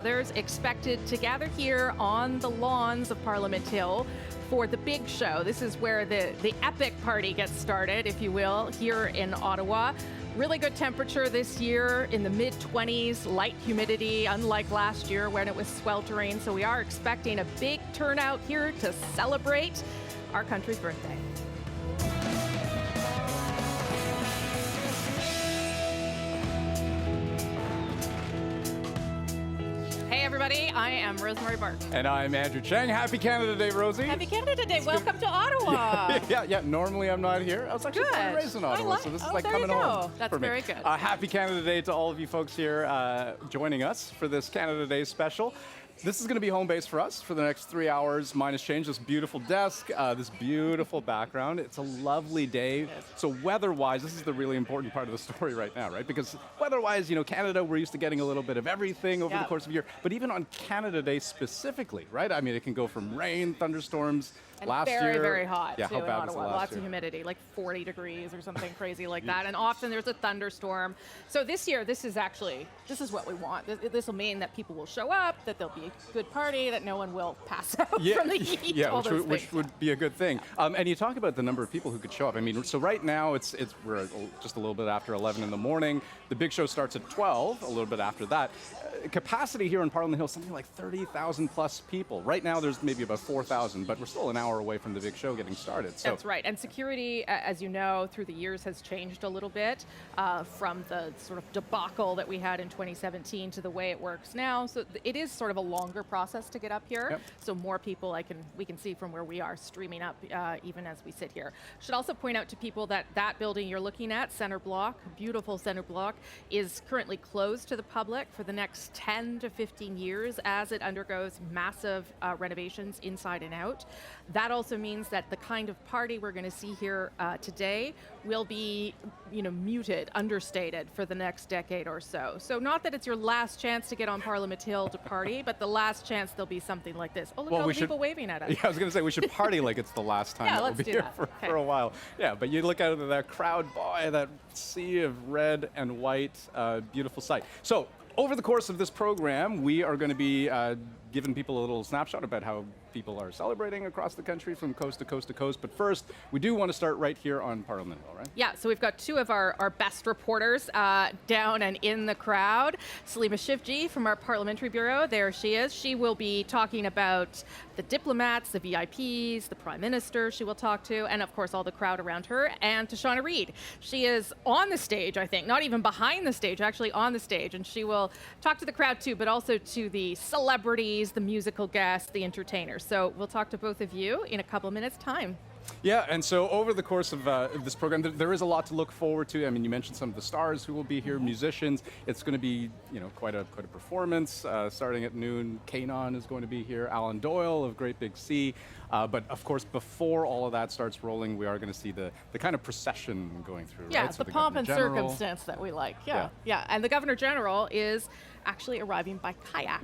Others expected to gather here on the lawns of Parliament Hill for the big show. This is where the epic party gets started, if you will, here in Ottawa. Really good temperature this year in the mid-20s, light humidity, unlike last year when it was sweltering. So we are expecting a big turnout here to celebrate our country's birthday. Hey everybody, I am Rosemary Barton. And I'm Andrew Chang. Happy Canada Day, Rosie. Happy Canada Day. Welcome to Ottawa. Yeah. Normally I'm not here. I was actually born and raised in Ottawa, so this is like coming home. That's very good. Happy Canada Day to all of you folks here joining us for this Canada Day special. This is going to be home base for us for the next 3 hours, minus change. This beautiful desk, this beautiful background. It's a lovely day. So weather-wise, this is the really important part of the story right now, right? Because weather-wise, you know, Canada, we're used to getting a little bit of everything over the course of a year. But even on Canada Day specifically, right? I mean, it can go from rain, thunderstorms. And last very, year, very hot too how in bad was Ottawa. it last Lots year? of humidity, like 40 degrees or something crazy like that. And often there's a thunderstorm. So this year, this is what we want. This will mean that people will show up, that there'll be a good party, that no one will pass out from the heat. Yeah, which would be a good thing. And you talk about the number of people who could show up. I mean, so right now we're just a little bit after 11 in the morning. The big show starts at 12, a little bit after that. Capacity here in Parliament Hill, something like 30,000 plus people. Right now there's maybe about 4,000, but we're still an hour away from the big show getting started. So. That's right. And security, as you know, through the years has changed a little bit from the sort of debacle that we had in 2017 to the way it works now. So it is sort of a longer process to get up here. Yep. So more people we can see from where we are streaming up even as we sit here. Should also point out to people that that building you're looking at, Center Block, beautiful Center Block, is currently closed to the public for the next 10 to 15 years as it undergoes massive renovations inside and out. That also means that the kind of party we're going to see here today will be, muted, understated for the next decade or so. So not that it's your last chance to get on Parliament Hill to party, but the last chance there'll be something like this. Oh, look at all the people waving at us. Yeah, I was going to say we should party like it's the last time that we'll be here for a while. Yeah, but you look out at that crowd, boy, that sea of red and white, beautiful sight. So over the course of this program, we are going to be giving people a little snapshot about how people are celebrating across the country from coast to coast to coast. But first, we do want to start right here on Parliament Hill, right? Yeah, so we've got two of our best reporters down and in the crowd. Salima Shivji from our Parliamentary Bureau, there she is. She will be talking about the diplomats, the VIPs, the Prime Minister she will talk to, and of course all the crowd around her, and Tashana Reid. She is on the stage, I think, not even behind the stage, actually on the stage, and she will talk to the crowd too, but also to the celebrities, the musical guests, the entertainers. So we'll talk to both of you in a couple of minutes' time. Yeah, and so over the course of this program, there is a lot to look forward to. I mean, you mentioned some of the stars who will be here, musicians. It's going to be, quite a performance. Starting at noon, Kanon is going to be here, Alan Doyle of Great Big Sea. But of course, before all of that starts rolling, we are going to see the kind of procession going through. Yeah, right? So the pomp and circumstance that we like. Yeah. And the Governor General is actually arriving by kayak.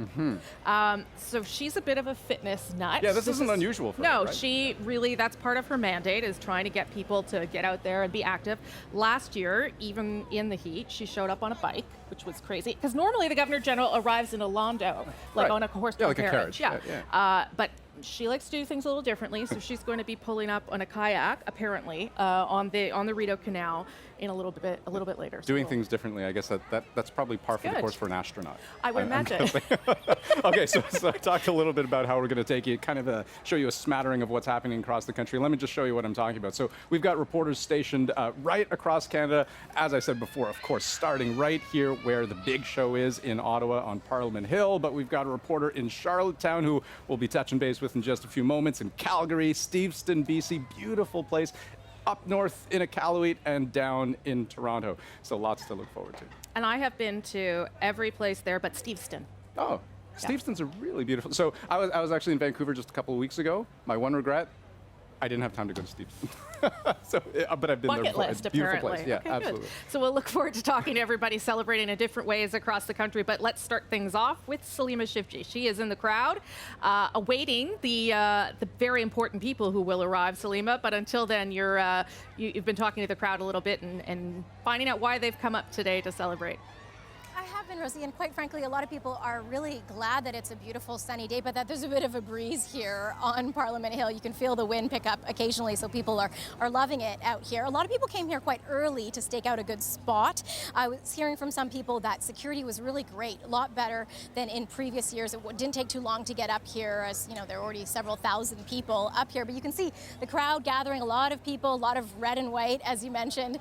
So she's a bit of a fitness nut. Yeah, this isn't unusual for her, No, right? she really, that's part of her mandate, is trying to get people to get out there and be active. Last year, even in the heat, she showed up on a bike, which was crazy. Because normally the Governor General arrives in a landau, like on a horse-drawn carriage. But she likes to do things a little differently, so she's going to be pulling up on a kayak, apparently, on the Rideau Canal in a little bit later. Doing things differently, I guess that's probably par for the course for an astronaut. I would imagine. Okay, so I talked a little bit about how we're going to take you, kind of show you a smattering of what's happening across the country. Let me just show you what I'm talking about. So we've got reporters stationed right across Canada, as I said before, of course, starting right here where the big show is in Ottawa on Parliament Hill. But we've got a reporter in Charlottetown who we'll be touching base with in just a few moments. In Calgary, Steveston, BC, beautiful place. Up north in Iqaluit and down in Toronto. So lots to look forward to. And I have been to every place there but Steveston. Oh, Steveston's a really beautiful. So I was actually in Vancouver just a couple of weeks ago. My one regret, I didn't have time to go to Steveston. But I've been there before. List, it's a beautiful apparently. place. Yeah, okay, absolutely. Good. So we'll look forward to talking to everybody celebrating in different ways across the country. But let's start things off with Salima Shivji. She is in the crowd, awaiting the very important people who will arrive, Salima. But until then, you've been talking to the crowd a little bit and finding out why they've come up today to celebrate. Hi, have been, Rosie, and quite frankly, a lot of people are really glad that it's a beautiful sunny day, but that there's a bit of a breeze here on Parliament Hill. You can feel the wind pick up occasionally, so people are loving it out here. A lot of people came here quite early to stake out a good spot. I was hearing from some people that security was really great, a lot better than in previous years. It didn't take too long to get up here, as you know, there were already several thousand people up here, but you can see the crowd gathering, a lot of people, a lot of red and white, as you mentioned,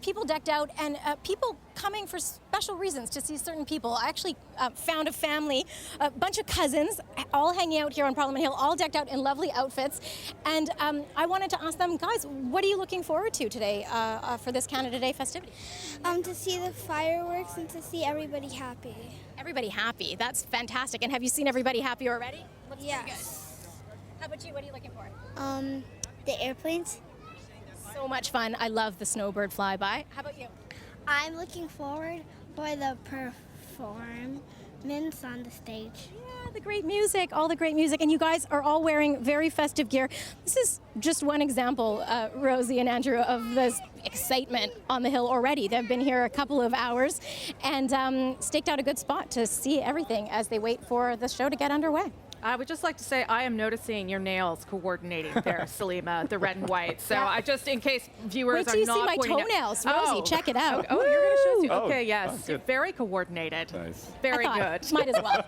people decked out, and people coming for special reasons to see certain people. I actually found a family, a bunch of cousins, all hanging out here on Parliament Hill, all decked out in lovely outfits. And I wanted to ask them, guys, what are you looking forward to today for this Canada Day festivity? To see the fireworks and to see everybody happy. Everybody happy. That's fantastic. And have you seen everybody happy already? Looks pretty Yes. good. How about you? What are you looking for? The airplanes. So much fun. I love the snowbird flyby. How about you? I'm looking forward for the performance on the stage. Yeah, the great music, all the great music. And you guys are all wearing very festive gear. This is just one example, Rosie and Andrew, of this excitement on the hill already. They've been here a couple of hours and staked out a good spot to see everything as they wait for the show to get underway. I would just like to say I am noticing your nails coordinating there, Salima, the red and white. So Yeah. I just, in case viewers Wait till are you not see my pointing toenails, out- Rosie. Check it out. Oh, you're going to show us. Oh, Okay, yes. good. Very coordinated. Nice. Very I thought, good. might as well.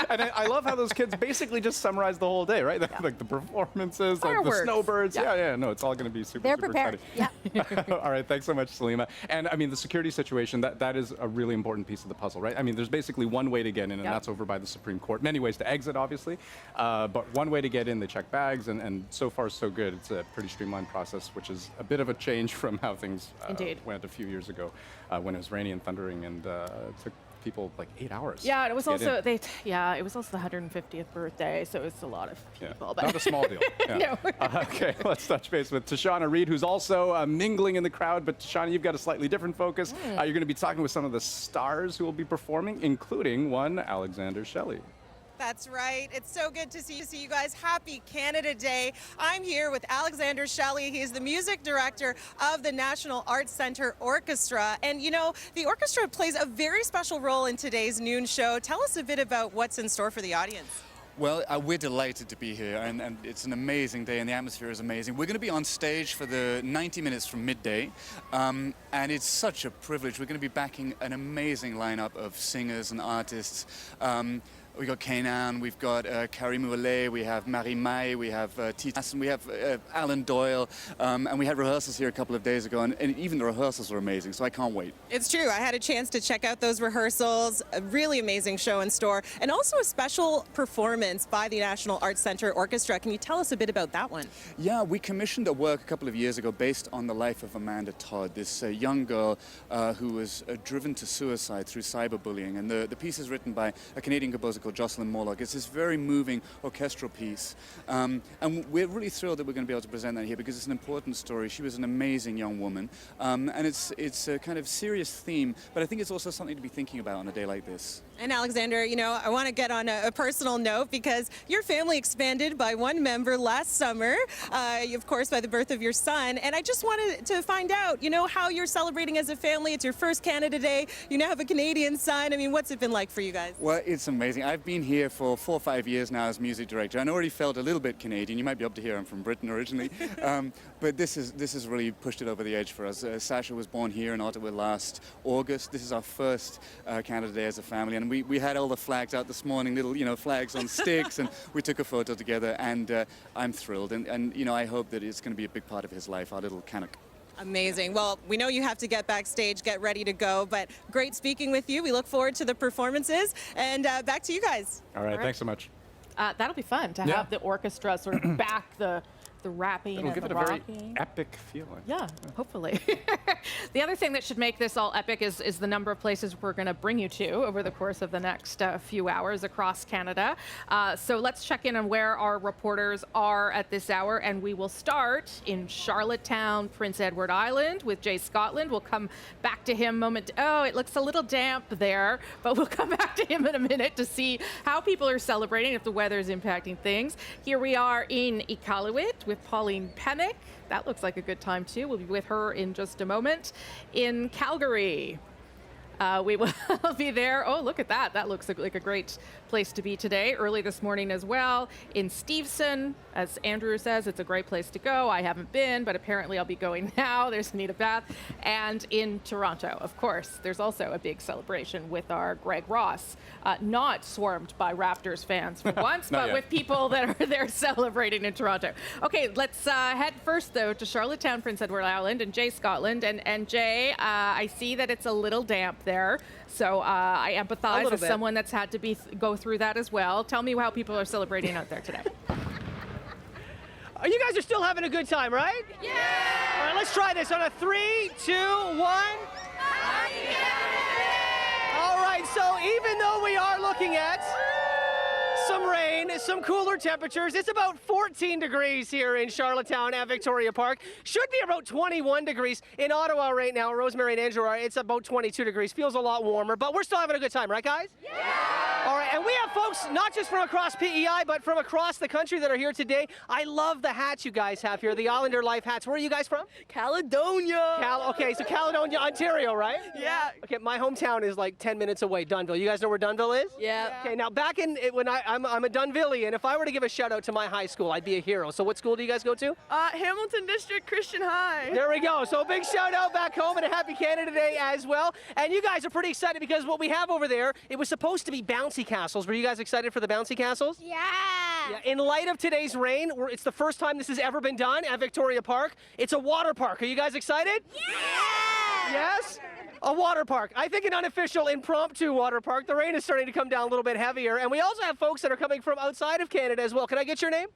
And I love how those kids basically just summarize the whole day, right? Like the performances, like the Fireworks. snowbirds. Yeah. Yeah, no, it's all going to be super, They're super prepared. exciting. Yeah. All right, thanks so much, Salima. And I mean, the security situation, that is a really important piece of the puzzle, right? I mean, there's basically one way to get in, and Yeah. that's over by the Supreme Court. Many ways to exit, obviously, but one way to get in, they check bags, and so far so good. It's a pretty streamlined process, which is a bit of a change from how things Indeed. went a few years ago when it was rainy and thundering, and it took people like 8 hours. Yeah, and it was to get also in. it was also the 150th birthday, so it's a lot of people. Not a small deal. Yeah. No. Okay, let's touch base with Tashana Reed, who's also mingling in the crowd. But Tashana, you've got a slightly different focus. You're going to be talking with some of the stars who will be performing, including one Alexander Shelley. That's right. It's so good to see you guys. Happy Canada Day. I'm here with Alexander Shelley. He is the music director of the National Arts Centre Orchestra. And you know, the orchestra plays a very special role in today's noon show. Tell us a bit about what's in store for the audience. Well, we're delighted to be here, and it's an amazing day, and the atmosphere is amazing. We're going to be on stage for the 90 minutes from midday, and it's such a privilege. We're going to be backing an amazing lineup of singers and artists. We've got Kanan, we've got Carrie Moulet, we have Marie Mai, we have Titas, and we have Alan Doyle, and we had rehearsals here a couple of days ago, and even the rehearsals were amazing, so I can't wait. It's true. I had a chance to check out those rehearsals. A really amazing show in store, and also a special performance by the National Arts Centre Orchestra. Can you tell us a bit about that one? Yeah, we commissioned a work a couple of years ago based on the life of Amanda Todd, this young girl who was driven to suicide through cyberbullying. And the piece is written by a Canadian composer called Jocelyn Morlock. It's this very moving orchestral piece. And we're really thrilled that we're going to be able to present that here because it's an important story. She was an amazing young woman. And it's a kind of serious theme, but I think it's also something to be thinking about on a day like this. And Alexander, you know, I want to get on a personal note because your family expanded by one member last summer, of course, by the birth of your son. And I just wanted to find out, you know, how you're celebrating as a family. It's your first Canada Day. You now have a Canadian son. I mean, what's it been like for you guys? Well, it's amazing. I've been here for 4 or 5 years now as music director. I already felt a little bit Canadian. You might be able to hear I'm from Britain originally. But this has really pushed it over the edge for us. Sasha was born here in Ottawa last August. This is our first Canada Day as a family. And we had all the flags out this morning, little, you know, flags on sticks, and we took a photo together, and I'm thrilled. And, you know, I hope that it's going to be a big part of his life, our little Canuck. Amazing. Well, we know you have to get backstage, get ready to go, but great speaking with you. We look forward to the performances, and back to you guys. All right, thanks so much. That'll be fun to Yeah. have the orchestra sort of back the rapping It'll and give the it a very rocking. epic feeling. Yeah, hopefully. The other thing that should make this all epic is the number of places we're going to bring you to over the course of the next few hours across Canada. So let's check in on where our reporters are at this hour, and we will start in Charlottetown, Prince Edward Island with Jay Scotland. We'll come back to him Oh, it looks a little damp there, but we'll come back to him in a minute to see how people are celebrating, if the weather is impacting things. Here we are in Iqaluit with Pauline Pennick. That looks like a good time too. We'll be with her in just a moment. In Calgary, We will be there. Oh, look at that. That looks like a great place to be today. Early this morning as well. In Steveston, as Andrew says, it's a great place to go. I haven't been, but apparently I'll be going now. There's Anita Bath. And in Toronto, of course, there's also a big celebration with our Greg Ross. Not swarmed by Raptors fans for once, but yet. with people that are there celebrating in Toronto. Okay, let's head first, though, to Charlottetown, Prince Edward Island, and Jay, Scotland. And Jay, I see that it's a little damp there, so I empathize as someone that's had to go through that as well. Tell me how people are celebrating out there today. You guys are still having a good time, right? Yeah! All right, let's try this on a 3, 2, 1. All right, so even though we are looking at some rain, some cooler temperatures, it's about 14 degrees here in Charlottetown at Victoria Park. Should be about 21 degrees in Ottawa right now. Rosemary and Andrew, it's about 22 degrees. Feels a lot warmer, but we're still having a good time, right, guys? Yeah! All right, and we have folks not just from across PEI, but from across the country that are here today. I love the hats you guys have here, the Islander Life hats. Where are you guys from? Caledonia. Okay, so Caledonia, Ontario, right? Yeah. Okay, my hometown is like 10 minutes away, Dunnville. You guys know where Dunnville is? Yeah. Okay, now back in when I'm a Dunnvillian. If I were to give a shout out to my high school, I'd be a hero. So what school do you guys go to? Hamilton District Christian High. There we go. So a big shout out back home and a happy Canada Day as well. And you guys are pretty excited because what we have over there, it was supposed to be bouncy castles. Were you guys excited for the bouncy castles? Yeah. In light of today's rain, it's the first time this has ever been done at Victoria Park. It's a water park. Are you guys excited? Yeah. Yes? A water park. I think an unofficial impromptu water park. The rain is starting to come down a little bit heavier. And we also have folks that are coming from outside of Canada as well. Can I get your name?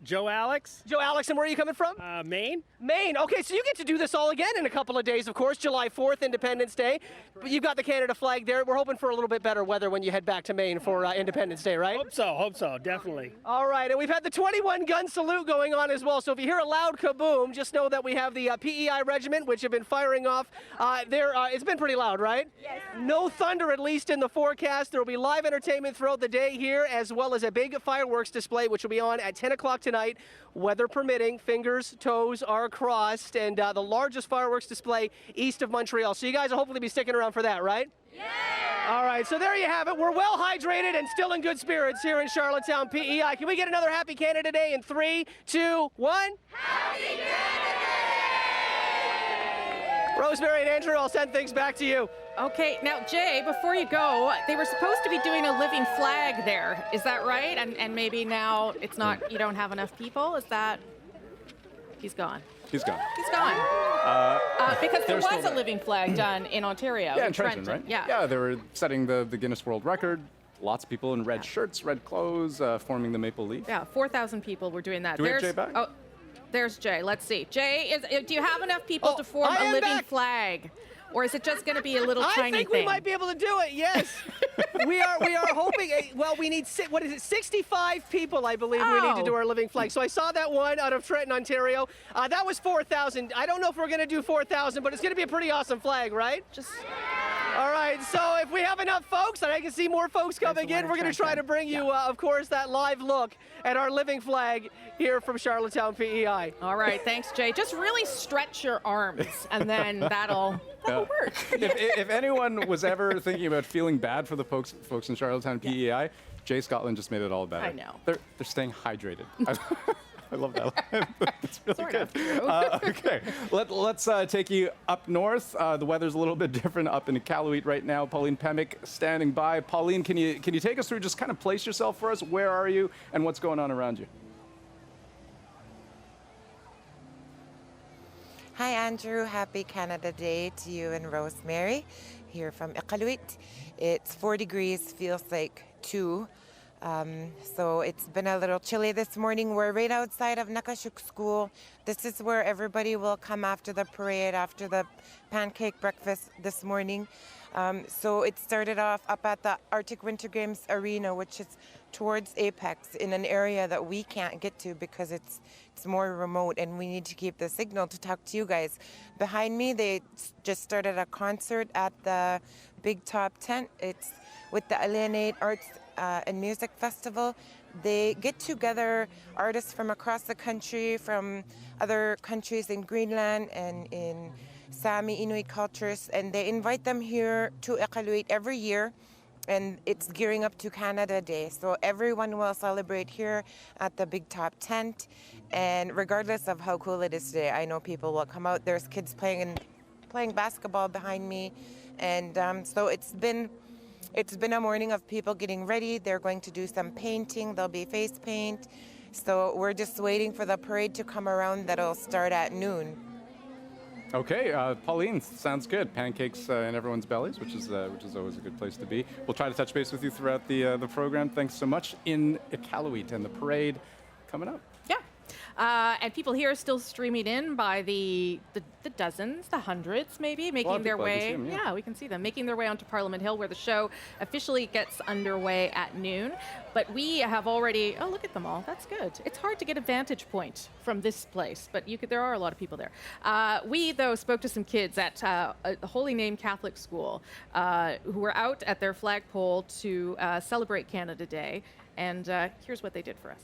Joe Alex, Joe Alex, and where are you coming from? Maine. Maine. Okay, so you get to do this all again in a couple of days, of course. July 4th, Independence Day. But you've got the Canada flag there. We're hoping for a little bit better weather when you head back to Maine for Independence Day, right? Hope so, definitely. All right, and we've had the 21-gun salute going on as well. So if you hear a loud kaboom, just know that we have the PEI regiment, which have been firing off. It's been pretty loud, right? Yes. No thunder, at least in the forecast. There will be live entertainment throughout the day here, as well as a big fireworks display, which will be on at 10 o'clock tonight. Weather permitting, fingers, toes are crossed, and the largest fireworks display east of Montreal. So you guys will hopefully be sticking around for that, right? Yeah! All right, so there you have it. We're well hydrated and still in good spirits here in Charlottetown, PEI. Can we get another Happy Canada Day in 3, 2, 1? Happy Canada Day! Rosemary and Andrew, I'll send things back to you. Okay, now Jay, before you go, they were supposed to be doing a living flag there. Is that right? And maybe now it's not, you don't have enough people? Is that, he's gone. He's gone. He's gone. Because there was a living flag done in Ontario. Yeah, in Trenton, right? Yeah, they were setting the Guinness World Record. Lots of people in red shirts, red clothes, forming the maple leaf. Yeah, 4,000 people were doing that. Do we have Jay back? Oh, there's Jay. Let's see. Jay, do you have enough people to form a living flag? Or is it just going to be a little tiny thing? I think we might be able to do it, yes. we are hoping, well, we need, 65 people, I believe, we need to do our living flag. So I saw that one out of Trenton, Ontario. That was 4,000. I don't know if we're going to do 4,000, but it's going to be a pretty awesome flag, right? All right, so if we have enough folks, and I can see more folks coming in, we're going to try to bring you, of course, that live look at our living flag here from Charlottetown, PEI. All right, thanks, Jay. Just really stretch your arms, and then that'll work. If anyone was ever thinking about feeling bad for the folks in Charlottetown, PEI, Jay Scotland just made it all better. I know. They're staying hydrated. I love that. It's really Sort good. of. Okay, let's take you up north. The weather's a little bit different up in Iqaluit right now. Pauline Pemick standing by. Pauline, can you take us through, just kind of place yourself for us? Where are you and what's going on around you? Hi, Andrew. Happy Canada Day to you and Rosemary here from Iqaluit. It's 4 degrees, feels like 2. So it's been a little chilly this morning. We're right outside of Nakashuk School. This is where everybody will come after the parade, after the pancake breakfast this morning. So it started off up at the Arctic Winter Games Arena, which is towards Apex, in an area that we can't get to because it's more remote and we need to keep the signal to talk to you guys. Behind me, they just started a concert at the Big Top Tent. It's with the Alienate Arts and Music Festival. They get together artists from across the country, from other countries in Greenland and in Sami Inuit cultures, and they invite them here to Iqaluit every year. And it's gearing up to Canada Day. So everyone will celebrate here at the Big Top Tent. And regardless of how cool it is today, I know people will come out. There's kids playing basketball behind me. And so it's been a morning of people getting ready. They're going to do some painting. There'll be face paint. So we're just waiting for the parade to come around. That'll start at noon. Okay, Pauline, sounds good. Pancakes in everyone's bellies, which is always a good place to be. We'll try to touch base with you throughout the program. Thanks so much. In Iqaluit and the parade coming up. Yeah, and people here are still streaming in by the dozens, the hundreds maybe, making their way. Yeah, we can see them making their way onto Parliament Hill, where the show officially gets underway at noon. But we have already, oh, look at them all. That's good. It's hard to get a vantage point from this place, but there are a lot of people there. We, though, spoke to some kids at a Holy Name Catholic school who were out at their flagpole to celebrate Canada Day. And here's what they did for us.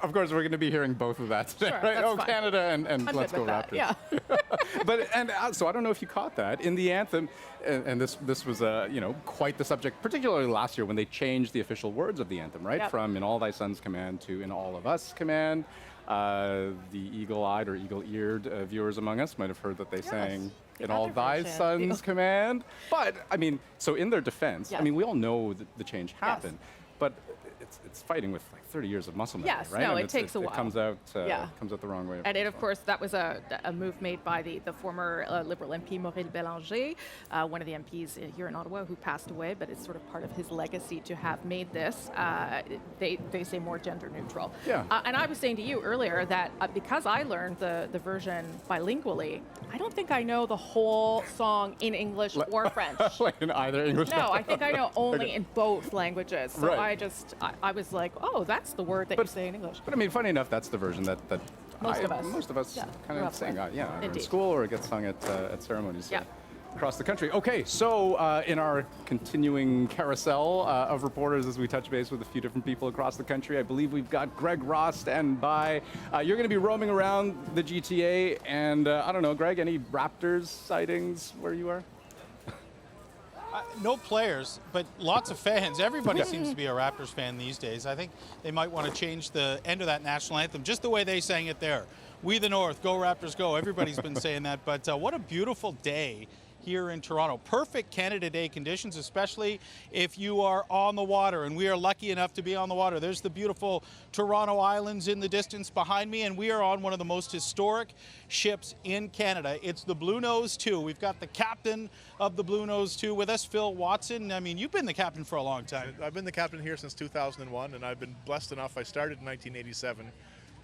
Of course, we're going to be hearing both of that today, Sure, right? that's Oh, fine. Canada and I'm Let's good Go with that, Raptors. Yeah. So I don't know if you caught that in the anthem, and this was quite the subject, particularly last year when they changed the official words of the anthem, right? Yep. From "In All Thy Sons" command to "In All of Us" command. The eagle-eyed or eagle-eared viewers among us might have heard that they sang "In All other Thy version. Sons" command. But I mean, so in their defense, Yeah. I mean, we all know that the change happened, but it's fighting with like 30 years of muscle memory, Yes, right? no, And it takes a while. It comes out Yeah. the wrong way. And of course, that was a move made by the former Liberal MP Maurice Bélanger, one of the MPs here in Ottawa who passed away, but it's sort of part of his legacy to have made this, they say, more gender neutral. Yeah. And I was saying to you earlier that because I learned the version bilingually, I don't think I know the whole song in English or French. Like in either English. No, I think I know only in both languages. So Right. I was like, oh, that's the word that you say in English. But I mean, funny enough, that's the version that Most of us. kind grew of up sing. with. Either in Indeed. school or it gets sung at ceremonies. Yeah. Across the country. Okay, so in our continuing carousel of reporters as we touch base with a few different people across the country, I believe we've got Greg Ross standing by. You're going to be roaming around the GTA, and I don't know, Greg, any Raptors sightings where you are? No players, but lots of fans. Everybody seems to be a Raptors fan these days. I think they might want to change the end of that national anthem, just the way they sang it there. We the North, go Raptors, go. Everybody's been saying that, but what a beautiful day here in Toronto. Perfect Canada Day conditions, especially if you are on the water, and we are lucky enough to be on the water. There's the beautiful Toronto Islands in the distance behind me, and we are on one of the most historic ships in Canada. It's the Bluenose 2. We've got the captain of the Bluenose 2 with us, Phil Watson. I mean, you've been the captain for a long time. I've been the captain here since 2001, and I've been blessed enough. I started in 1987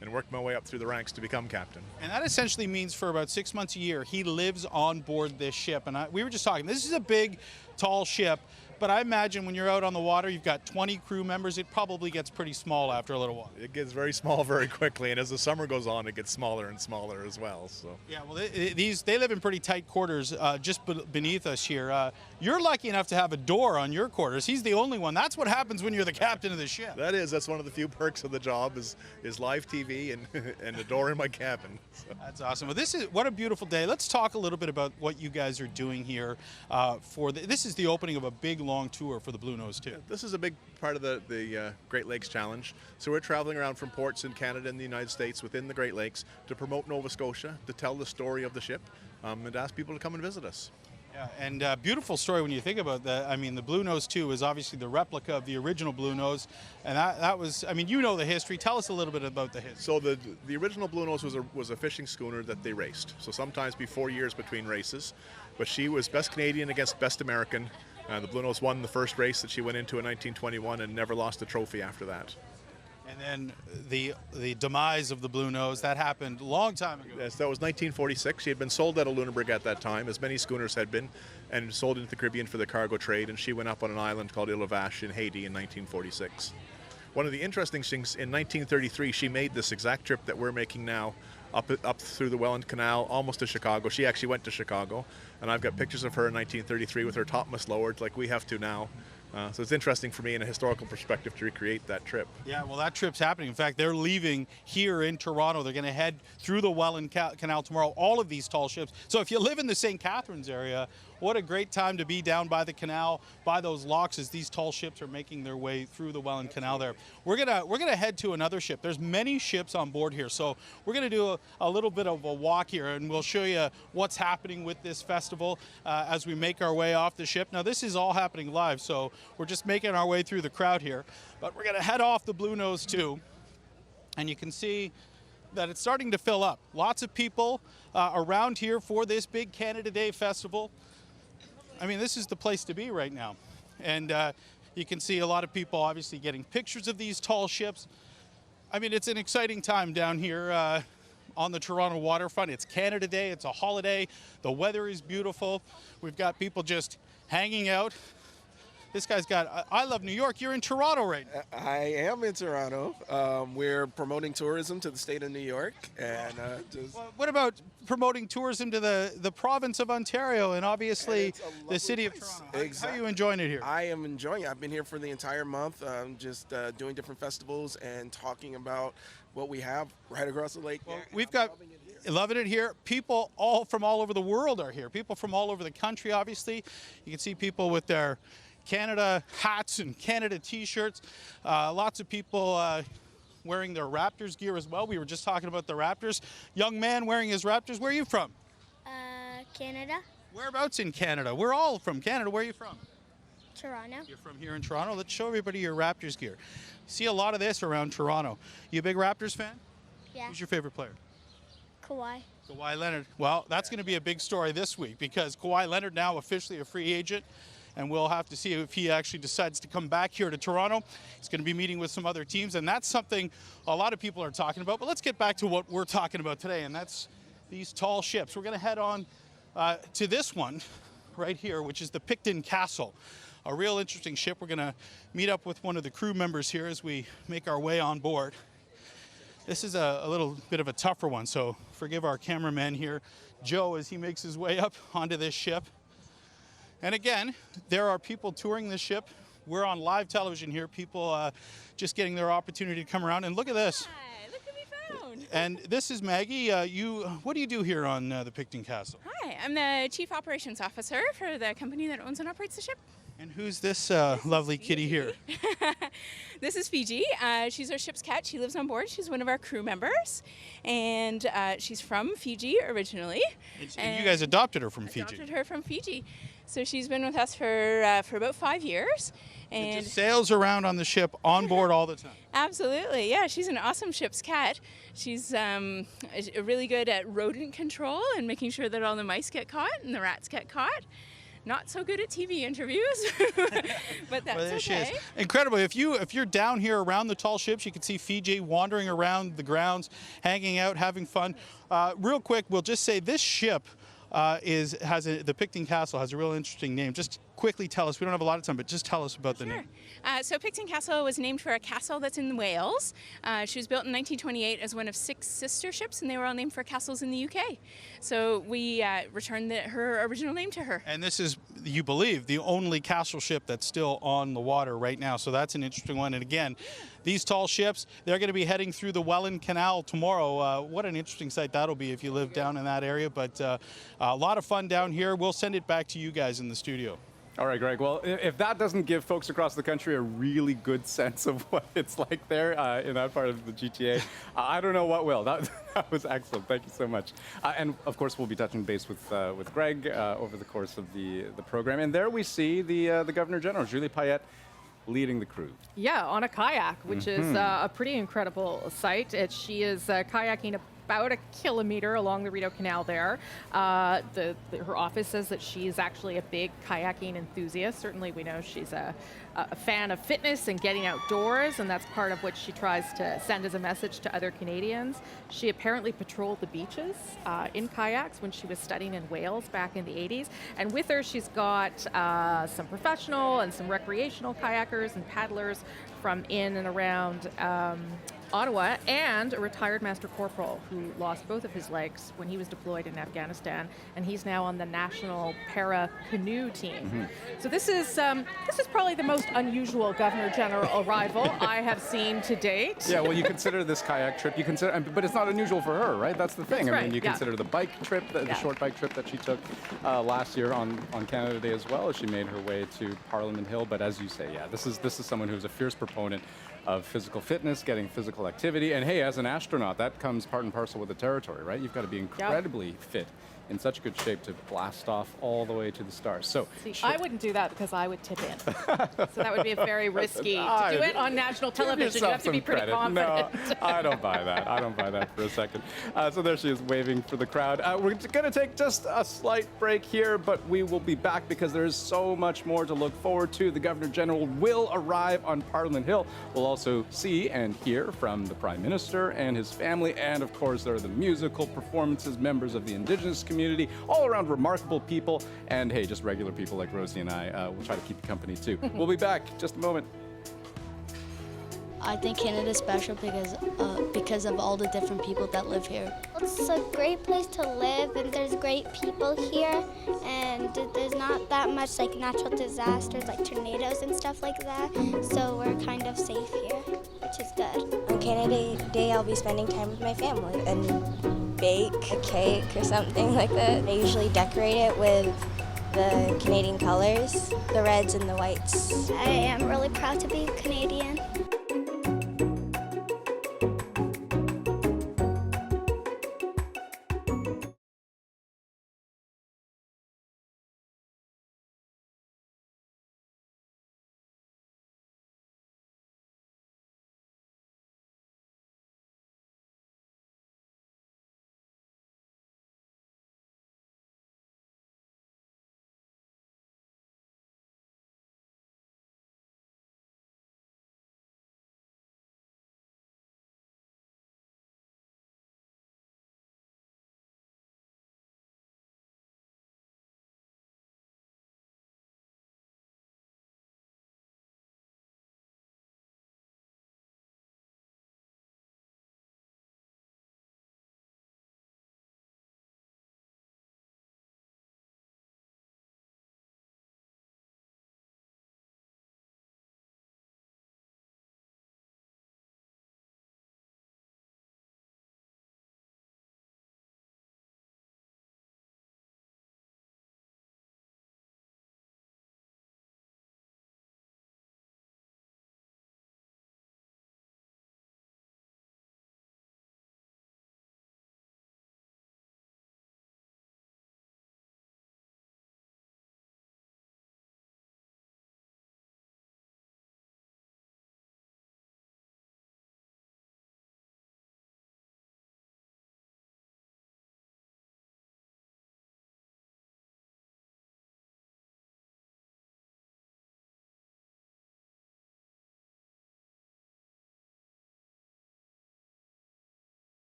and worked my way up through the ranks to become captain. And that essentially means for about 6 months a year, he lives on board this ship. And we were just talking, this is a big, tall ship, but I imagine when you're out on the water, you've got 20 crew members, it probably gets pretty small after a little while. It gets very small very quickly, and as the summer goes on, it gets smaller and smaller as well. So. Yeah, well, they live in pretty tight quarters just beneath us here. You're lucky enough to have a door on your quarters. He's the only one. That's what happens when you're the captain of the ship. That's one of the few perks of the job is live TV and and a door in my cabin. So. That's awesome. Well, what a beautiful day. Let's talk a little bit about what you guys are doing here this is the opening of a big long tour for the Bluenose too. This is a big part of the Great Lakes Challenge. So we're traveling around from ports in Canada and the United States within the Great Lakes to promote Nova Scotia, to tell the story of the ship, and to ask people to come and visit us. Yeah, and beautiful story when you think about that. I mean, the Bluenose 2 is obviously the replica of the original Bluenose, and that was, I mean, you know the history. Tell us a little bit about the history. So the original Bluenose was a fishing schooner that they raced. So sometimes be 4 years between races, but she was best Canadian against best American. The Bluenose won the first race that she went into in 1921 and never lost a trophy after that. And then the demise of the Bluenose, that happened a long time ago. Yes, that was 1946. She had been sold out of Lunenburg at that time, as many schooners had been, and sold into the Caribbean for the cargo trade, and she went up on an island called Ile aux Vaches in Haiti in 1946. One of the interesting things, in 1933, she made this exact trip that we're making now, up through the Welland Canal, almost to Chicago. She actually went to Chicago, and I've got pictures of her in 1933 with her topmast lowered, like we have to now. So it's interesting for me in a historical perspective to recreate that trip. Yeah, well, that trip's happening. In fact, they're leaving here in Toronto. They're going to head through the Welland Canal tomorrow, all of these tall ships. So if you live in the St. Catharines area, what a great time to be down by the canal, by those locks, as these tall ships are making their way through the Welland Canal there. We're gonna head to another ship. There's many ships on board here, so we're gonna do a little bit of a walk here, and we'll show you what's happening with this festival as we make our way off the ship. Now, this is all happening live, so we're just making our way through the crowd here, but we're gonna head off the Bluenose too, and you can see that it's starting to fill up. Lots of people around here for this big Canada Day festival. I mean, this is the place to be right now. And you can see a lot of people obviously getting pictures of these tall ships. I mean, it's an exciting time down here on the Toronto waterfront. It's Canada Day, it's a holiday. The weather is beautiful. We've got people just hanging out. This guy's got, I love New York. You're in Toronto right now. I am in Toronto. We're promoting tourism to the state of New York. And well, what about promoting tourism to the province of Ontario and obviously the city of Toronto? Exactly. How are you enjoying it here? I am enjoying it. I've been here for the entire month, just doing different festivals and talking about what we have right across the lake. Well, we've got loving it here. People from all over the world are here. People from all over the country, obviously. You can see people with their Canada hats and Canada t-shirts. Lots of people wearing their Raptors gear as well. We were just talking about the Raptors. Young man wearing his Raptors. Where are you from? Canada. Whereabouts in Canada? We're all from Canada. Where are you from? Toronto. You're from here in Toronto. Let's show everybody your Raptors gear. See a lot of this around Toronto. You a big Raptors fan? Yeah. Who's your favorite player? Kawhi. Kawhi Leonard. Well, that's going to be a big story this week because Kawhi Leonard now officially a free agent. And we'll have to see if he actually decides to come back here to Toronto. He's going to be meeting with some other teams, and that's something a lot of people are talking about. But let's get back to what we're talking about today, and that's these tall ships. We're going to head on to this one right here, which is the Picton Castle. A real interesting ship. We're going to meet up with one of the crew members here as we make our way on board. This is a little bit of a tougher one, so forgive our cameraman here, Joe, as he makes his way up onto this ship. And again, there are people touring this ship. We're on live television here. People just getting their opportunity to come around. And look at this. Hi, look who we found. And this is Maggie. What do you do here on the Picton Castle? Hi, I'm the Chief Operations Officer for the company that owns and operates the ship. And who's this lovely kitty here? This is Fiji. She's our ship's cat. She lives on board. She's one of our crew members. And she's from Fiji originally. And you guys adopted her from Fiji? Adopted her from Fiji. So she's been with us for about 5 years. And just sails around on the ship on board all the time. Absolutely, yeah. She's an awesome ship's cat. She's really good at rodent control and making sure that all the mice get caught and the rats get caught. Not so good at TV interviews, but that's there she is. okay. Incredible. If you're down here around the tall ships, you can see Fiji wandering around the grounds, hanging out, having fun. Real quick, we'll just say this ship the Picton Castle has a real interesting name. Just quickly tell us, we don't have a lot of time, but just tell us about the Sure. name. So Picton Castle was named for a castle that's in Wales. She was built in 1928 as one of 6 sister ships, and they were all named for castles in the UK. So we returned her original name to her. And this is, you believe, the only castle ship that's still on the water right now. So that's an interesting one. And again, these tall ships, they're going to be heading through the Welland Canal tomorrow. What an interesting sight that'll be if you live down in that area. But a lot of fun down here. We'll send it back to you guys in the studio. All right, Greg. Well, if that doesn't give folks across the country a really good sense of what it's like there in that part of the GTA, I don't know what will. That was excellent. Thank you so much. And of course, we'll be touching base with Greg over the course of the program. And there we see the Governor General, Julie Payette, leading the crew. Yeah, on a kayak, which is a pretty incredible sight. She is kayaking about a kilometer along the Rideau Canal there. Her office says that she is actually a big kayaking enthusiast. Certainly we know she's a fan of fitness and getting outdoors, and that's part of what she tries to send as a message to other Canadians. She apparently patrolled the beaches in kayaks when she was studying in Wales back in the 80s. And with her, she's got some professional and some recreational kayakers and paddlers from in and around Ottawa, and a retired Master Corporal who lost both of his legs when he was deployed in Afghanistan, and he's now on the national para canoe team. So this is probably the most unusual Governor General arrival I have seen to date. Yeah, well, you consider this kayak trip, but it's not unusual for her, right? That's the thing. That's I mean, right, you consider the bike trip, the short bike trip that she took last year on Canada Day as well, as she made her way to Parliament Hill. But as you say, yeah, this is someone who's a fierce proponent of physical fitness, getting physical activity. And hey, as an astronaut, that comes part and parcel with the territory, right? You've got to be incredibly fit, in such good shape to blast off all the way to the stars. So see, I wouldn't do that because I would tip in. So that would be very risky. To do it on national television, you have to be pretty confident. No, I don't buy that. I don't buy that for a second. So there she is waving for the crowd. We're going to take just a slight break here, but we will be back because there is so much more to look forward to. The Governor General will arrive on Parliament Hill. We'll also see and hear from the Prime Minister and his family. And of course, there are the musical performances, members of the Indigenous community, all around remarkable people, and hey, just regular people like Rosie and I. We'll try to keep you company too. We'll be back in just a moment. I think Canada's special because of all the different people that live here. It's a great place to live, and there's great people here, and there's not that much like natural disasters like tornadoes and stuff like that, so we're kind of safe here, which is good. On Canada Day, I'll be spending time with my family and bake a cake or something like that. I usually decorate it with the Canadian colors, the reds and the whites. I am really proud to be Canadian.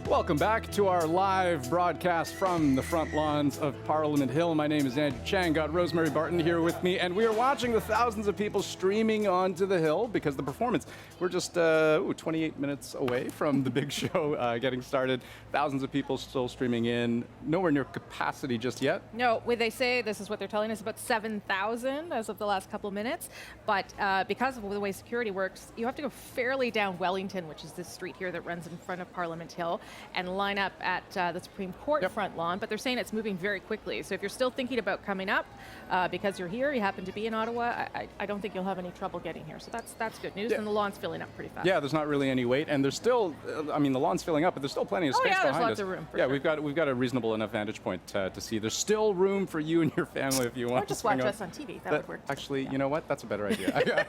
Welcome back to our live broadcast from the front lawns of Parliament Hill. My name is Andrew Chang. Got Rosemary Barton here with me, and we are watching the thousands of people streaming onto the hill because the performance, we're just 28 minutes away from the big show getting started. Thousands of people still streaming in, nowhere near capacity just yet. No, they say, this is what they're telling us, about 7,000 as of the last couple of minutes. But because of the way security works, you have to go fairly down Wellington, which is this street here that runs in front of Parliament Hill, and line up at the Supreme Court front lawn. But they're saying it's moving very quickly. So if you're still thinking about coming up because you're here, you happen to be in Ottawa, I don't think you'll have any trouble getting here. So that's good news. And the lawn's filling up pretty fast. Yeah, there's not really any wait, and there's still, I mean, the lawn's filling up, but there's still plenty of space behind us. There's lots of room. Yeah, we've got a reasonable enough vantage point to see. There's still room for you and your family if you want. Or just watch us on TV. That would work. Actually, you know what? That's a better idea.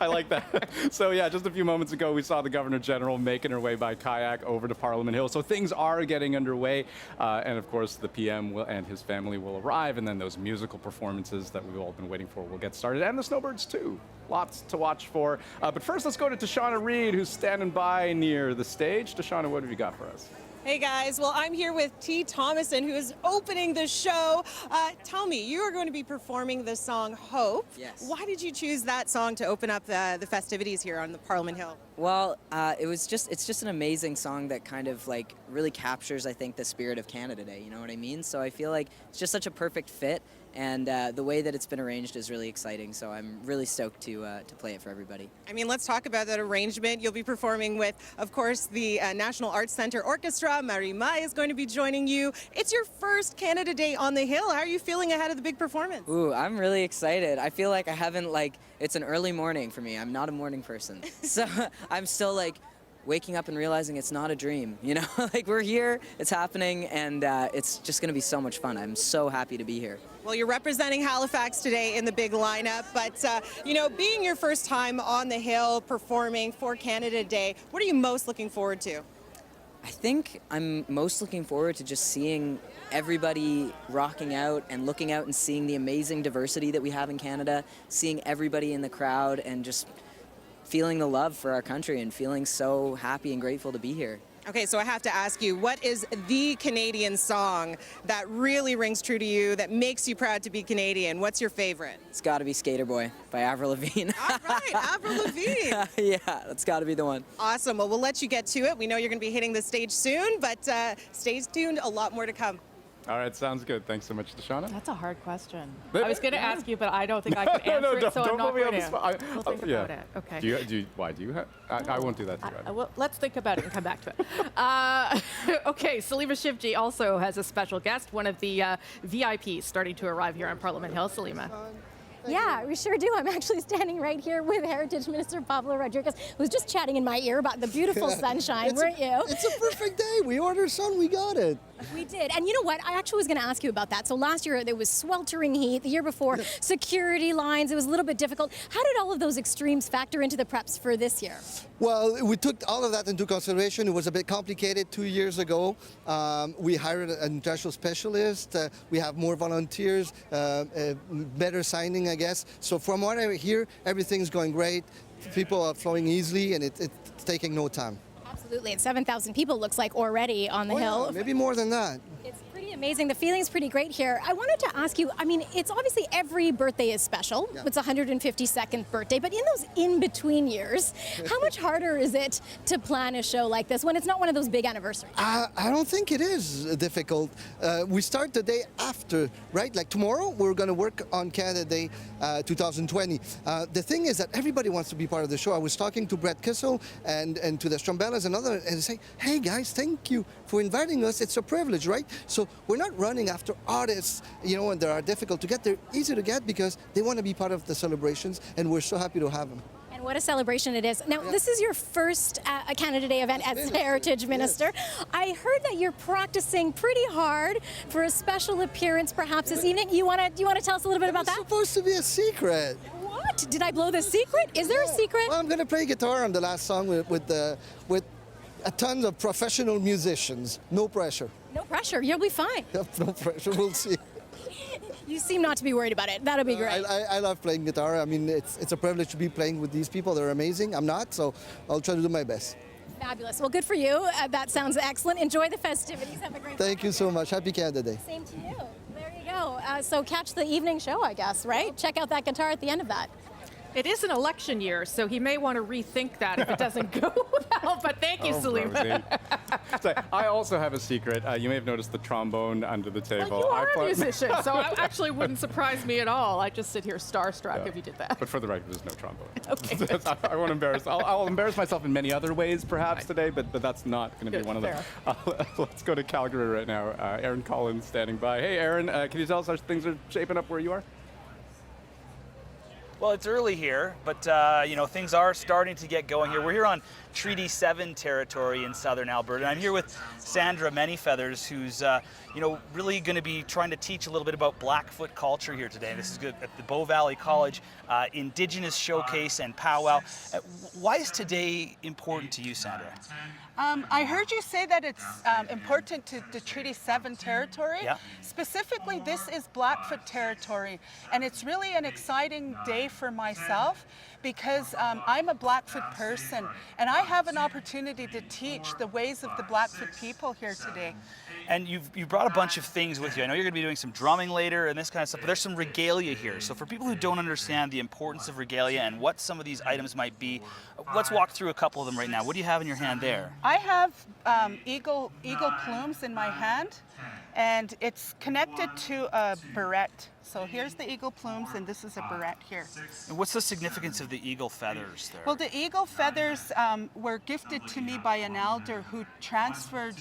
I like that. So yeah, just a few moments ago, we saw the Governor General making her way by kayak over to Parliament Hill. So things are getting underway, and of course, the PM and his family will arrive, and then those musical performances that we've all been waiting for will get started, and the snowbirds too. Lots to watch for. But first, let's go to Tashana Reed, who's standing by near the stage. Tashana, what have you got for us? Hey guys, well, I'm here with T. Thomason, who is opening the show. Tell me, you are going to be performing the song Hope. Yes. Why did you choose that song to open up the festivities here on the Parliament Hill? Well, it's just an amazing song that kind of like really captures, I think, the spirit of Canada Day, you know what I mean? So I feel like it's just such a perfect fit, and the way that it's been arranged is really exciting, so I'm really stoked to play it for everybody. I mean, let's talk about that arrangement. You'll be performing with, of course, the National Arts Centre Orchestra. Marie Mai is going to be joining you. It's your first Canada Day on the Hill. How are you feeling ahead of the big performance? Ooh, I'm really excited. I feel like I haven't, it's an early morning for me. I'm not a morning person. So I'm still waking up and realizing it's not a dream, you know? We're here, it's happening, and it's just gonna be so much fun. I'm so happy to be here. Well, you're representing Halifax today in the big lineup, but being your first time on the Hill performing for Canada Day, what are you most looking forward to? I think I'm most looking forward to just seeing everybody rocking out and looking out and seeing the amazing diversity that we have in Canada, seeing everybody in the crowd and just feeling the love for our country and feeling so happy and grateful to be here. Okay, so I have to ask you, what is the Canadian song that really rings true to you, that makes you proud to be Canadian? What's your favorite? It's got to be Skater Boy by Avril Lavigne. All right, Avril Lavigne. Yeah, that's got to be the one. Awesome. Well, we'll let you get to it. We know you're going to be hitting the stage soon, but stay tuned. A lot more to come. All right, sounds good. Thanks so much, Tashana. That's a hard question. I was going to ask you, but I don't think I can answer it, so I'm not going to. We'll think about it. Okay. Why do you have? I won't do that to you. Well, let's think about it and come back to it. Okay, Salima Shivji also has a special guest, one of the VIPs starting to arrive here on Parliament Hill. Salima. Yeah, we sure do. I'm actually standing right here with Heritage Minister Pablo Rodriguez, who's just chatting in my ear about the beautiful sunshine, weren't you? It's a perfect day. We ordered sun, we got it. We did. And you know what? I actually was going to ask you about that. So last year there was sweltering heat. The year before, security lines. It was a little bit difficult. How did all of those extremes factor into the preps for this year? Well, we took all of that into consideration. It was a bit complicated 2 years ago. We hired a nutritional specialist. We have more volunteers, better signing, I guess. So from what I hear, everything's going great. People are flowing easily, and it's taking no time. Absolutely. And 7,000 people looks like already on the hill. Yeah, maybe more than that. It's pretty amazing. The feeling's pretty great here. I wanted to ask you, I mean, it's obviously every birthday is special. Yeah. It's 152nd birthday, but in those in-between years, how much harder is it to plan a show like this when it's not one of those big anniversaries? I don't think it is difficult. We start the day after, right? Like tomorrow, we're going to work on Canada Day 2020. The thing is that everybody wants to be part of the show. I was talking to Brett Kissel and to the Strumbellas and others, and they say, hey guys, thank you for inviting us. It's a privilege, right? So we're not running after artists, and they are difficult to get. They're easy to get because they want to be part of the celebrations, and we're so happy to have them. And what a celebration it is. Now, This is your first Canada Day event as Heritage Minister. Yes. I heard that you're practicing pretty hard for a special appearance perhaps this evening. Do you want to tell us a little bit about that? It's supposed to be a secret. What? Did I blow the secret? Is there a secret? Well, I'm going to play guitar on the last song with a ton of professional musicians. No pressure. No pressure. You'll be fine. No pressure. We'll see. You seem not to be worried about it. That'll be great. I love playing guitar. I mean, it's a privilege to be playing with these people. They're amazing. I'm not, so I'll try to do my best. Fabulous. Well, good for you. That sounds excellent. Enjoy the festivities. Have a great time. Thank you so much. Happy Canada Day. Same to you. There you go. So catch the evening show, I guess, right? Check out that guitar at the end of that. It is an election year, so he may want to rethink that if it doesn't go well. But thank you, Salim. So I also have a secret. You may have noticed the trombone under the table. Well, you are a musician, so it actually wouldn't surprise me at all. I'd just sit here starstruck if you did that. But for the record, there's no trombone. Okay. I won't embarrass. I'll embarrass myself in many other ways, perhaps today, but that's not going to be one of them. Let's go to Calgary right now. Aaron Collins standing by. Hey, Aaron, can you tell us how things are shaping up where you are? Well, it's early here, but things are starting to get going here. We're here on Treaty 7 territory in southern Alberta. I'm here with Sandra Manyfeathers, who's really going to be trying to teach a little bit about Blackfoot culture here today. This is good at the Bow Valley College Indigenous Showcase and Powwow. Why is today important to you, Sandra? I heard you say that it's important to the Treaty 7 territory. Yeah. Specifically, this is Blackfoot territory, and it's really an exciting day for myself because I'm a Blackfoot person, and I have an opportunity to teach the ways of the Blackfoot people here today. And you brought a bunch of things with you. I know you're going to be doing some drumming later and this kind of stuff, but there's some regalia here. So for people who don't understand the importance of regalia and what some of these items might be, let's walk through a couple of them right now. What do you have in your hand there? I have eagle plumes in my hand, and it's connected to a barrette. So here's the eagle plumes, and this is a barrette here. And what's the significance of the eagle feathers there? Well, the eagle feathers were gifted to me by an elder who transferred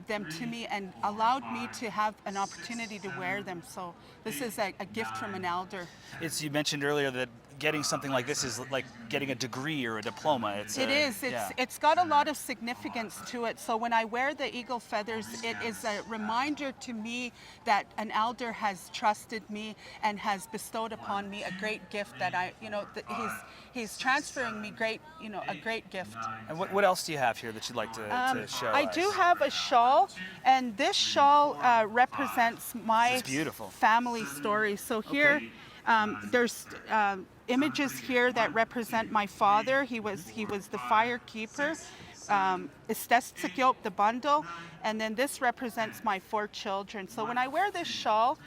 them to me and allowed me to have an opportunity to wear them. So this is a gift from an elder. You mentioned earlier that getting something like this is like getting a degree or a diploma. It's got a lot of significance to it. So when I wear the eagle feathers, it is a reminder to me that an elder has trusted me and has bestowed upon me a great gift that he's transferring me a great gift. And what else do you have here that you'd like to show us? I do have a shawl, and this shawl represents my family story. So here, there's images here that represent my father. He was the fire keeper. The bundle, and then this represents my 4 children. So when I wear this shawl,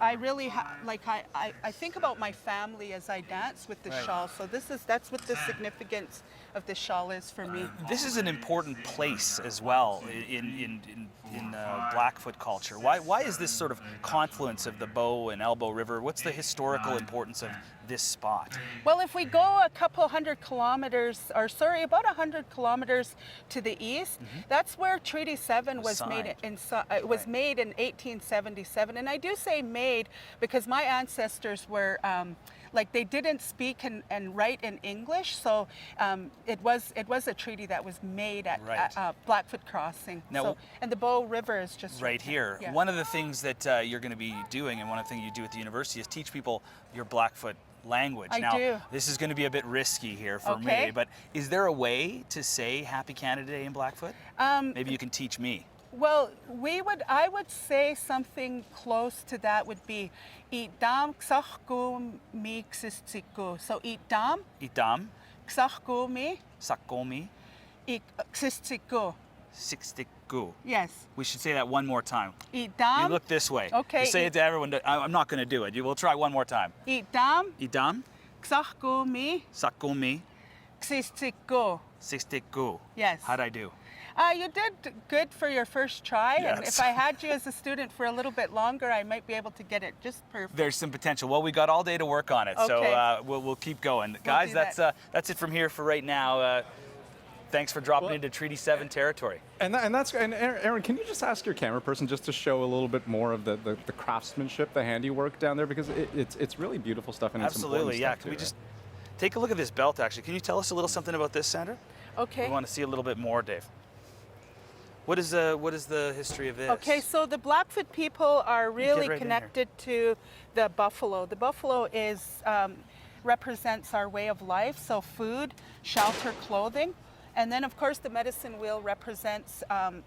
I really I think about my family as I dance with the shawl. So that's what the significance of the shawl is for me. This is an important place as well in Blackfoot culture. Why is this sort of confluence of the Bow and Elbow River? What's the historical importance of this spot? Well, if we go about 100 kilometers to the east, that's where Treaty 7 was made. It was made in 1877, and I do say made because my ancestors were they didn't speak and write in English, so it was a treaty that was made at Blackfoot Crossing. Now, and the Bow River is just right here. Yeah. One of the things that you're going to be doing, and one of the things you do at the university, is teach people your Blackfoot language. I do. This is going to be a bit risky here for me, but is there a way to say Happy Canada Day in Blackfoot? Maybe you can teach me. Well, I would say something close to that would be Idam ksachku mi ksistiku. So Idam ksachku mi ksistiku. Yes. We should say that one more time. Idam. You look this way. Okay. You say it to everyone. I'm not going to do it. We'll try one more time. Idam ksachku mi ksistiku. Yes. How'd I do? You did good for your first try, and if I had you as a student for a little bit longer, I might be able to get it just perfect. There's some potential. Well, we got all day to work on it, so we'll keep going. Guys, that's it from here for right now. Thanks for dropping into Treaty 7 territory. And Aaron, can you just ask your camera person just to show a little bit more of the craftsmanship, the handiwork down there, because it's really beautiful stuff and absolutely, it's important yeah. stuff Can we too, just take a look at this belt? Actually, can you tell us a little something about this, Sandra? Okay. We want to see a little bit more, Dave. What is the history of this? Okay, so the Blackfoot people are really connected to the buffalo. The buffalo represents our way of life, so food, shelter, clothing. And then, of course, the medicine wheel represents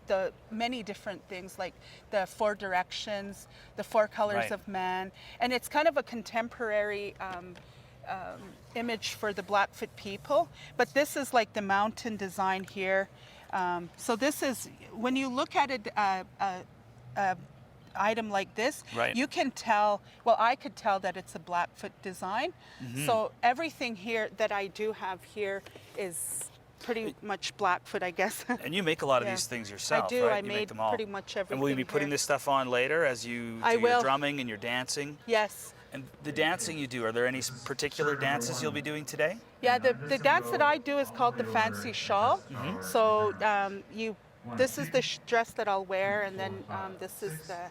the many different things, like the 4 directions, the 4 colors of man. And it's kind of a contemporary image for the Blackfoot people, but this is like the mountain design here. So this is, when you look at it, item like this, Right. you can tell, well, I could tell that it's a Blackfoot design. So everything here that I do have here is pretty much Blackfoot, I guess. And you make a lot of Yeah. these things yourself, I do. right? I You make made them all. pretty much everything. And will you be putting here. this stuff on later as you do I your will. drumming and your dancing? Yes. And the dancing you do, are there any particular dances you'll be doing today? Yeah, the dance that I do is called the fancy shawl. So this is the dress that I'll wear, and then this is the.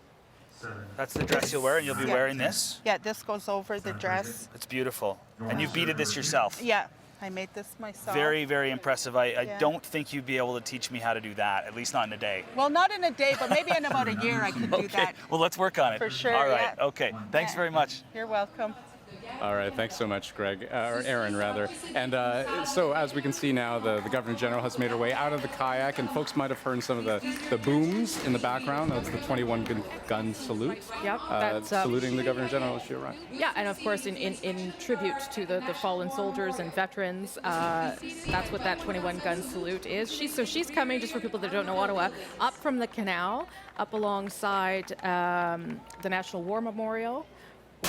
That's the dress you'll wear, and you'll be Yeah. wearing this? Yeah, this goes over the dress. It's beautiful. And you beaded this yourself? Yeah, I made this myself. Very, very impressive. I Yeah. don't think you'd be able to teach me how to do that, at least not in a day. Well, not in a day, but maybe in about a year I could do that. Well, let's work on it. For sure, All right. yeah. Okay. Thanks Yeah. very much. You're welcome. All right, thanks so much, Greg, or Aaron, rather. And so, as we can see now, the Governor General has made her way out of the kayak, and folks might have heard some of the booms in the background. That's the 21-gun salute. Yep, that's, saluting the Governor General as she arrived. Yeah, and of course, in tribute to the fallen soldiers and veterans, that's what that 21-gun salute is. She's coming, just for people that don't know Ottawa, up from the canal, up alongside the National War Memorial,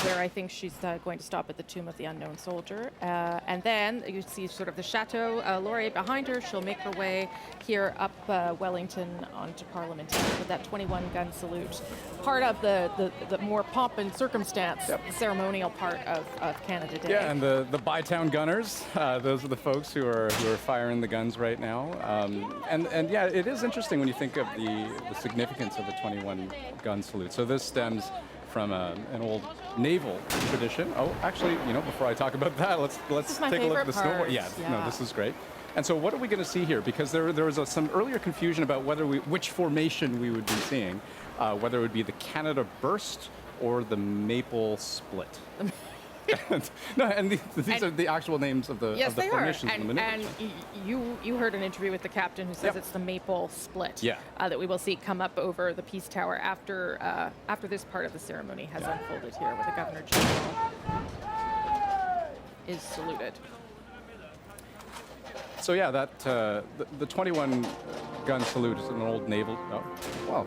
where I think she's going to stop at the Tomb of the Unknown Soldier. And then you see sort of the Chateau Laurier behind her. She'll make her way here up Wellington onto Parliament Hill with that 21-gun salute. Part of the more pomp and circumstance, the ceremonial part of Canada Day. Yeah, and the Bytown Gunners, those are the folks who are firing the guns right now. And yeah, it is interesting when you think of the significance of the 21-gun salute. So this stems from an old naval tradition. Oh, actually, before I talk about that, let's take a look at the snowboard. Yeah, no, this is great. And so what are we going to see here? Because there was some earlier confusion about which formation we would be seeing, whether it would be the Canada Burst or the Maple Split. No, and these are the actual names of the Yes, they are. formations. And you heard an interview with the captain who says it's the Maple Split that we will see come up over the Peace Tower after this part of the ceremony has unfolded here, where the Governor General is saluted. So yeah, that the 21-gun salute is an old naval. Oh, well,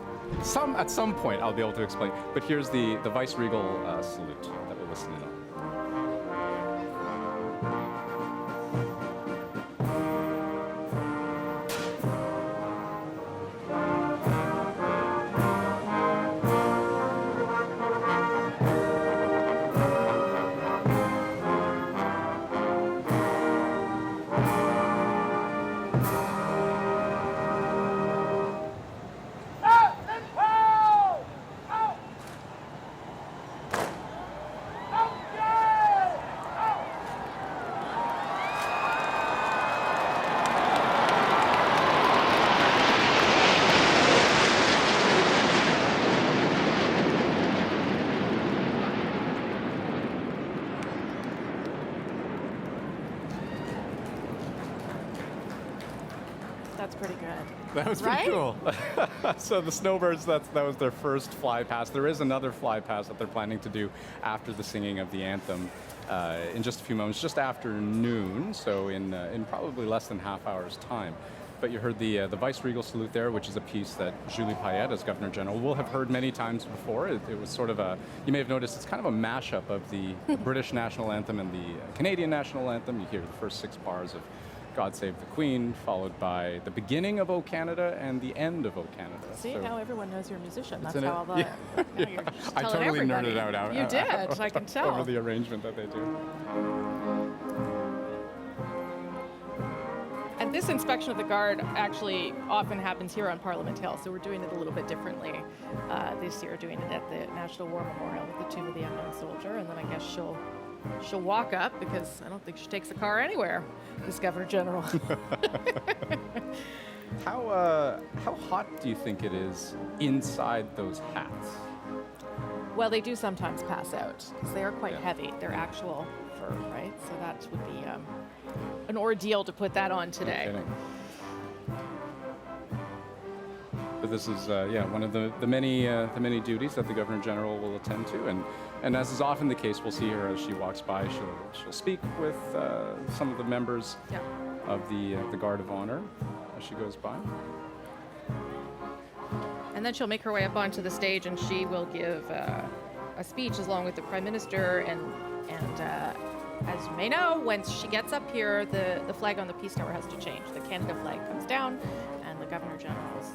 at some point I'll be able to explain. But here's the Vice-Regal Salute that we're listening on. That's pretty good. That was pretty cool. So the Snowbirds, that was their first fly past. There is another fly past that they're planning to do after the singing of the anthem in just a few moments, just after noon, so in probably less than half hour's time. But you heard the Vice-Regal Salute there, which is a piece that Julie Payette, as Governor General, will have heard many times before. It was sort of you may have noticed, it's kind of a mashup of the British national anthem and the Canadian national anthem. You hear the first 6 bars of God Save the Queen, followed by the beginning of O Canada and the end of O Canada. See, now everyone knows you're a musician. That's in how all the... You're just I telling totally everybody. nerded out. You did, I can tell. Over the arrangement that they do. And this inspection of the Guard actually often happens here on Parliament Hill, so we're doing it a little bit differently this year, doing it at the National War Memorial with the Tomb of the Unknown Soldier, and then I guess she'll walk up, because I don't think she takes a car anywhere, this Governor General. How hot do you think it is inside those hats? Well, they do sometimes pass out, because they are quite heavy. They're actual fur, right? So that would be an ordeal to put that on today. No kidding. But this is one of the many duties that the Governor General will attend to, and as is often the case, we'll see her as she walks by. She'll speak with some of the members of the Guard of Honor as she goes by. And then she'll make her way up onto the stage, and she will give a speech along with the Prime Minister. And as you may know, when she gets up here, the flag on the Peace Tower has to change. The Canada flag comes down, and the Governor General's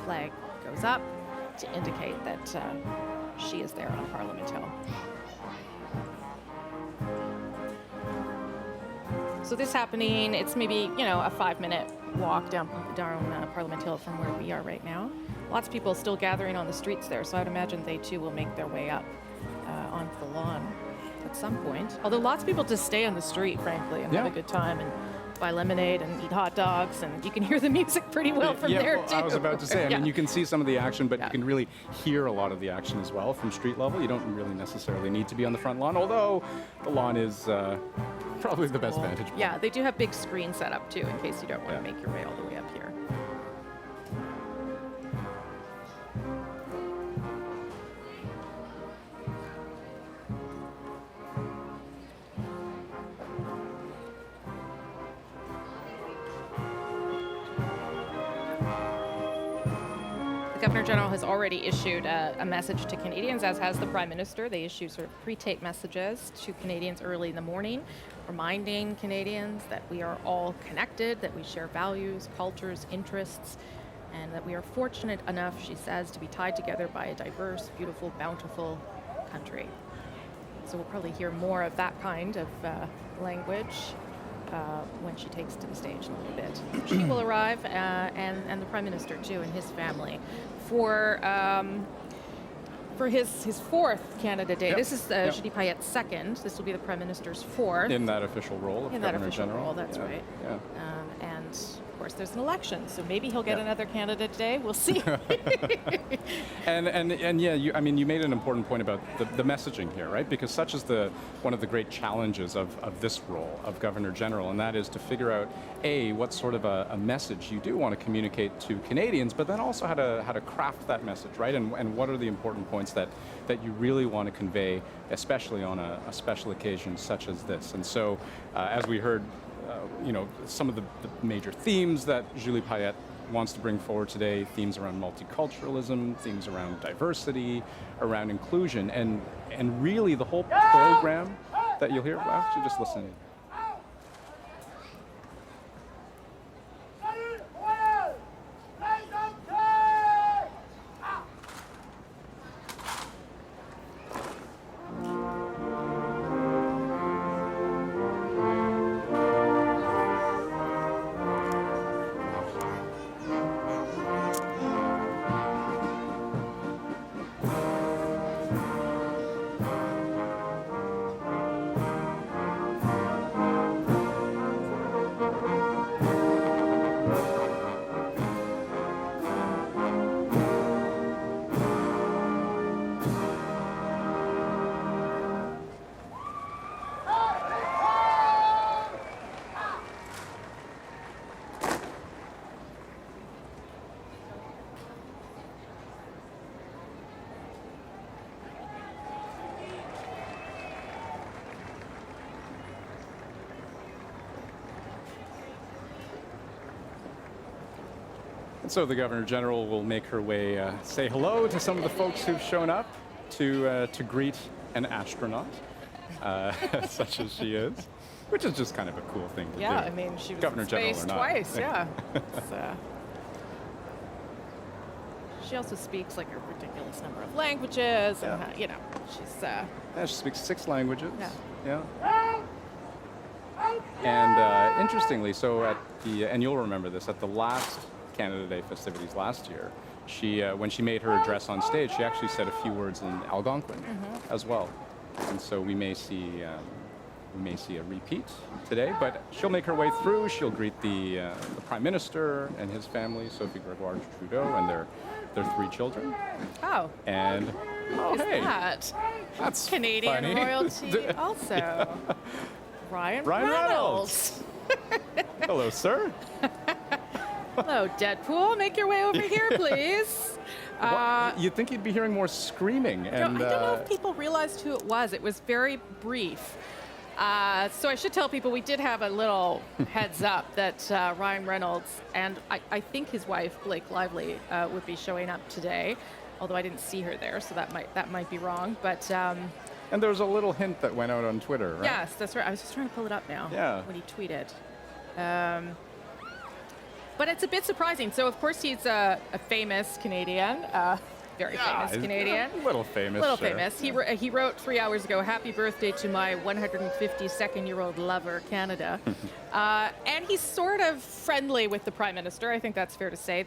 flag goes up to indicate that she is there on Parliament Hill. So this happening, it's maybe, a 5-minute walk down Parliament Hill from where we are right now. Lots of people still gathering on the streets there, so I'd imagine they too will make their way up onto the lawn at some point. Although lots of people just stay on the street, frankly, and have a good time and buy lemonade and eat hot dogs, and you can hear the music pretty well from there too. I was about to say, I mean, you can see some of the action, but you can really hear a lot of the action as well from street level. You don't really necessarily need to be on the front lawn, although the lawn is probably the best vantage point. Yeah, they do have big screens set up too, in case you don't want to make your way all the way up here. The Governor General has already issued a message to Canadians, as has the Prime Minister. They issue sort of pre-tape messages to Canadians early in the morning, reminding Canadians that we are all connected, that we share values, cultures, interests, and that we are fortunate enough, she says, to be tied together by a diverse, beautiful, bountiful country. So we'll probably hear more of that kind of language when she takes to the stage in a little bit. She will arrive, and the Prime Minister too, and his family, for his fourth Canada Day. This is Julie Payette's second. This will be the Prime Minister's fourth. In that official role of Governor General. That's right. Yeah. And of course, there's an election, so maybe he'll get another Canada Day. We'll see. and you made an important point about the messaging here, right? Because such is one of the great challenges of this role of Governor General, and that is to figure out what sort of a message you do want to communicate to Canadians, but then also how to craft that message, right? And what are the important points that you really want to convey, especially on a special occasion such as this. And so, as we heard, some of the major themes that Julie Payette wants to bring forward today, themes around multiculturalism, themes around diversity, around inclusion, and really the whole program that you'll hear. Well, actually, just listen. So the Governor General will make her way, say hello to some of the folks who've shown up to greet an astronaut, such as she is, which is just kind of a cool thing to do. Yeah, I mean, she was Governor in space General or not. twice, yeah. She also speaks like a ridiculous number of languages, and she's... she speaks 6 languages. Yeah. And interestingly, so and you'll remember this, at the last Canada Day festivities last year, she when she made her address on stage, she actually said a few words in Algonquin as well. And so we may see a repeat today, but she'll make her way through. She'll greet the Prime Minister and his family, Sophie Gregoire Trudeau, and their 3 children. Oh. And that's Canadian funny. royalty also. Yeah. Ryan Reynolds. Hello, sir. Hello, Deadpool. Make your way over here, please. You'd think you'd be hearing more screaming. And I don't know if people realized who it was. It was very brief. So I should tell people we did have a little heads up that Ryan Reynolds and I think his wife, Blake Lively, would be showing up today, although I didn't see her there, so that might be wrong. But and there was a little hint that went out on Twitter, right? Yes, that's right. I was just trying to pull it up now. Yeah. When he tweeted. But it's a bit surprising. So, of course, he's a famous Canadian, very famous Canadian. A little famous. Little sure. famous. He wrote 3 hours ago, "Happy birthday to my 152nd-year-old lover, Canada." And he's sort of friendly with the Prime Minister. I think that's fair to say.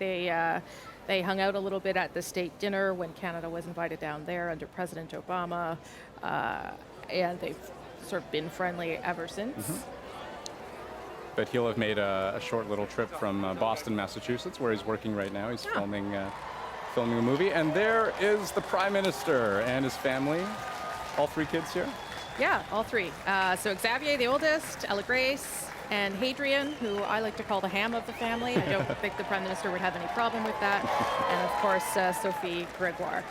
They hung out a little bit at the state dinner when Canada was invited down there under President Obama. And they've sort of been friendly ever since. But he'll have made a short little trip from Boston, Massachusetts, where he's working right now. He's filming a movie. And there is the Prime Minister and his family. All 3 kids here? Yeah, all 3. So Xavier, the oldest, Ella Grace, and Hadrian, who I like to call the ham of the family. I don't think the Prime Minister would have any problem with that. And of course, Sophie Gregoire,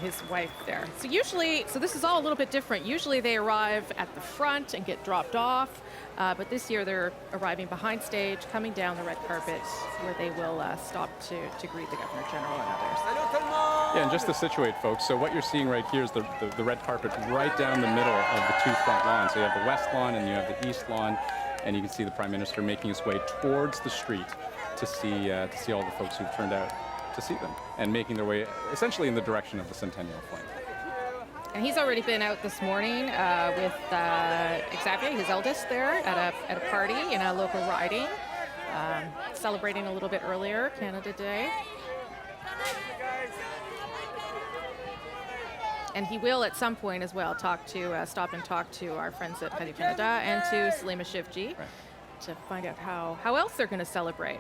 his wife there. So this is all a little bit different. Usually they arrive at the front and get dropped off. But this year they're arriving behind stage, coming down the red carpet, where they will stop to greet the Governor General and others. Yeah, and just to situate folks, so what you're seeing right here is the red carpet right down the middle of the 2 front lawns. So you have the west lawn and you have the east lawn, and you can see the Prime Minister making his way towards the street to see all the folks who've turned out to see them, and making their way essentially in the direction of the Centennial Flame. And he's already been out this morning with Xavier, his eldest, there at a party in a local riding, celebrating a little bit earlier, Canada Day. And he will at some point as well stop and talk to our friends at Radio-Canada and to Salima Shivji to find out how else they're going to celebrate.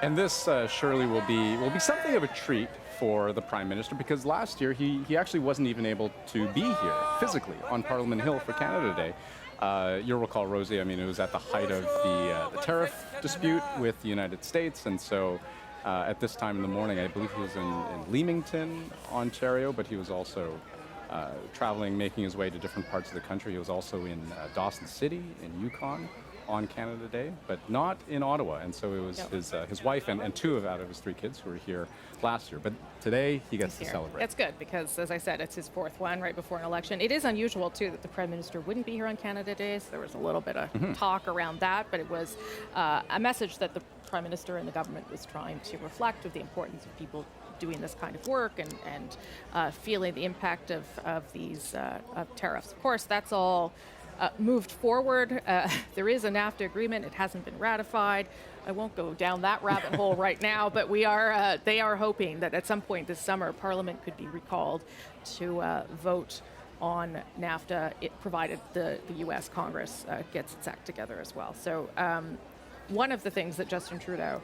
And this surely will be something of a treat for the Prime Minister, because last year he actually wasn't even able to be here physically on Parliament Hill for Canada Day. You'll recall, Rosie, I mean, it was at the height of the tariff dispute with the United States, and so at this time in the morning, I believe he was in Leamington, Ontario, but he was also traveling, making his way to different parts of the country. He was also in Dawson City in Yukon on Canada Day, but not in Ottawa. And so it was his wife and 2 out of his 3 kids who were here last year. But today he gets to celebrate. That's good because, as I said, it's his 4th one right before an election. It is unusual, too, that the Prime Minister wouldn't be here on Canada Day, so there was a little bit of talk around that, but it was a message that the Prime Minister and the government was trying to reflect of the importance of people doing this kind of work and feeling the impact of these tariffs. Of course, that's all moved forward. There is a NAFTA agreement. It hasn't been ratified. I won't go down that rabbit hole right now, but they are hoping that at some point this summer, Parliament could be recalled to vote on NAFTA, provided the U.S. Congress gets its act together as well. So one of the things that Justin Trudeau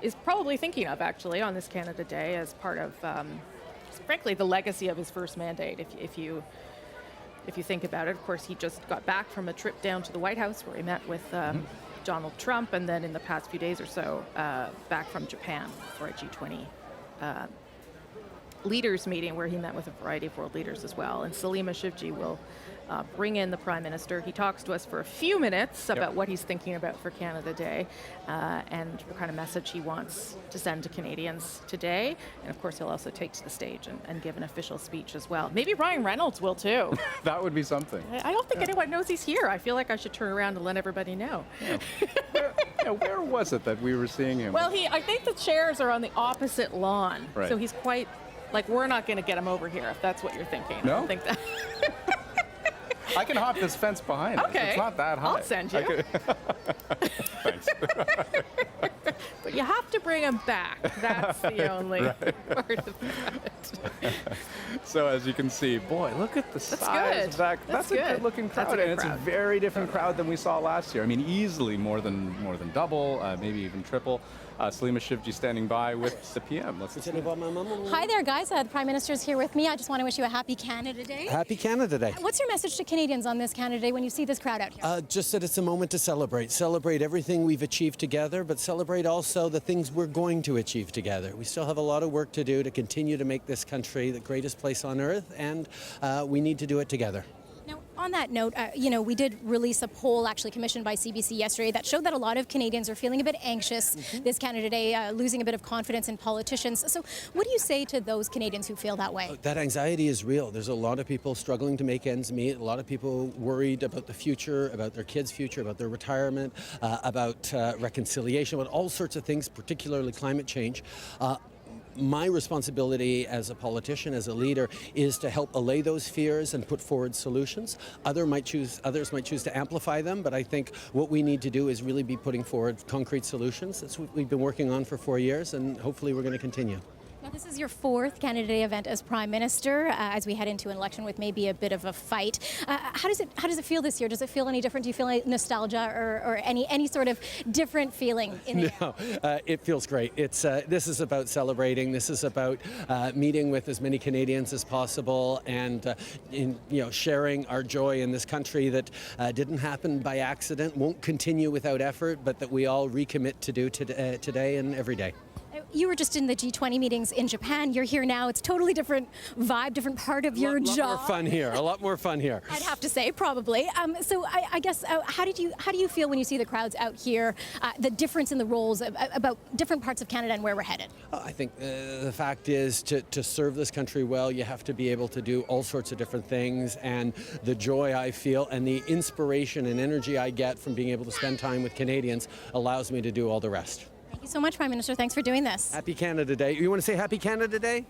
is probably thinking of, actually, on this Canada Day as part of, frankly, the legacy of his first mandate, if you think about it. Of course, he just got back from a trip down to the White House where he met with Donald Trump, and then in the past few days or so, back from Japan for a G20 leaders meeting where he met with a variety of world leaders as well. And Salima Shivji will bring in the Prime Minister. He talks to us for a few minutes about what he's thinking about for Canada Day and what kind of message he wants to send to Canadians today. And of course, he'll also take to the stage and give an official speech as well. Maybe Ryan Reynolds will too. That would be something. I don't think anyone knows he's here. I feel like I should turn around and let everybody know. Where was it that we were seeing him? Well, I think the chairs are on the opposite lawn. Right. So he's quite, we're not going to get him over here if that's what you're thinking. No? I don't think that. I can hop this fence behind us. Okay. It's not that high. I'll send you. Thanks. But you have to bring him back. That's the only part of it. So as you can see, boy, look at the size of that. That's a good-looking crowd, and it's a very different crowd than we saw last year. I mean, easily more than double, maybe even triple. Salima Shivji standing by with the PM. Let's listen. Hi there, guys. The Prime Minister's here with me. I just want to wish you a happy Canada Day. Happy Canada Day. What's your message to Canadians on this Canada Day when you see this crowd out here? Just that it's a moment to celebrate. Celebrate everything we've achieved together, but celebrate also the things we're going to achieve together. We still have a lot of work to do to continue to make this country the greatest place on earth, and we need to do it together. Now, on that note, we did release a poll actually commissioned by CBC yesterday that showed that a lot of Canadians are feeling a bit anxious this Canada Day, losing a bit of confidence in politicians. So what do you say to those Canadians who feel that way? That anxiety is real. There's a lot of people struggling to make ends meet, a lot of people worried about the future, about their kids' future, about their retirement, about reconciliation, about all sorts of things, particularly climate change. My responsibility as a politician, as a leader, is to help allay those fears and put forward solutions. Others might choose to amplify them, but I think what we need to do is really be putting forward concrete solutions. That's what we've been working on for 4 years, and hopefully we're going to continue. Now, this is your 4th Canada Day event as Prime Minister, as we head into an election with maybe a bit of a fight. How does it feel this year? Does it feel any different? Do you feel any nostalgia or any sort of different feeling in the No, it feels great. This is about celebrating. This is about meeting with as many Canadians as possible and sharing our joy in this country that didn't happen by accident, won't continue without effort, but that we all recommit to do today and every day. You were just in the G20 meetings in Japan. You're here now. It's a totally different vibe, different part of your job. A lot more fun here. I'd have to say, probably. So I guess, how do you feel when you see the crowds out here, the difference in the roles about different parts of Canada and where we're headed? I think the fact is to serve this country well, you have to be able to do all sorts of different things, and the joy I feel and the inspiration and energy I get from being able to spend time with Canadians allows me to do all the rest. Thank you so much, Prime Minister. Thanks for doing this. Happy Canada Day. You want to say Happy Canada Day?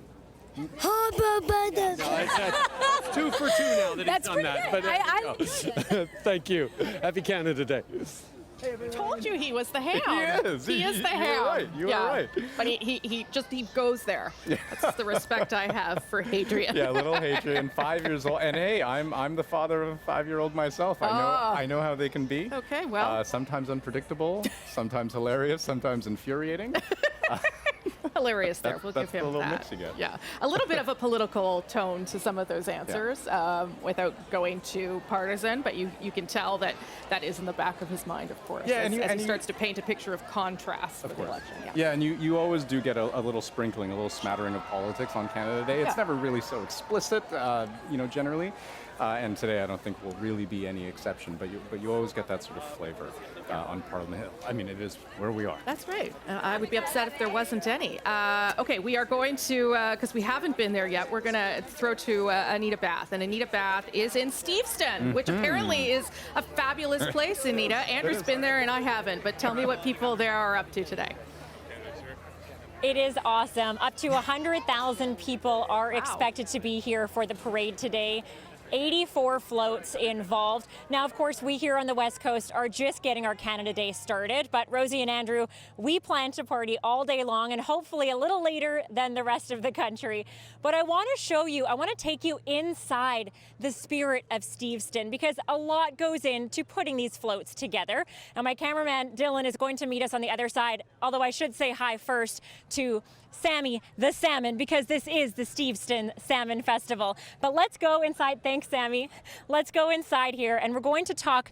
It's 2 for 2 now that he's done that. But thank you. Happy Canada Day. Told you he was the hound. He is the hound. You are right. But he goes there. That's the respect I have for Hadrian. Yeah, little Hadrian, 5 years old. And hey, I'm the father of a 5-year-old myself. I know how they can be. Okay, well. Sometimes unpredictable, sometimes hilarious, sometimes infuriating. Hilarious there. We'll give him the little that. mix you get. Yeah, a little bit of a political tone to some of those answers, without going too partisan. But you can tell that is in the back of his mind, of course. Yeah, as he starts to paint a picture of contrast for the election. Yeah, and you always do get a little sprinkling, a little smattering of politics on Canada Day. It's never really so explicit, generally. And today I don't think will really be any exception, but you always get that sort of flavor on Parliament Hill. I mean, it is where we are. That's right. I would be upset if there wasn't any. Okay, we are going to, because we haven't been there yet, we're going to throw to Anita Bath. And Anita Bath is in Steveston, which apparently is a fabulous place, Anita. Andrew's been there and I haven't, but tell me what people there are up to today. It is awesome. Up to 100,000 people are expected to be here for the parade today. 84 floats involved. Now, of course, we here on the West Coast are just getting our Canada Day started, but Rosie and Andrew, we plan to party all day long and hopefully a little later than the rest of the country. But I want to show you, I want to take you inside the spirit of Steveston because a lot goes into putting these floats together. And my cameraman, Dylan, is going to meet us on the other side, although I should say hi first to Sammy the Salmon because this is the Steveston Salmon Festival. But let's go inside. Thanks, Sammy. Let's go inside here and we're going to talk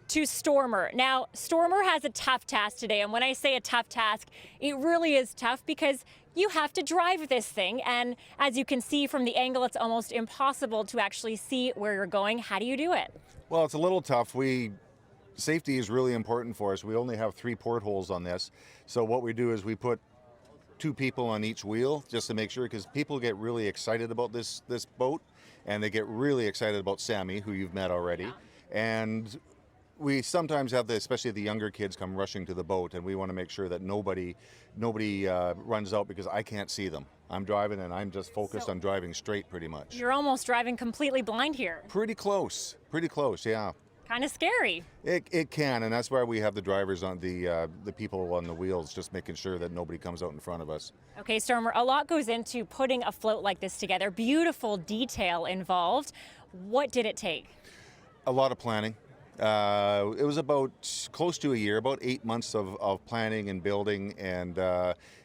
to Stormer. Now, Stormer has a tough task today, and when I say a tough task, it really is tough because you have to drive this thing, and as you can see from the angle, it's almost impossible to actually see where you're going. How do you do it? Well, it's a little tough. Safety is really important for us. We only have 3 portholes on this, so what we do is we put 2 people on each wheel just to make sure, because people get really excited about this boat, and they get really excited about Sammy, who you've met already, and we sometimes have especially the younger kids come rushing to the boat, and we want to make sure that nobody runs out because I can't see them. I'm driving and I'm just focused on driving straight pretty much. You're almost driving completely blind here. Pretty close, yeah. Kind of scary. It can, and that's why we have the drivers on the people on the wheels, just making sure that nobody comes out in front of us. Okay, Stormer, a lot goes into putting a float like this together. Beautiful detail involved. What did it take? A lot of planning. It was about close to a year, about 8 months of planning and building, and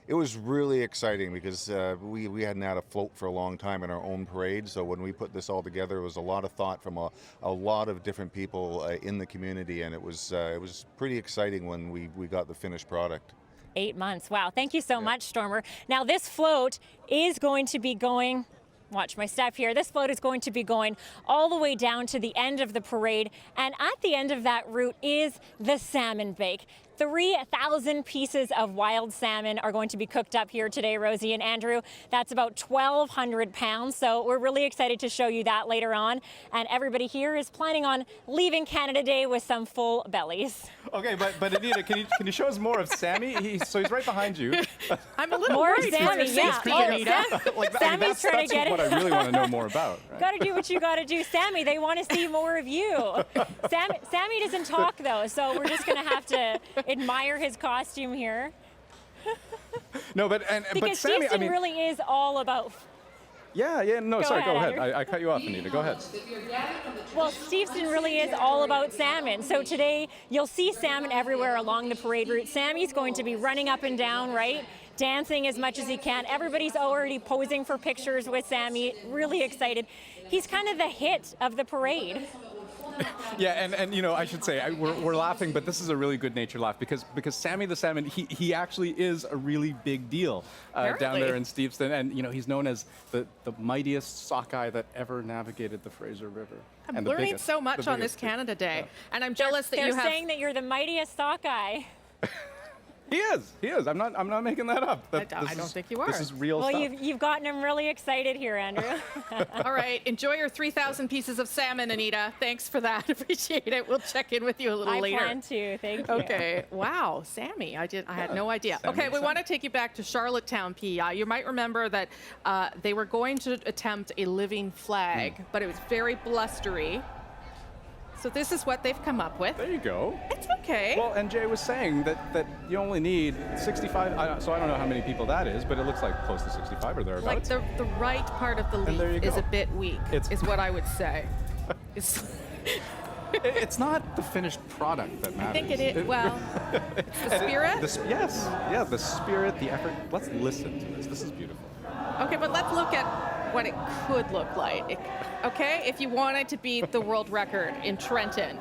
it was really exciting because we hadn't had a float for a long time in our own parade. So when we put this all together, it was a lot of thought from a lot of different people in the community, and it was pretty exciting when we got the finished product. 8 months. Wow. Thank you so much, Stormer. Now, this float is going to be going, watch my step here, this float is going to be going all the way down to the end of the parade. And at the end of that route is the salmon bake. 3,000 pieces of wild salmon are going to be cooked up here today, Rosie and Andrew. That's about 1,200 pounds. So we're really excited to show you that later on. And everybody here is planning on leaving Canada Day with some full bellies. Okay, but Anita, can you show us more of Sammy? So he's right behind you. I'm a little more worried. Sammy, yeah. Sammy's trying to get it. What I really want to know more about. Right? Got to do what you got to do. Sammy, they want to see more of you. Sammy doesn't talk, though, so we're just going to have to admire his costume here. No, but Sammy, Steveston really is all about. Yeah. No, sorry. Go ahead. Andrew. I cut you off, Anita. Go ahead. Well, Steveston really is all about salmon. So today you'll see salmon everywhere along the parade route. Sammy's going to be running up and down, right? Dancing as much as he can. Everybody's already posing for pictures with Sammy. Really excited. He's kind of the hit of the parade. Yeah, and I should say we're laughing, but this is a really good-natured laugh because Sammy the Salmon, he actually is a really big deal down there in Steveston, and he's known as the mightiest sockeye that ever navigated the Fraser River. I'm learning so much on this Canada Day, and I'm jealous that you have. They're saying that you're the mightiest sockeye. He is. I'm not making that up. I don't think you are. This is real well, stuff. you've gotten him really excited here, Andrew. All right, enjoy your 3,000 pieces of salmon, Anita. Thanks for that. Appreciate it. We'll check in with you a little later. I plan to. Thank you. Okay. Wow, Sammy. I had no idea. Okay, we want to take you back to Charlottetown, PEI. You might remember that they were going to attempt a living flag, but it was very blustery. So this is what they've come up with. There you go. It's okay. Well, and Jay was saying that you only need 65, so I don't know how many people that is, but it looks like close to 65 or thereabouts. Like the right part of the leaf is a bit weak, is what I would say. It's not the finished product that matters. I think it is. Well, it's the spirit? Yes. Yeah, the spirit, the effort. Let's listen to this. This is beautiful. Okay, but let's look at what it could look like. Okay, if you wanted to beat the world record in Trenton,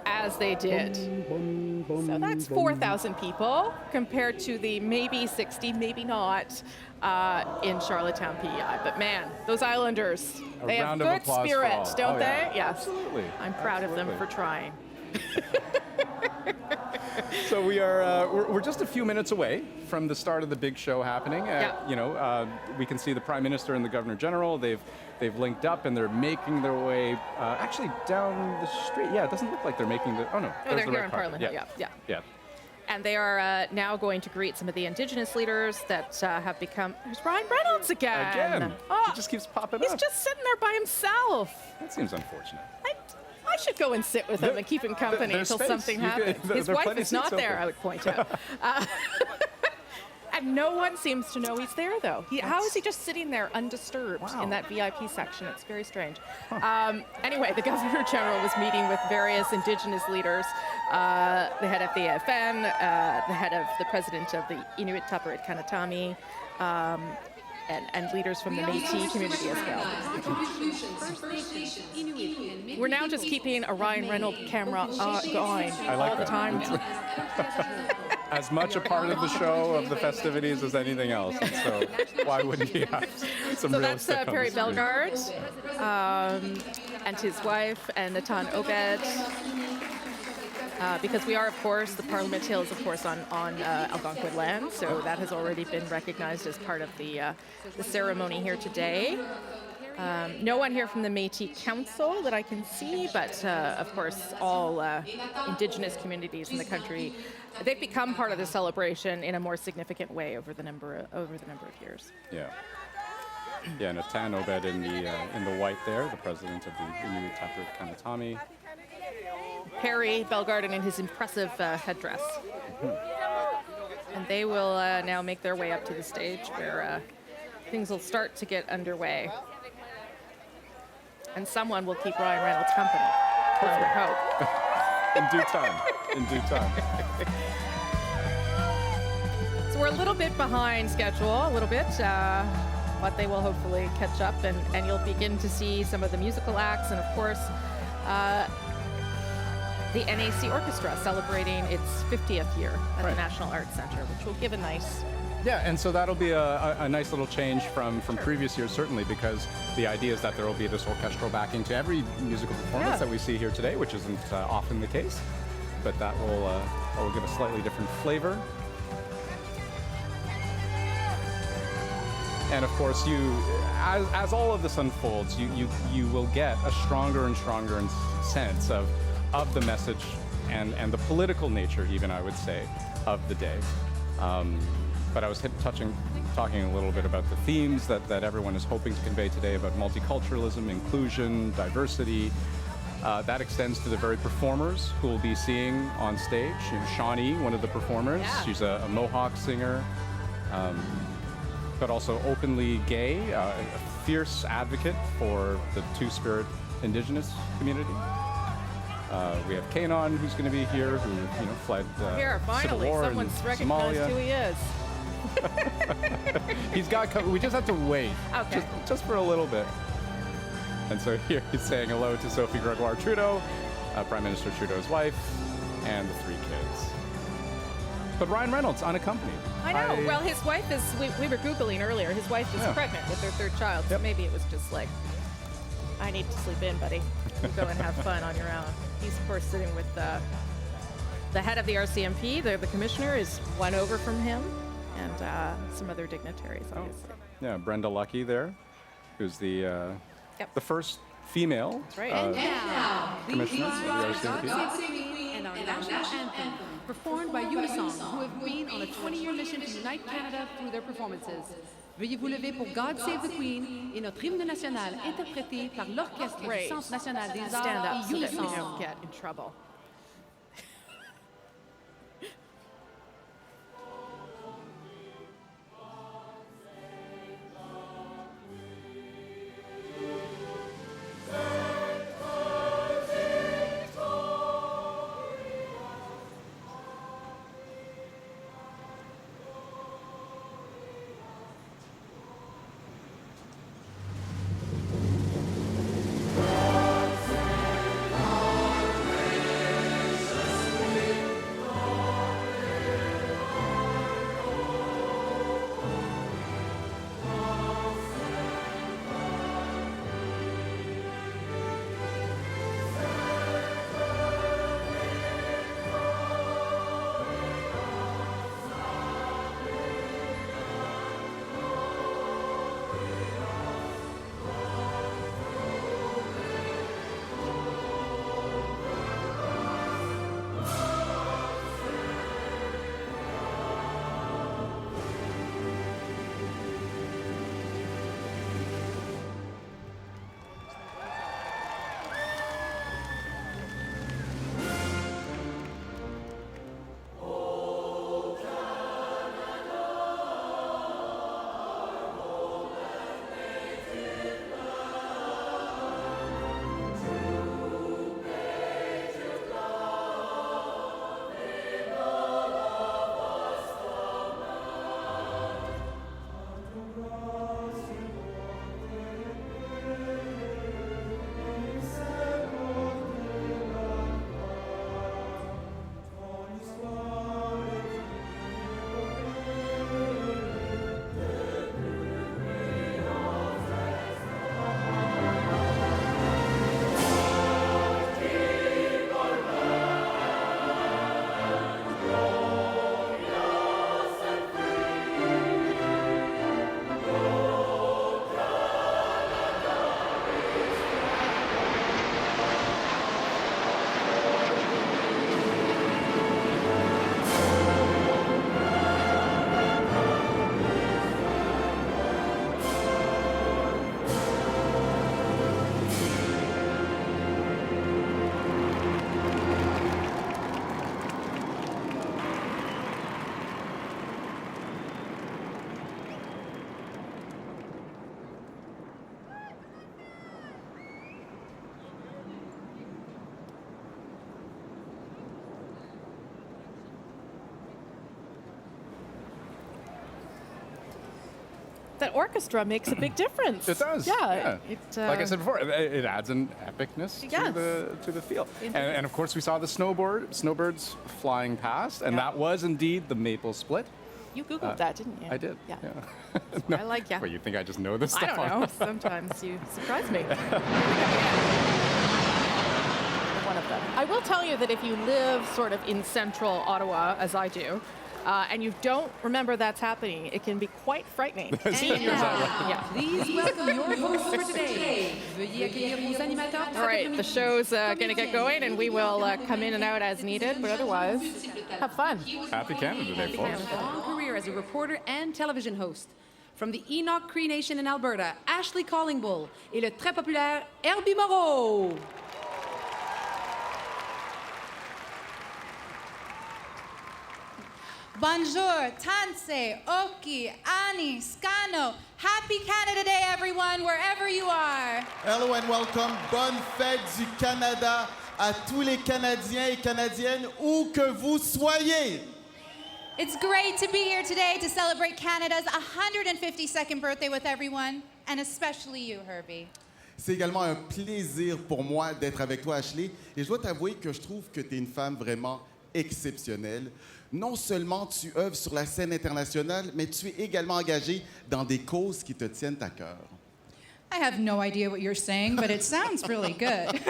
as they did. So that's 4,000 people compared to the maybe 60, maybe not in Charlottetown, PEI. But man, those Islanders, they have good spirit, don't they? Yes. Absolutely. I'm proud of them for trying. So we're just a few minutes away from the start of the big show happening. We can see the Prime Minister and the Governor General. They've linked up and they're making their way actually down the street. Yeah, it doesn't look like they're making the. Oh no, they're here in Parliament. Yeah. And they are now going to greet some of the Indigenous leaders that have become. There's Ryan Reynolds again. He just keeps popping up. He's just sitting there by himself. That seems unfortunate. I should go and sit with him and keep him company until something happens. His wife is not there, I would point out. And no one seems to know he's there, though. How is he just sitting there undisturbed in that VIP section? It's very strange. Anyway, the Governor General was meeting with various Indigenous leaders, the head of the AFN, the head of the president of the Inuit Taperet Kanatami, and leaders from the Métis community as well. We're now just keeping a Ryan Reynolds camera going all the time now. As much a part of the show, of the festivities, as anything else. And so why wouldn't he have some So real that's stick on Perry the screen? Bellegarde and his wife, and Natan Obed. Because we are, of course, the Parliament Hill is, of course, on Algonquin land, so that has already been recognized as part of the ceremony here today. No one here from the Métis Council that I can see, but of course, all Indigenous communities in the country, they've become part of the celebration in a more significant way over the number of years. Yeah. Yeah, Natan Obed in the white there, the president of the Inuit Taperet Kanatami. Perry Bellegarde in his impressive headdress. And they will now make their way up to the stage where things will start to get underway. And someone will keep Ryan Reynolds company. I would hope. In due time. In due time. So we're a little bit behind schedule, a little bit, but they will hopefully catch up, and you'll begin to see some of the musical acts, and of course, the NAC Orchestra celebrating its 50th year at the National Arts Centre, which will give a nice... Yeah, and so that'll be a nice little change from previous years, certainly, because the idea is that there will be this orchestral backing to every musical performance that we see here today, which isn't often the case, but that will give a slightly different flavor. And of course, as all of this unfolds, you will get a stronger and stronger sense of the message and the political nature, even I would say, of the day. But I was talking a little bit about the themes that everyone is hoping to convey today about multiculturalism, inclusion, diversity. That extends to the very performers who will be seeing on stage. Shawnee, one of the performers, she's a Mohawk singer. But also openly gay, a fierce advocate for the Two-Spirit Indigenous community. We have Kanon, who's going to be here, who fled here, civil finally, war someone's in recognized Somalia. who he is. He's got covered. We just have to wait, just for a little bit. And so here he's saying hello to Sophie Gregoire Trudeau, Prime Minister Trudeau's wife, and the 3 kids. But Ryan Reynolds, unaccompanied. I know. Well, his wife is, we were Googling earlier, his wife is pregnant with their 3rd child, so maybe it was just like, I need to sleep in, buddy. You go and have fun on your own. He's, of course, sitting with the head of the RCMP, the commissioner, is one over from him, and some other dignitaries, obviously. Yeah, Brenda Lucky there, who's the first female commissioner of the RCMP. And our national anthem, performed by Unison, who have been on a 20-year mission to unite Canada through their performances. Veuillez vous lever pour God Save the Queen et notre hymne national interprété par l'Orchestre du Centre national des arts et so that we Unison. don't get in trouble. that orchestra makes a big difference. It does. Yeah. Like I said before, it adds an epicness Yes. to the feel. And of course, we saw the snowbirds flying past, and that was indeed the maple split. You Googled that, didn't you? I did. Yeah. No. I like you. Well, you think I just know this I stuff? don't know. Sometimes you surprise me. One of them. I will tell you that if you live sort of in central Ottawa, as I do, and you don't remember that's happening, it can be quite frightening. Yeah. Please welcome your hosts for today. Veuillez accueillir vos animateurs pour All cet right, the après-midi. show's going to get going, and we will come in and out as needed, but otherwise, have fun. Happy Canada Day, folks. A long career as a reporter and television host. From the Enoch Cree Nation in Alberta, Ashley Collingbull et le très populaire Herbie Moreau. Bonjour, Tanse, Oki, Ani, Scano. Happy Canada Day, everyone, wherever you are. Hello and welcome. Bonne fête du Canada à tous les Canadiens et Canadiennes, où que vous soyez. It's great to be here today to celebrate Canada's 152nd birthday with everyone, and especially you, Herbie. C'est également un plaisir pour moi d'être avec toi, Ashley. Et je dois t'avouer que je trouve que tu es une femme vraiment exceptionnelle. Non seulement tu œuvres sur la scène internationale, mais tu es également engagée dans des causes qui te tiennent à cœur. I have no idea what you're saying, but it sounds really good.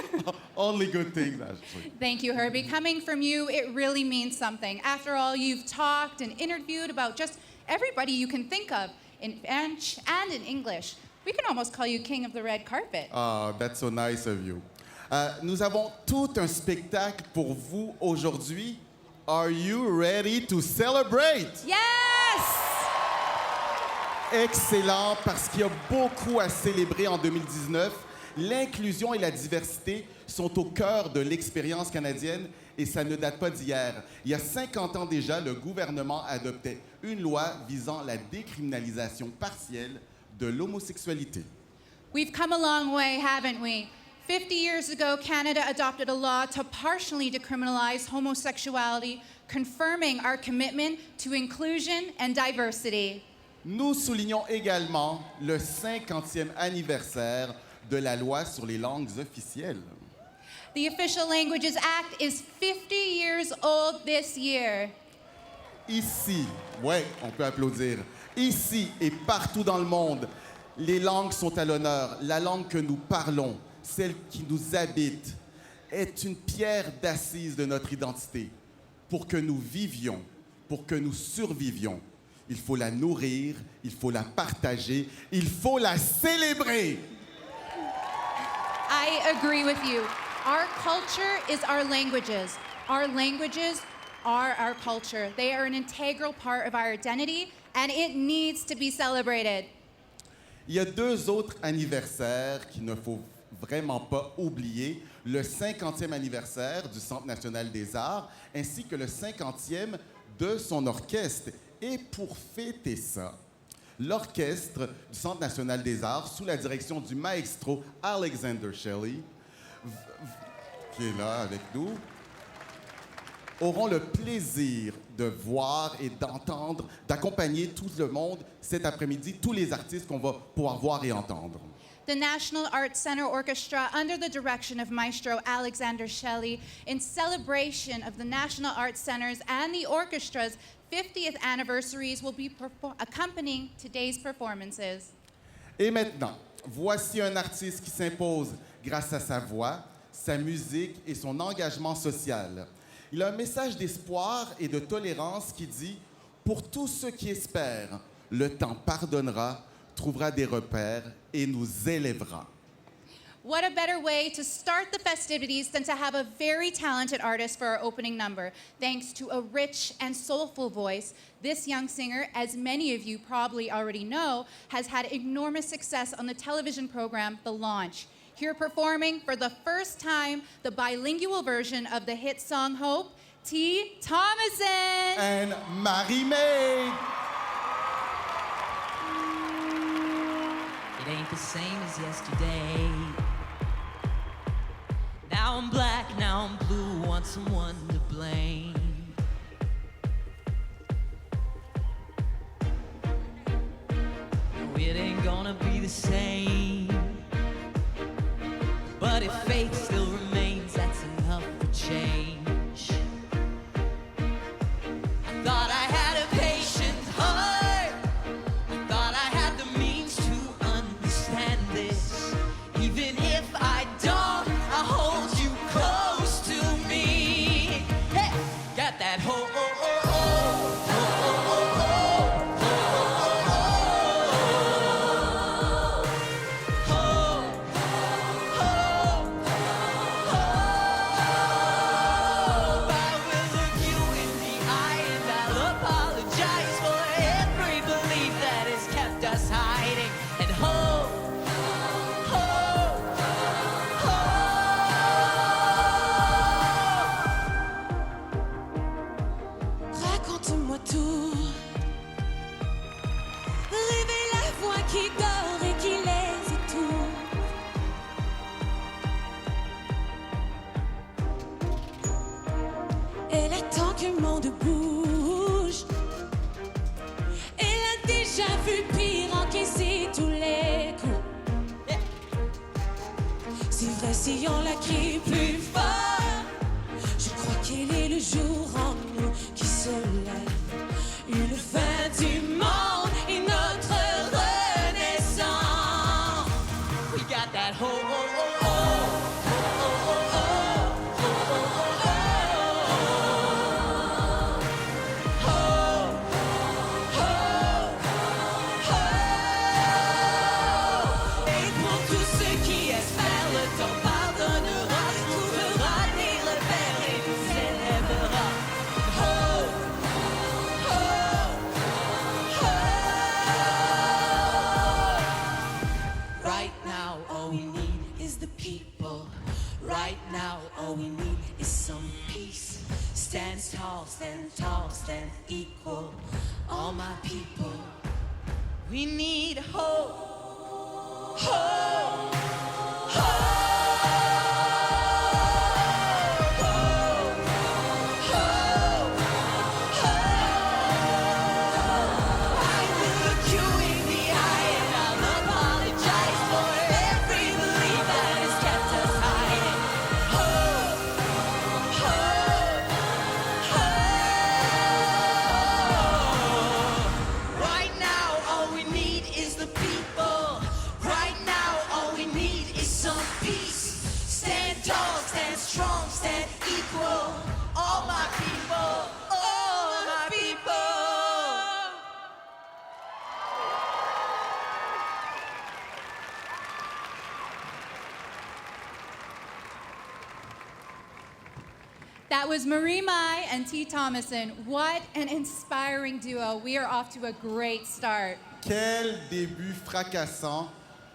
Only good things, Ashley. Thank you, Herbie. Coming from you, it really means something. After all, you've talked and interviewed about just everybody you can think of in French and in English. We can almost call you king of the red carpet. Ah, that's so nice of you. Nous avons tout un spectacle pour vous aujourd'hui. Are you ready to celebrate? Yes! Excellent, parce qu'il y a beaucoup à célébrer en 2019. L'inclusion et la diversité sont au cœur de l'expérience canadienne et ça ne date pas d'hier. Il y a 50 ans déjà, le gouvernement adoptait une loi visant la décriminalisation partielle de l'homosexualité. We've come a long way, haven't we? 50 years ago, Canada adopted a law to partially decriminalize homosexuality, confirming our commitment to inclusion and diversity. Nous soulignons également le 50e anniversaire de la loi sur les langues officielles. The Official Languages Act is 50 years old this year. Ici, ouais, on peut applaudir. Ici et partout dans le monde, les langues sont à l'honneur. La langue que nous parlons, celle qui nous habite, est une pierre d'assise de notre identité. Pour que nous vivions, pour que nous survivions, il faut la nourrir, il faut la partager, il faut la célébrer. I agree with you. Our culture is our languages. Our languages are our culture. They are an integral part of our identity, and it needs to be celebrated. Il y a deux autres anniversaires qu'il ne faut vraiment pas oublier. Le 50e anniversaire du Centre national des arts, ainsi que le 50e de son orchestre. Et pour fêter ça, l'orchestre du Centre national des arts, sous la direction du maestro Alexander Shelley, qui est là avec nous, auront le plaisir de voir et d'entendre, d'accompagner tout le monde cet après-midi, tous les artistes qu'on va pouvoir voir et entendre. The National Arts Center Orchestra, under the direction of Maestro Alexander Shelley, in celebration of the National Arts Center's and the orchestra's 50th anniversaries, will be accompanying today's performances. Et maintenant, voici un artiste qui s'impose grâce à sa voix, sa musique et son engagement social. Il a un message d'espoir et de tolérance qui dit « Pour tous ceux qui espèrent, le temps pardonnera, trouvera des repères et nous élèvera. » What a better way to start the festivities than to have a very talented artist for our opening number. Thanks to a rich and soulful voice, this young singer, as many of you probably already know, has had enormous success on the television program The Launch. Here performing for the first time the bilingual version of the hit song Hope, T. Thomason. And Marie-May. It ain't the same as yesterday. Now I'm black, now I'm blue, want someone to blame. No, it the same. But if faith still remains, that's enough for change. I thought I had a patient heart. I thought I had the means to understand this. Even if I don't, I hold you close to me. Hey, got that hope. Elle attend que le monde bouge. Elle a déjà vu pire, encaisser tous les coups. C'est vrai si on la crie plus fort. Je crois qu'elle est le jour en nous qui se lève. Une fin du monde et notre renaissance. We got that hope. Stand tall, stand equal. All my people, we need hope. Hope. That was Marie Mai and T. Thomason. What an inspiring duo. We are off to a great start. Quel début fracassant.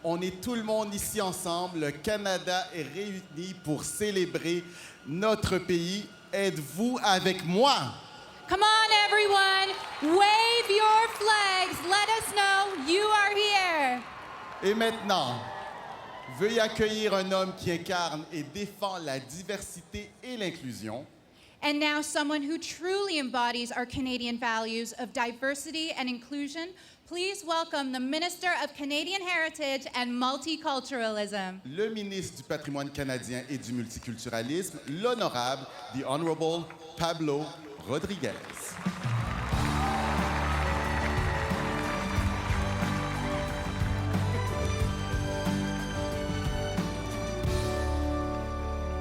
On est tout le monde ici ensemble. Le Canada est réuni pour célébrer notre pays. Êtes-vous avec moi? Come on, everyone. Wave your flags. Let us know you are here. Et maintenant, veuillez accueillir un homme qui incarne et défend la diversité et l'inclusion. And now someone who truly embodies our Canadian values of diversity and inclusion. Please welcome the Minister of Canadian Heritage and Multiculturalism. Le ministre du Patrimoine canadien et du multiculturalisme, l'honorable, the Honorable Pablo Rodriguez.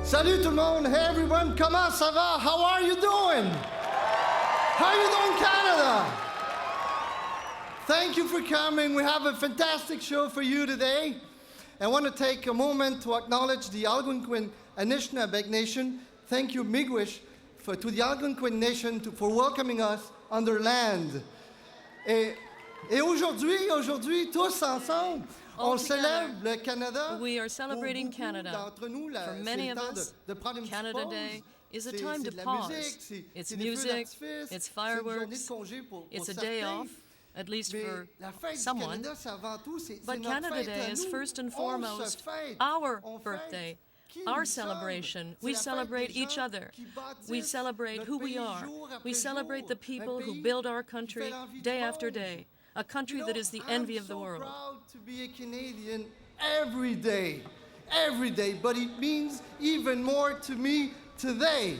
Salut tout le monde. Hey everyone, comment ça va? How are you doing? How are you doing, Canada? Thank you for coming. We have a fantastic show for you today. I want to take a moment to acknowledge the Algonquin Anishinaabe Nation. Thank you, Miigwech, to the Algonquin Nation for welcoming us on their land. Et aujourd'hui, tous ensemble, on célèbre le Canada. We are celebrating Canada. For many of us, Canada Day is a time to pause. It's music, it's fireworks, it's a day off, at least for someone. But Canada Day is first and foremost our birthday, our celebration. We celebrate each other. We celebrate who we are. We celebrate the people who build our country day after day. a country that is the envy of the world. I'm so proud to be a Canadian every day, but it means even more to me today.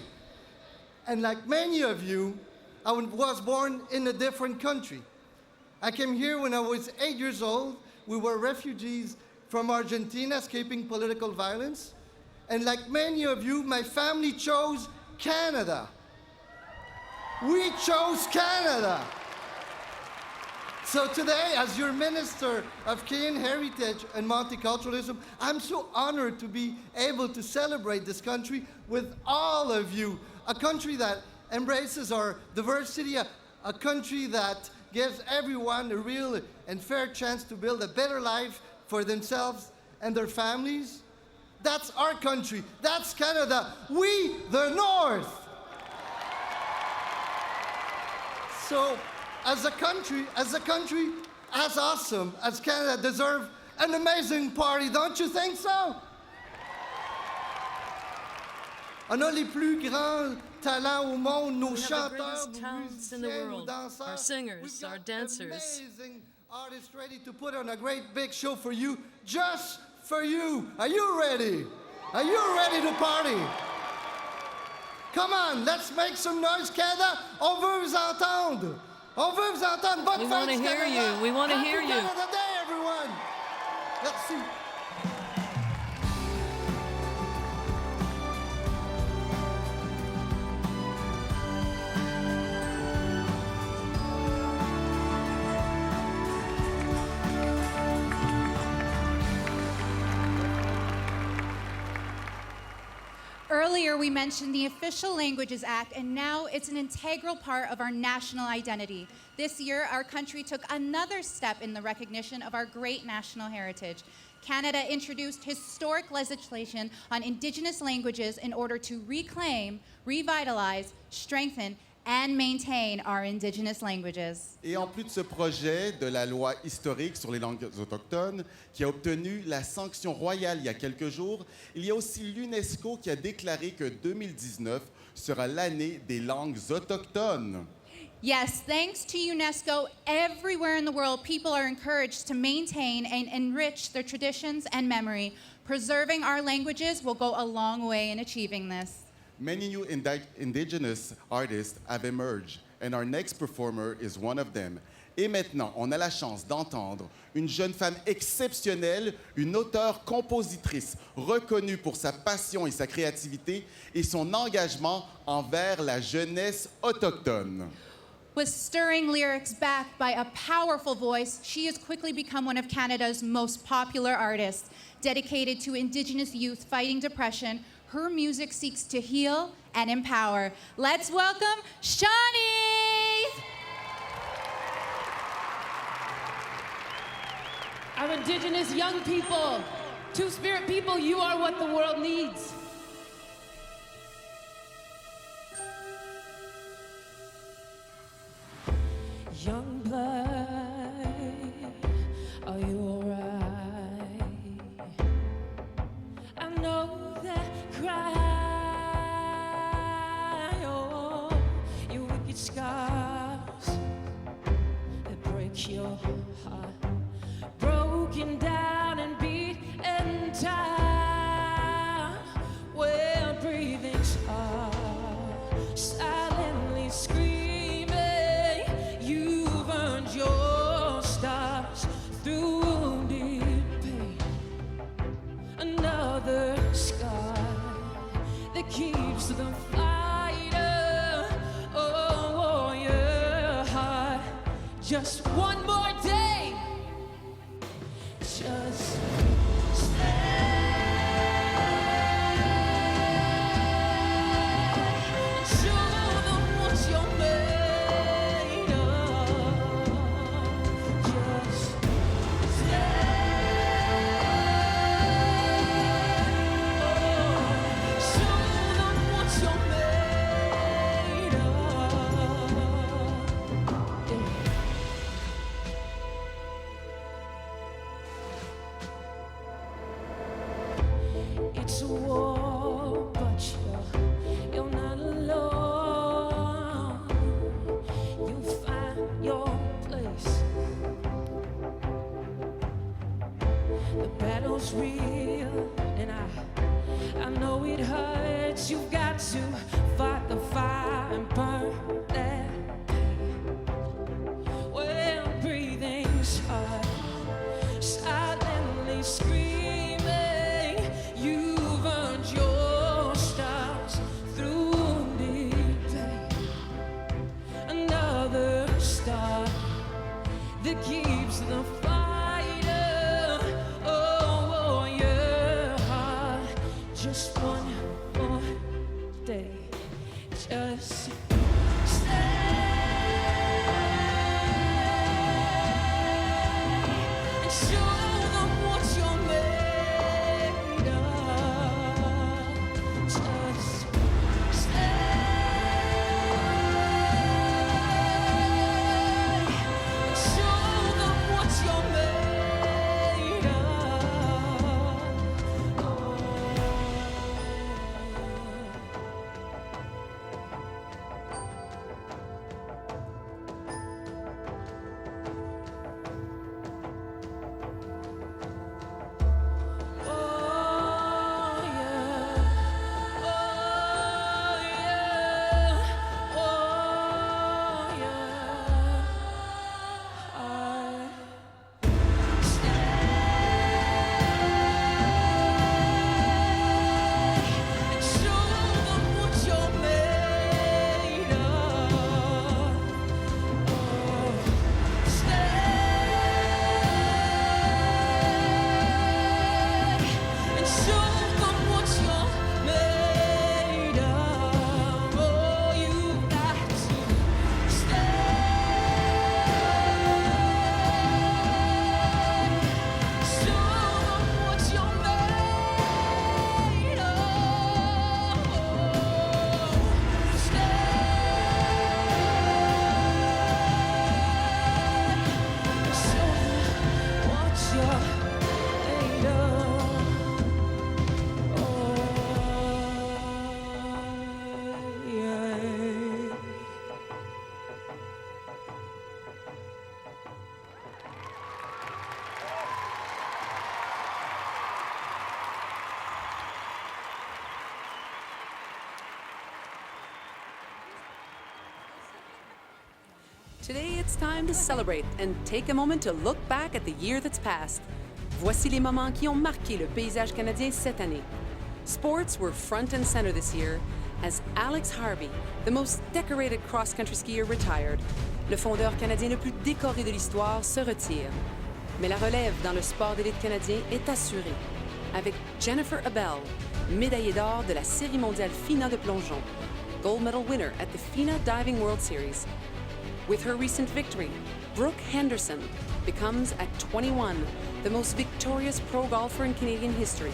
And like many of you, I was born in a different country. I came here when I was 8 years old. We were refugees from Argentina escaping political violence. And like many of you, my family chose Canada. We chose Canada. So today, as your Minister of Canadian Heritage and Multiculturalism, I'm so honored to be able to celebrate this country with all of you. A country that embraces our diversity, a country that gives everyone a real and fair chance to build a better life for themselves and their families. That's our country. That's Canada. We, the North. So, as a country as awesome as Canada deserve an amazing party, don't you think so? On a les plus grands talents au monde, nos chanteurs, nos musiciens, nos danseurs. Our singers, our dancers. Amazing artists ready to put on a great big show for you, just for you. Are you ready? Are you ready to party? Come on, let's make some noise, Canada. On veut vous entendre. On veut vous entendre. Bonne We fête, want to hear Canada. you. We want to Happy hear you. Canada Day, everyone. Merci. Earlier, we mentioned the Official Languages Act, and now it's an integral part of our national identity. This year, our country took another step in the recognition of our great national heritage. Canada introduced historic legislation on Indigenous languages in order to reclaim, revitalize, strengthen, and maintain our Indigenous languages. Et en plus de ce projet de la loi historique sur les langues autochtones, qui a obtenu la sanction royale il y a quelques jours, il y a aussi l'UNESCO qui a déclaré que 2019 sera l'année des langues autochtones. Yes, thanks to UNESCO, everywhere in the world, people are encouraged to maintain and enrich their traditions and memory. Preserving our languages will go a long way in achieving this. Many new indigenous artists have emerged, and our next performer is one of them. Et maintenant, on a la chance d'entendre une jeune femme exceptionnelle, une auteure-compositrice reconnue pour sa passion et sa créativité et son engagement envers la jeunesse autochtone. With stirring lyrics backed by a powerful voice, she has quickly become one of Canada's most popular artists. Dedicated to Indigenous youth fighting depression, her music seeks to heal and empower. Let's welcome Shawnee! Our Indigenous young people, Two-Spirit people, you are what the world needs. Young blood, are you alright? I know that cry, oh, your wicked scars that break your heart, broken down and beaten down, where breathings are silently screaming. You've earned your stars through wounded pain. Another scar that keeps the fighter, oh, warrior heart. Just one more day, just stand. Show them what you're made of. Just is real, and I know it hurts. You've got to fight the fire and burn that. Well, breathing's hard, silently screaming. You've earned your stars through deep pain. Another star that keeps the fighter. Oh, your heart. Just one more day. Just Today it's time to celebrate and take a moment to look back at the year that's passed. Voici les moments qui ont marqué le paysage canadien cette année. Sports were front and center this year as Alex Harvey, the most decorated cross-country skier, retired. Le fondeur canadien le plus décoré de l'histoire se retire. Mais la relève dans le sport d'élite canadien est assurée avec Jennifer Abel, médaillée d'or de la Série mondiale FINA de plongeon, gold medal winner at the FINA Diving World Series. With her recent victory, Brooke Henderson becomes, at 21, the most victorious pro golfer in Canadian history.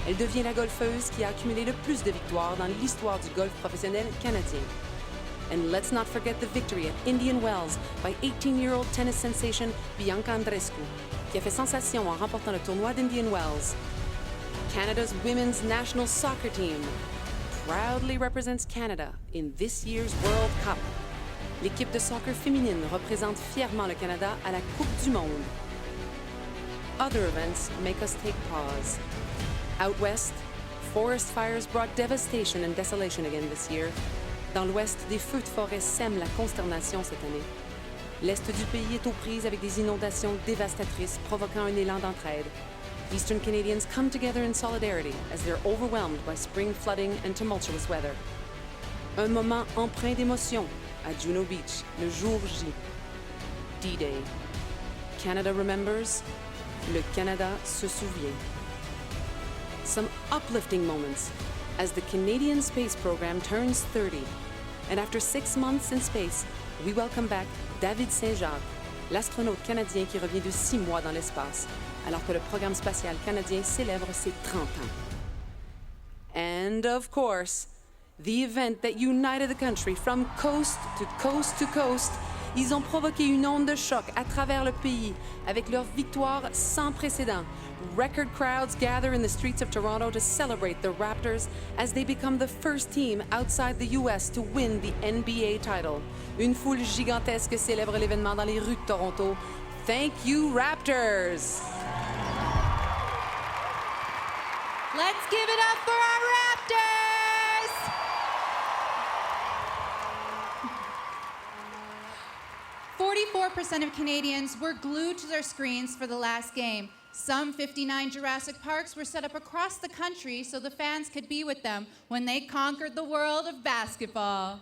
Elle devient la golfeuse qui a accumulé le plus de victoires dans l'histoire du golf professionnel canadien. And let's not forget the victory at Indian Wells by 18-year-old tennis sensation Bianca Andreescu, qui a fait sensation en remportant le tournoi d'Indian Wells. Canada's women's national soccer team proudly represents Canada in this year's World Cup. L'équipe de soccer féminine représente fièrement le Canada à la Coupe du Monde. Other events make us take pause. Out west, forest fires brought devastation and desolation again this year. Dans l'ouest, des feux de forêt sèment la consternation cette année. L'est du pays est aux prises avec des inondations dévastatrices provoquant un élan d'entraide. Eastern Canadians come together in solidarity as they're overwhelmed by spring flooding and tumultuous weather. Un moment empreint d'émotion à Juno Beach, le jour J. D-Day. Canada remembers. Le Canada se souvient. Some uplifting moments as the Canadian space program turns 30. And after 6 months in space, we welcome back David Saint-Jacques, l'astronaute canadien qui revient de 6 mois dans l'espace, alors que le programme spatial canadien célèbre ses 30 ans. And of course, the event that united the country from coast to coast to coast. Ils ont provoqué une onde de choc à travers le pays avec leur victoire sans précédent. Record crowds gather in the streets of Toronto to celebrate the Raptors as they become the first team outside the US to win the NBA title. Une foule gigantesque célèbre l'événement dans les rues de Toronto. Thank you, Raptors! 84% of Canadians were glued to their screens for the last game. Some 59 Jurassic Parks were set up across the country so the fans could be with them when they conquered the world of basketball.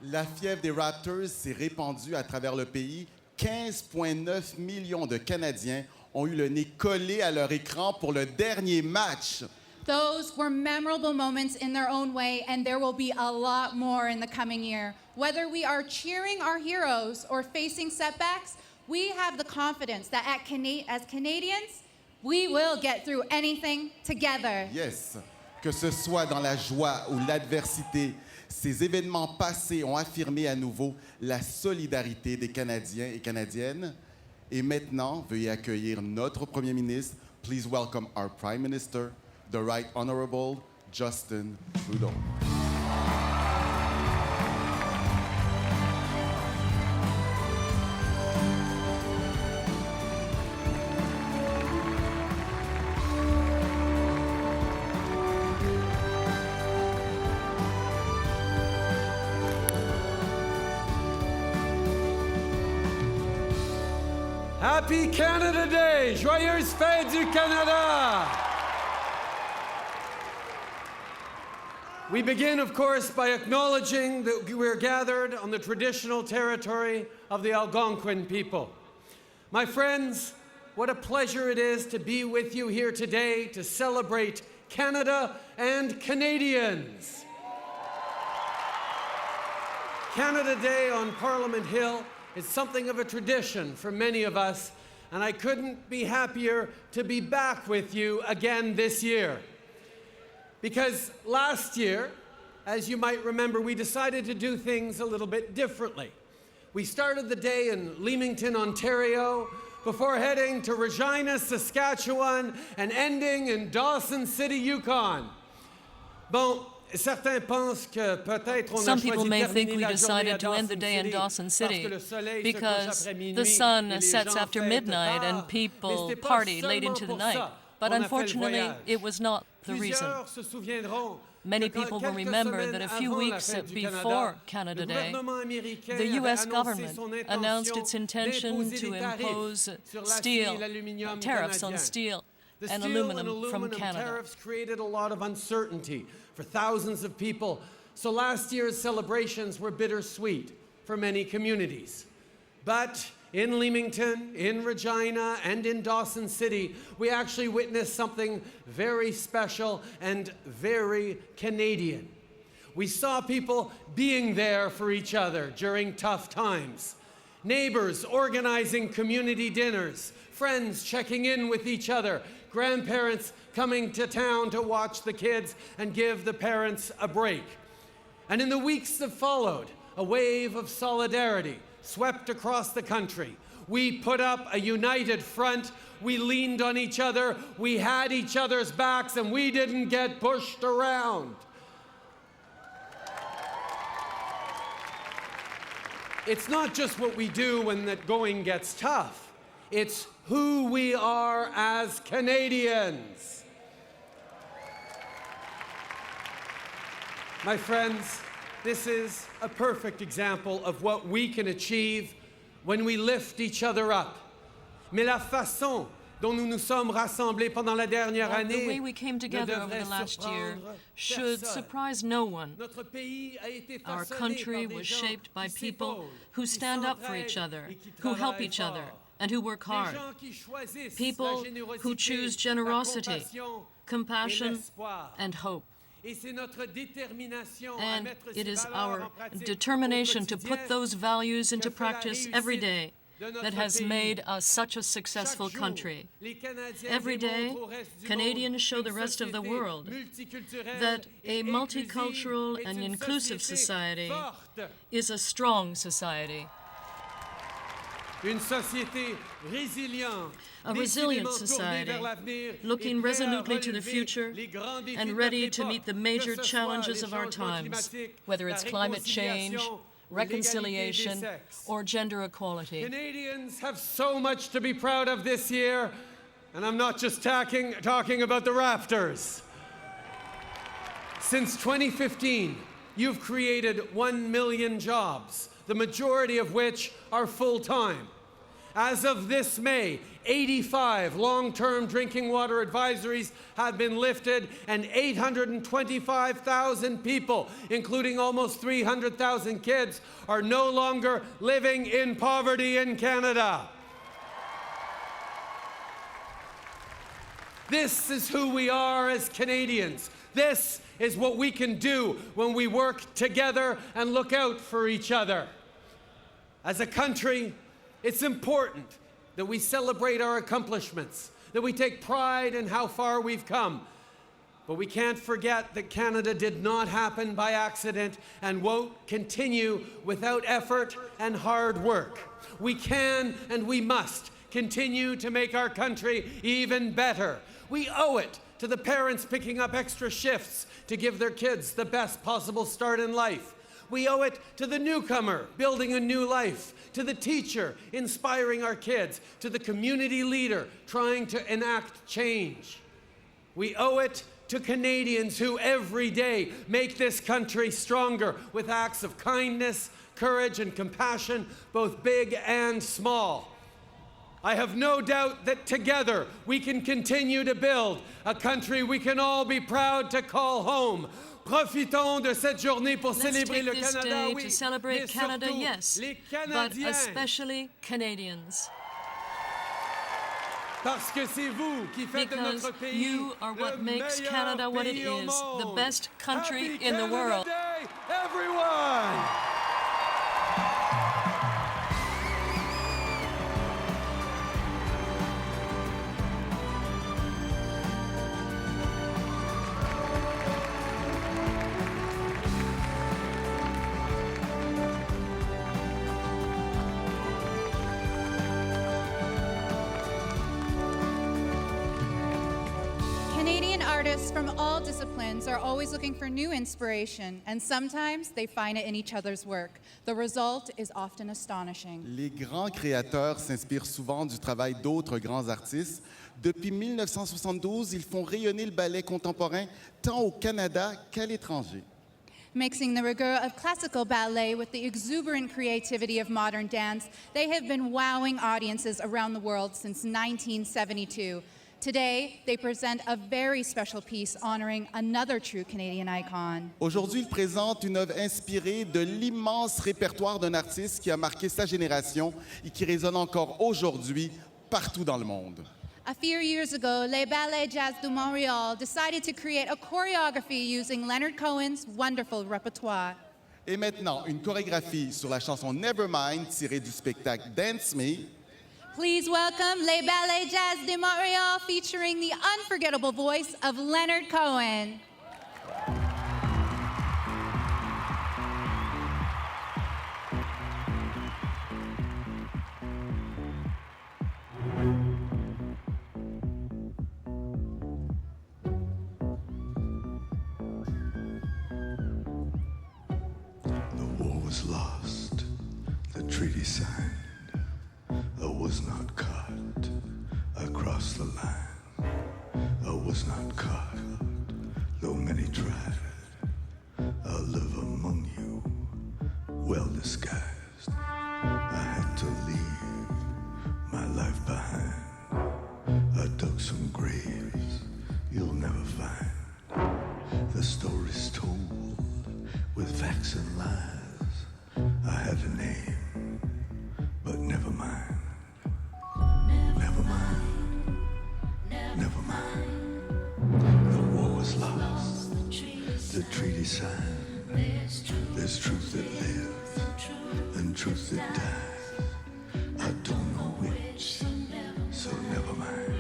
La fièvre des Raptors s'est répandue à travers le pays. 15,9 millions de Canadiens ont eu le nez collé à leur écran pour le dernier match. Those were memorable moments in their own way, and there will be a lot more in the coming year. Whether we are cheering our heroes or facing setbacks, we have the confidence that as Canadians, we will get through anything together. Yes, que ce soit dans la joie ou l'adversité, ces événements passés ont affirmé à nouveau la solidarité des Canadiens et Canadiennes. Et maintenant, veuillez accueillir notre Premier ministre. Please welcome our Prime Minister, the Right Honorable Justin Trudeau. Happy Canada Day! Joyeuse fête du Canada! We begin, of course, by acknowledging that we're gathered on the traditional territory of the Algonquin people. My friends, what a pleasure it is to be with you here today to celebrate Canada and Canadians. Canada Day on Parliament Hill is something of a tradition for many of us, and I couldn't be happier to be back with you again this year. Because last year, as you might remember, we decided to do things a little bit differently. We started the day in Leamington, Ontario, before heading to Regina, Saskatchewan, and ending in Dawson City, Yukon. Bon, some people may think we decided to end the day in Dawson City because the sun sets after midnight and people party late into the night. But unfortunately, it was not the reason. Many people will remember that a few weeks before Canada Day, the U.S. government announced its intention to impose tariffs on steel and aluminum from Canada. Tariffs created a lot of uncertainty for thousands of people, so last year's celebrations were bittersweet for many communities. But in Leamington, in Regina, and in Dawson City, we actually witnessed something very special and very Canadian. We saw people being there for each other during tough times. Neighbors organizing community dinners, friends checking in with each other, grandparents coming to town to watch the kids and give the parents a break. And in the weeks that followed, a wave of solidarity swept across the country. We put up a united front, we leaned on each other, we had each other's backs, and we didn't get pushed around. It's not just what we do when the going gets tough, it's who we are as Canadians. My friends, this is a perfect example of what we can achieve when we lift each other up. Mais la façon dont nous nous sommes rassemblés pendant la dernière année, the way we came together over the last year should surprise no one. Our country was shaped by people who stand up for each other, who help each other, and who work hard. People who choose generosity, compassion, and hope. And it is our determination to put those values into practice every day that has made us such a successful country. Every day, Canadians show the rest of the world that a multicultural and inclusive society is a strong society. A resilient society, looking resolutely to the future and ready to meet the major challenges of our times, whether it's climate change, reconciliation, or gender equality. Canadians have so much to be proud of this year, and I'm not just talking about the Raptors. Since 2015, you've created 1 million jobs, the majority of which are full-time. As of this May, 85 long-term drinking water advisories have been lifted, and 825,000 people, including almost 300,000 kids, are no longer living in poverty in Canada. This is who we are as Canadians. This is what we can do when we work together and look out for each other. As a country, it's important that we celebrate our accomplishments, that we take pride in how far we've come. But we can't forget that Canada did not happen by accident and won't continue without effort and hard work. We can and we must continue to make our country even better. We owe it to the parents picking up extra shifts to give their kids the best possible start in life. We owe it to the newcomer building a new life, to the teacher inspiring our kids, to the community leader trying to enact change. We owe it to Canadians who every day make this country stronger with acts of kindness, courage, and compassion, both big and small. I have no doubt that together we can continue to build a country we can all be proud to call home. Profitons de cette journée pour célébrer le Canada, oui, to celebrate Canada, yes, but especially Canadians. Parce que c'est vous qui faites de notre pays you are what makes Canada what it is, the best country in the world. Day, everyone! Canadian artists from all disciplines are always looking for new inspiration, and sometimes they find it in each other's work. The result is often astonishing. Les grands créateurs s'inspirent souvent du travail d'autres grands artistes. Depuis 1972, ils font rayonner le ballet contemporain tant au Canada qu'à l'étranger. Mixing the rigor of classical ballet with the exuberant creativity of modern dance, they have been wowing audiences around the world since 1972. Today, they present a very special piece honoring another true Canadian icon. Aujourd'hui, ils présentent une œuvre inspirée de l'immense répertoire d'un artiste qui a marqué sa génération et qui résonne encore aujourd'hui partout dans le monde. A few years ago, Les Ballets Jazz de Montréal decided to create a choreography using Leonard Cohen's wonderful repertoire. Et maintenant, une chorégraphie sur la chanson Nevermind tirée du spectacle Dance Me. Please welcome Les Ballets Jazz de Montréal featuring the unforgettable voice of Leonard Cohen. The war was lost, the treaty signed. I was not caught across the line. I was not caught, though many tried. I live among you, well disguised. I had to leave my life behind. I dug some graves you'll never find. The story's told with facts and lies. I had a name, but never mind. Never mind, never mind. The war was lost, the treaty signed. There's truth that lives and truth that dies. I don't know which, so never mind.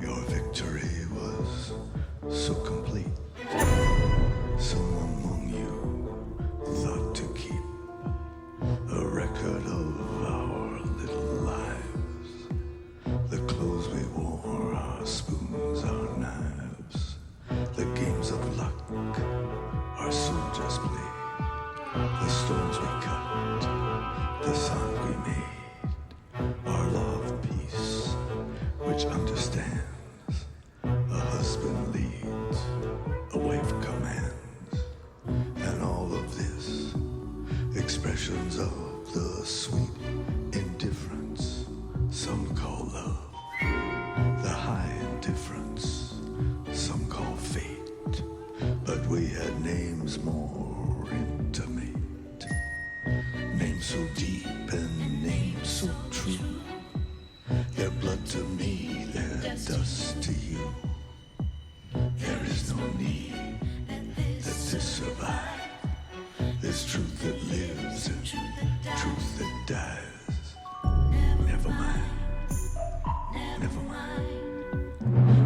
Your victory was so complete. Some among you thought to keep a record of our little lives. The clothes we wore, our spoons, our knives. The games of luck our soldiers played. The storms we cut, the songs we made. Our law of peace, which understands a husband leads Their blood to me, their dust to you. There is no need that to survive. There's truth that lives and truth that dies. Never mind, never mind.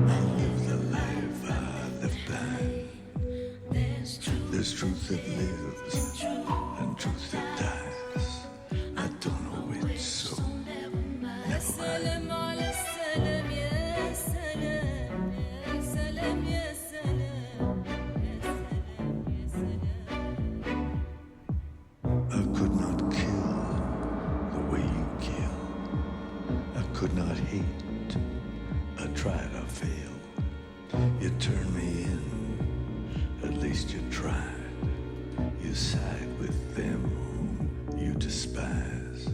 I'll live the life I left behind. There's truth that lives and truth that dies. I don't know which, so never mind. I could not kill the way you kill. I could not hate. I tried, I failed. You turned me in, at least you tried. You side with them whom you despise.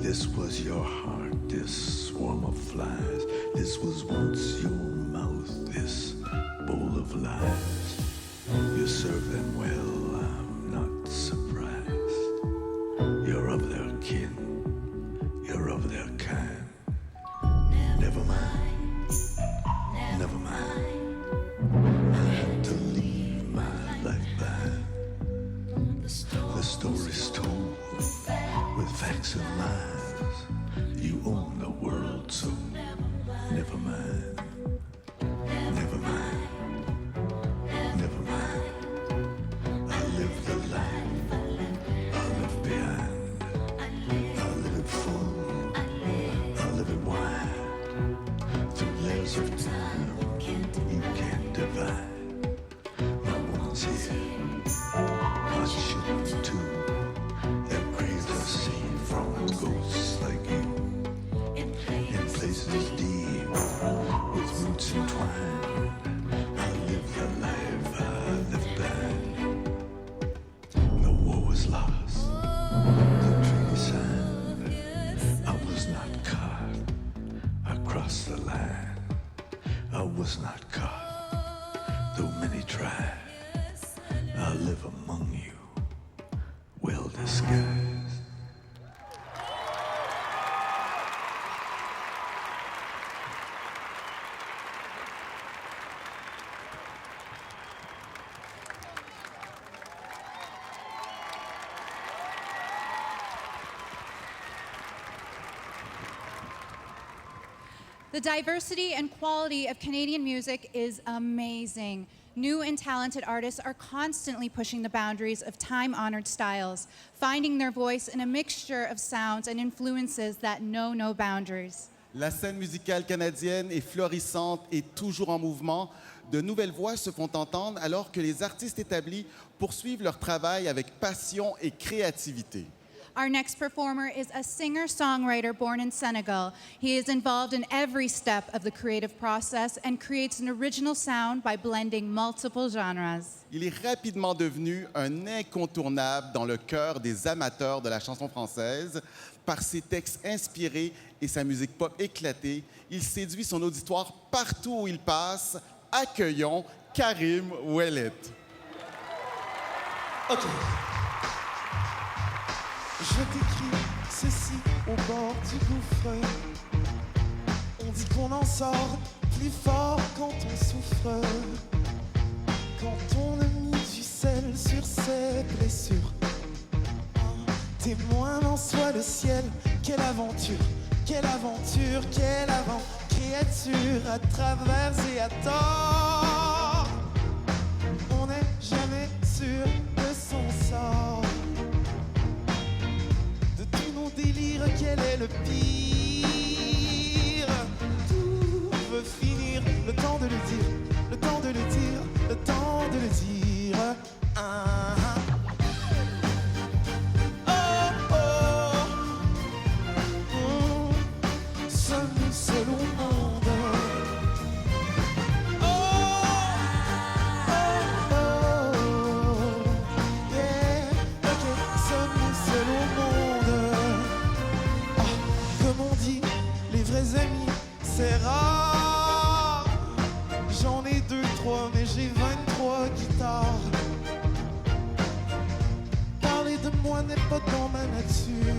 This was your heart, this swarm of flies. This was once your mouth, this bowl of lies. You serve them well, I'm not surprised. You're of their kin, you're of their kind. Never mind, never mind. I had to leave my life behind. The story's told with facts and lies. You own the world, so never mind. Never mind, never mind. I live the life I left behind. I live it full, I live it wide. Through layers of time, you can't divide. No one's here, my children too. Their graves are seen from ghosts like you. In places deep, with roots entwined. I live the life I left behind. The war was lost, the treaty signed. I was not caught, I crossed the line. I was not caught, though many tried. I live among you, well disguised. The diversity and quality of Canadian music is amazing. New and talented artists are constantly pushing the boundaries of time-honored styles, finding their voice in a mixture of sounds and influences that know no boundaries. La scène musicale canadienne est florissante et toujours en mouvement. De nouvelles voix se font entendre alors que les artistes établis poursuivent leur travail avec passion et créativité. Our next performer is a singer-songwriter born in Senegal. He is involved in every step of the creative process and creates an original sound by blending multiple genres. Il est rapidement devenu un incontournable dans le cœur des amateurs de la chanson française. Par ses textes inspirés et sa musique pop éclatée, il séduit son auditoire partout où il passe. Accueillons Karim Ouellet. OK. Je t'écris ceci au bord du gouffre. On dit qu'on en sort plus fort quand on souffre. Quand on a mis du sel sur ses blessures. Témoin en soi le ciel. Quelle aventure, quelle aventure, quelle avant créature à travers et à tort. On n'est jamais sûr de son sort. Délire, quel est le pire? Tout veut finir, le temps de le dire, le temps de le dire, le temps de le dire. Sommes-nous seuls au monde? Yeah, ok, sommes-nous seuls au monde? Comme on dit, les vrais amis, c'est rare. J'en ai 2, 3, mais j'ai 23 guitares. Parler de moi n'est pas dans ma nature.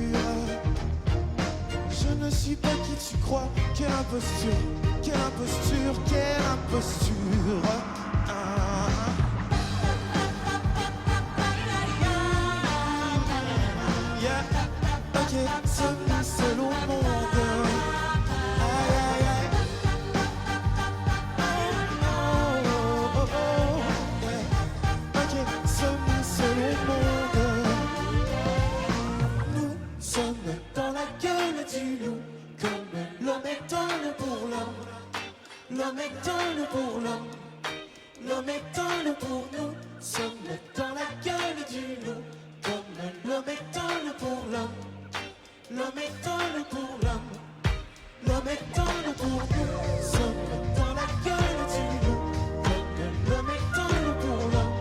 Je Je ne suis pas qui tu crois. Quelle imposture, quelle imposture, quelle imposture. Yeah, ok, celui seul au monde. Aïe, aïe, aïe. Oh, oh, oh, oh. Yeah. Ok, celui seul au monde. Nous sommes dans la gueule du loup, comme l'homme est un pour l'homme. L'homme est un pour l'homme. L'homme est un pour nous. Sommes dans la gueule du loup, comme l'homme est un pour l'homme. L'homme est un pour l'homme. L'homme est un pour nous. Sommes dans la gueule du loup, comme l'homme est un pour l'homme.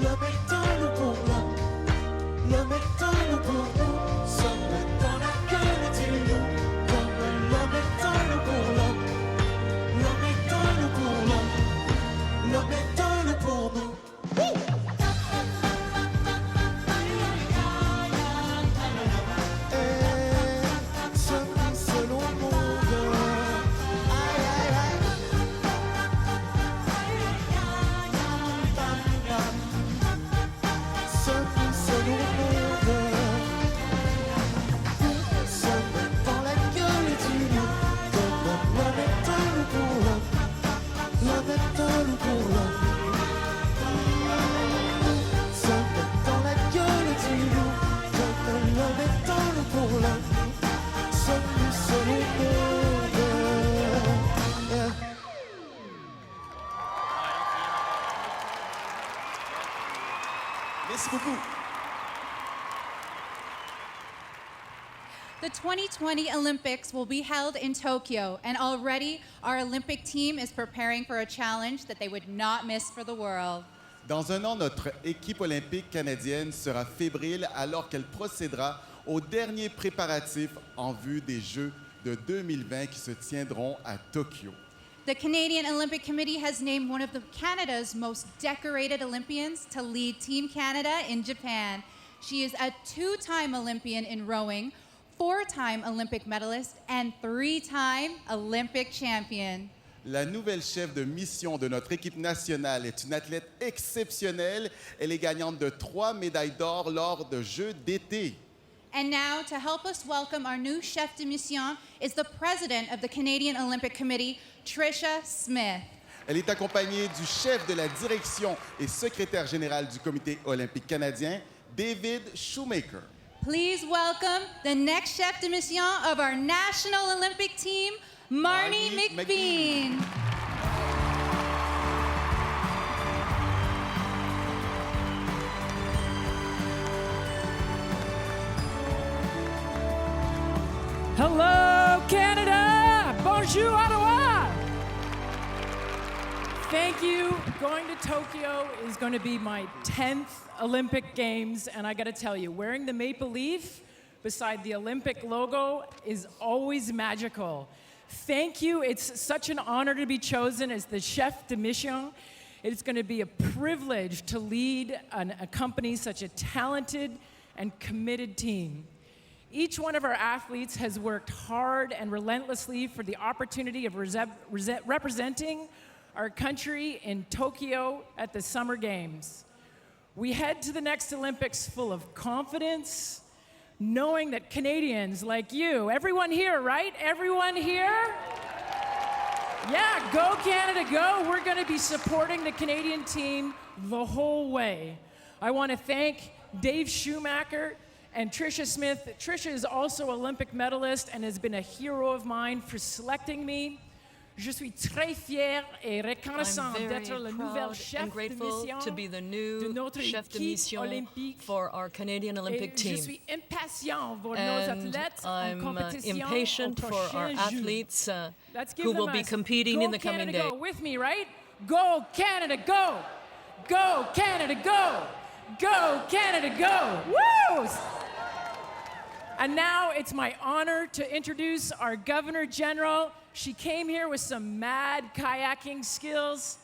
L'homme est un pour l'homme. L'homme est un pour nous. Sommes dans la gueule du loup, comme l'homme est un pour l'homme. L'homme est un pour l'homme. L'homme est un pour nous. Celui seul au monde. Aïe, aïe, aïe. Celui seul au monde. Nous sommes dans la gueule du loup, comme l'homme est un pour l'homme. L'homme est un pour l'homme. Nous sommes dans la gueule du loup, comme l'homme est un pour l'homme. Celui seul au monde. Yeah. Merci beaucoup. The 2020 Olympics will be held in Tokyo, and already our Olympic team is preparing for a challenge that they would not miss for the world. Dans un an, notre équipe olympique canadienne sera fébrile alors qu'elle procédera aux derniers préparatifs en vue des Jeux de 2020 qui se tiendront à Tokyo. The Canadian Olympic Committee has named one of Canada's most decorated Olympians to lead Team Canada in Japan. She is a two-time Olympian in rowing, four-time Olympic medalist, and three-time Olympic champion. La nouvelle chef de mission de notre équipe nationale est une athlète exceptionnelle. Elle est gagnante de 3 médailles d'or lors de Jeux d'été. And now, to help us welcome our new chef de mission is the president of the Canadian Olympic Committee, Tricia Smith. Elle est accompagnée du chef de la direction et secrétaire général du Comité olympique canadien, David Shoemaker. Please welcome the next chef de mission of our National Olympic team, Marnie McBean. Hello, Canada! Bonjour, Ottawa! Thank you. Going to Tokyo is going to be my 10th Olympic Games, and I got to tell you, wearing the maple leaf beside the Olympic logo is always magical. Thank you. It's such an honor to be chosen as the chef de mission. It's going to be a privilege to lead a company such a talented and committed team. Each one of our athletes has worked hard and relentlessly for the opportunity of representing our country in Tokyo at the Summer Games. We head to the next Olympics full of confidence, knowing that Canadians like you, everyone here, right? Everyone here? Yeah, go Canada, go. We're going to be supporting the Canadian team the whole way. I want to thank Dave Shoemaker and Tricia Smith. Tricia is also an Olympic medalist and has been a hero of mine for selecting me. Je suis très fière et reconnaissant d'être la nouvelle chef de mission to be the new chef de mission olympique. For our Canadian Olympic team. Je suis impatient pour nos athlètes en compétition impatient au for our prochain athletes Jeux. who will be competing in the coming Canada, days. go with me, right? Go Canada, go! Go Canada, go! Go Canada, go! Woo! And now it's my honor to introduce our Governor General. She came here with some mad kayaking skills.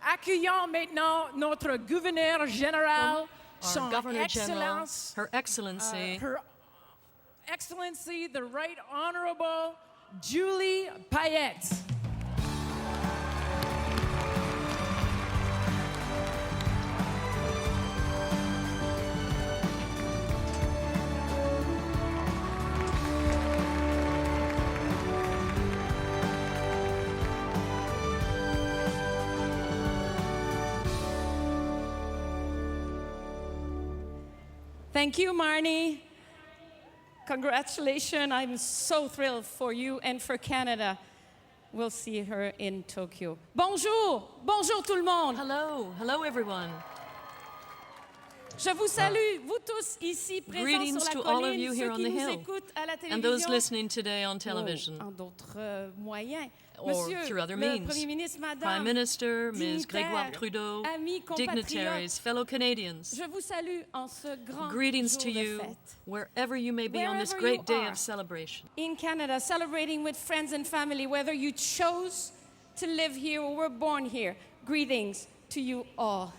Accueillons maintenant notre gouverneur général, Our son Governor General, Excellence, Her Excellency, Her Excellency, the Right Honorable Julie Payette. Thank you, Marnie. Congratulations. I'm so thrilled for you and for Canada. We'll see her in Tokyo. Bonjour. Bonjour tout le monde. Hello. Hello, everyone. Je vous salue, vous tous ici présents Greetings sur la to all of colline, you here ceux on qui the nous hill, écoutent à la télévision, and those listening today on television, en d'autres moyens. or Monsieur through other le means. Premier ministre, Madame, Prime Minister, Ms. dignitaires, Grégoire Trudeau, amis, compatriotes, dignitaries, fellow Canadians, je vous salue en ce grand greetings jour to de you fête. wherever you may be on this Wherever great you day are. of celebration. In Canada, celebrating with friends and family, whether you chose to live here or were born here, greetings to you all.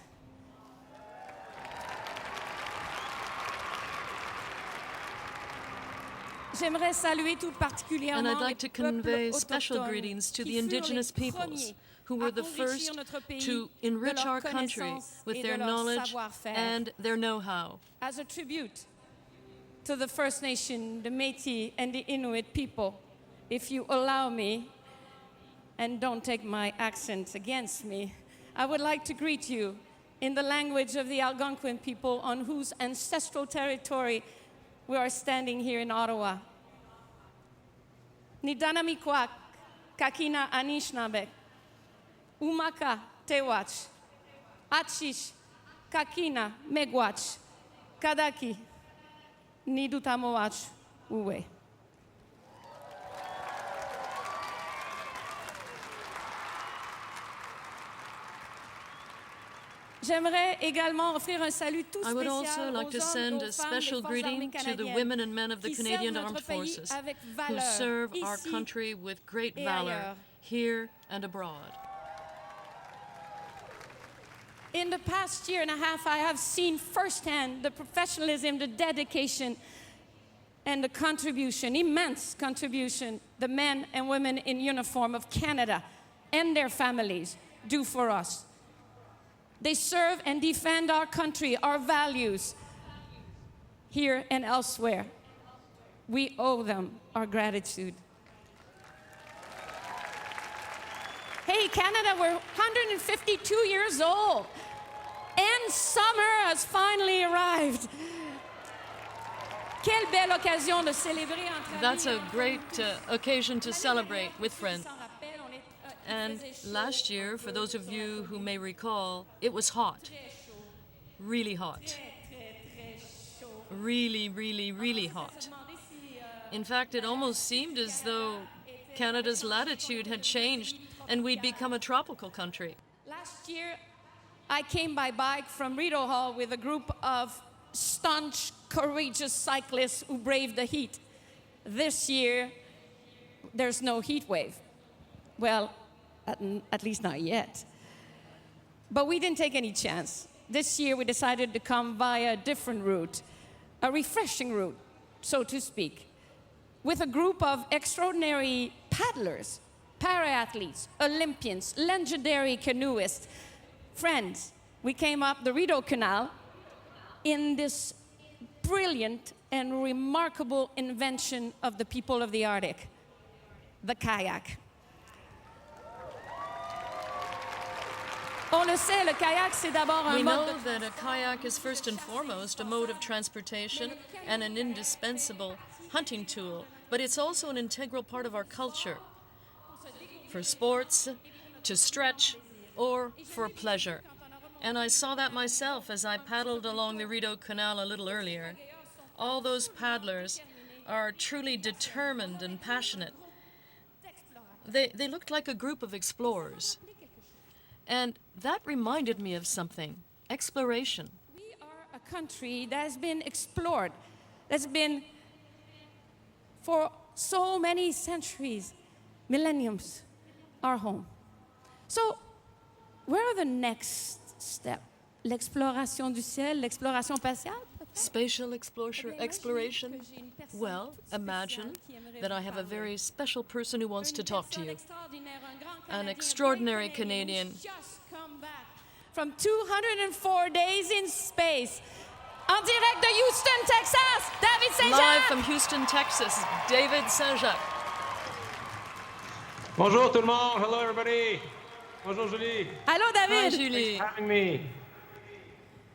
J'aimerais saluer tout particulièrement And I'd like to les peuples convey special autochtones greetings to qui the furent indigenous les peoples premiers who were à the enrichir first notre pays to de enrich leur our country connaissance with et their de leur knowledge savoir-faire. and their know-how. As a tribute to the First Nation, the Métis, and the Inuit people, if you allow me, and don't take my accent against me, I would like to greet you in the language of the Algonquin people on whose ancestral territory we are standing here in Ottawa. Nidanamikwak, Kakina Anishinabek, Umaka Tewach, Achish, Kakina Megwach, Kadaki, Nidutamowach, Uwe. J'aimerais également offrir un salut tout I would also spécial like aux to hommes, send aux a femmes special des forces armées greeting to the canadiennes women and men of the qui Canadian servent Armed notre pays Forces avec who valeur, serve our ici country with great et valor ailleurs. here and abroad. In the past year and a half, I have seen firsthand the professionalism, the dedication, and the contribution, immense contribution, the men and women in uniform of Canada and their families do for us. They serve and defend our country, our values, here and elsewhere. We owe them our gratitude. Hey, Canada, we're 152 years old, and summer has finally arrived. Quelle belle occasion de célébrer entre That's a amis. great occasion to celebrate with friends. And last year, for those of you who may recall, it was hot. Really hot. Really, really, really hot. In fact, it almost seemed as though Canada's latitude had changed and we'd become a tropical country. Last year, I came by bike from Rideau Hall with a group of staunch, courageous cyclists who braved the heat. This year, there's no heat wave. Well, at least not yet. But we didn't take any chance. This year, we decided to come via a different route, a refreshing route, so to speak, with a group of extraordinary paddlers, para-athletes, Olympians, legendary canoeists. Friends, we came up the Rideau Canal in this brilliant and remarkable invention of the people of the Arctic, the kayak. On le sait, le kayak, c'est d'abord un We mode know de that a kayak is first and foremost a mode of transportation and an indispensable hunting tool, but it's also an integral part of our culture for sports, to stretch, or for pleasure. And I saw that myself as I paddled along the Rideau Canal a little earlier. All those paddlers are truly determined and passionate. They looked like a group of explorers. And that reminded me of something, exploration. We are a country that has been explored, that's been for so many centuries, millenniums, our home. So, where are the next steps? L'exploration du ciel, l'exploration spatiale? Spatial exploration? Well, imagine that I have a very special person who wants to talk to you. An extraordinary Canadian. From 204 days in space. En direct de Houston, Texas, David Saint-Jacques. Live from Houston, Texas, David Saint-Jacques. Bonjour tout le monde. Hello everybody. Bonjour Julie. Hello David. Hi Julie. Thanks for having me.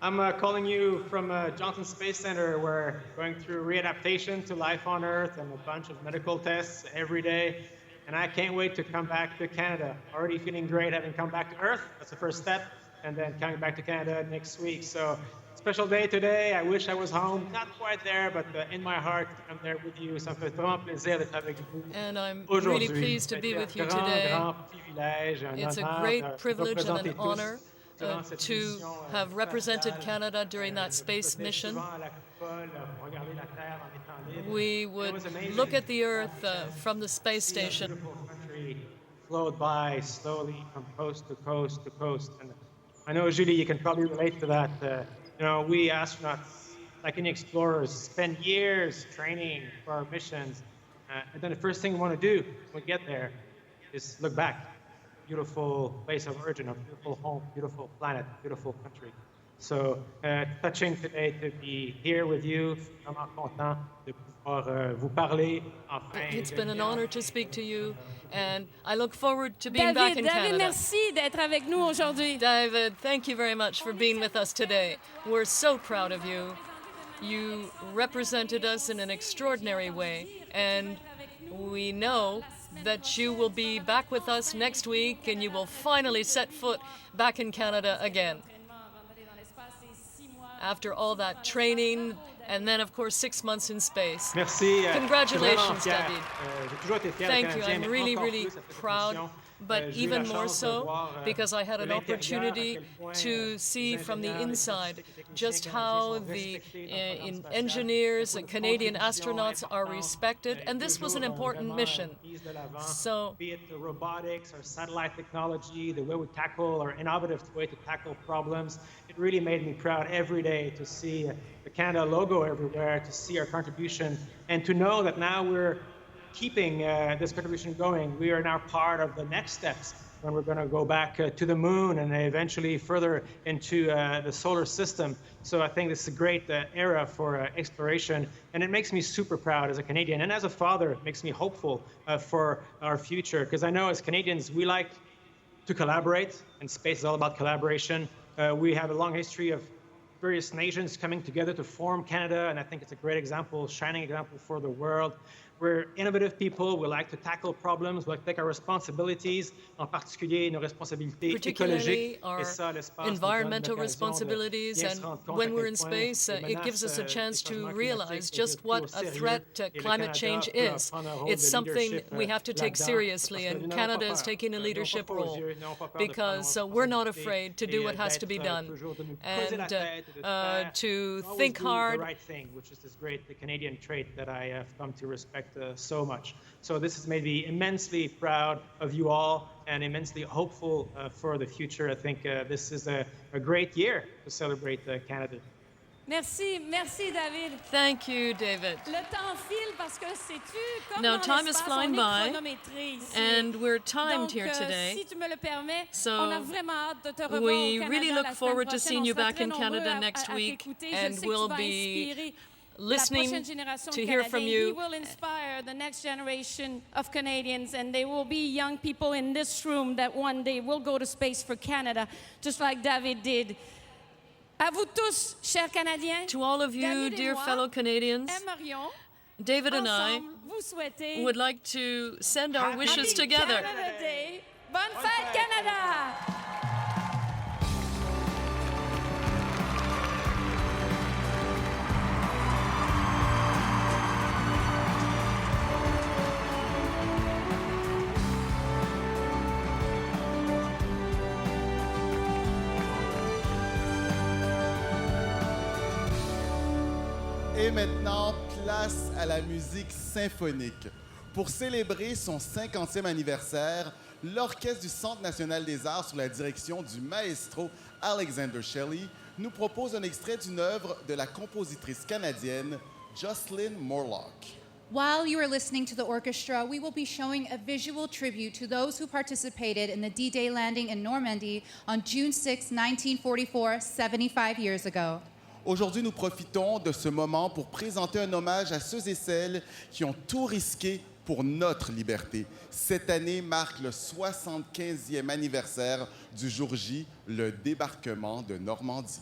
I'm calling you from Johnson Space Center. We're going through readaptation to life on Earth and a bunch of medical tests every day. And I can't wait to come back to Canada. Already feeling great having come back to Earth. That's the first step. And then coming back to Canada next week. So special day today. I wish I was home. Not quite there, but in my heart, I'm there with you. Ça me fait vraiment plaisir d'être avec vous. And I'm really pleased to be with you today. It's a great privilege and an honor to have represented Canada during that space mission. We would look at the Earth from the space station. Flowed by slowly from coast to coast to coast. And I know, Julie, you can probably relate to that. You know, we astronauts, like any explorers, spend years training for our missions. And then the first thing we want to do when we get there is look back. Beautiful place of origin, a beautiful home, beautiful planet, beautiful country. So touching today to be here with you. Vraiment content de pouvoir vous parler. It's been an honor to speak to you, and I look forward to being back in Canada. David, merci d'être avec nous aujourd'hui. David, thank you very much for being with us today. We're so proud of you. You represented us in an extraordinary way, and we know that you will be back with us next week and you will finally set foot back in Canada again. After all that training, and then, of course, 6 months in space. Merci. Congratulations, David. Thank you. I'm really, really proud, but even more so because I had an opportunity to see from the inside just how the engineers and Canadian astronauts are respected, and this was an important mission. So, be it the robotics or satellite technology, the way we tackle or innovative way to tackle problems, it really made me proud every day to see the Canada logo everywhere, to see our contribution, and to know that now we're keeping this contribution going. We are now part of the next steps when we're going to go back to the moon and eventually further into the solar system. So I think this is a great era for exploration, and it makes me super proud as a Canadian, and as a father, it makes me hopeful for our future, because I know as Canadians, we like to collaborate, and space is all about collaboration. We have a long history of various nations coming together to form Canada, and I think it's a great example, shining example for the world. We're innovative people. We like to tackle problems. We like to take our responsibilities, en particulier nos responsabilités écologiques. Our environmental responsibilities, and when we're in space, it gives us a chance to realize just what a threat climate change is. It's something we have to take seriously, and Canada is taking a leadership role because we're not afraid to do what has to be done and to think hard. The right thing, which is this great Canadian trait that I have come to respect so much. So this has made me immensely proud of you all and immensely hopeful for the future. I think this is a great year to celebrate Canada. Merci, merci David. Thank you, David. Le temps file parce que sais-tu, comme now, dans time is l'espace, flying on est by, chronométré ici. and we're timed Donc, here today. Si tu me le permets, so on a vraiment hâte de te revoir we au Canada really look la semaine forward to prochaine. seeing On you sera back très in nombreux Canada à next week, t'écouter. Je and sais que we'll tu vas be inspirer listening la prochaine génération to de hear from Canadiens. you. He will inspire the next generation of Canadians, and there will be young people in this room that one day will go to space for Canada, just like David did. À vous tous, chers Canadiens, to all of you, David dear fellow Canadians, David and I would like to send our wishes together. Canada Day. Bonne fête, Canada! Et maintenant, place à la musique symphonique. Pour célébrer son 50e anniversaire, l'Orchestre du Centre national des arts, sous la direction du maestro Alexander Shelley, nous propose un extrait d'une œuvre de la compositrice canadienne Jocelyn Morlock. While you are listening to the orchestra, we will be showing a visual tribute to those who participated in the D-Day landing in Normandy on June 6, 1944, 75 years ago. Aujourd'hui, nous profitons de ce moment pour présenter un hommage à ceux et celles qui ont tout risqué pour notre liberté. Cette année marque le 75e anniversaire du jour J, le débarquement de Normandie.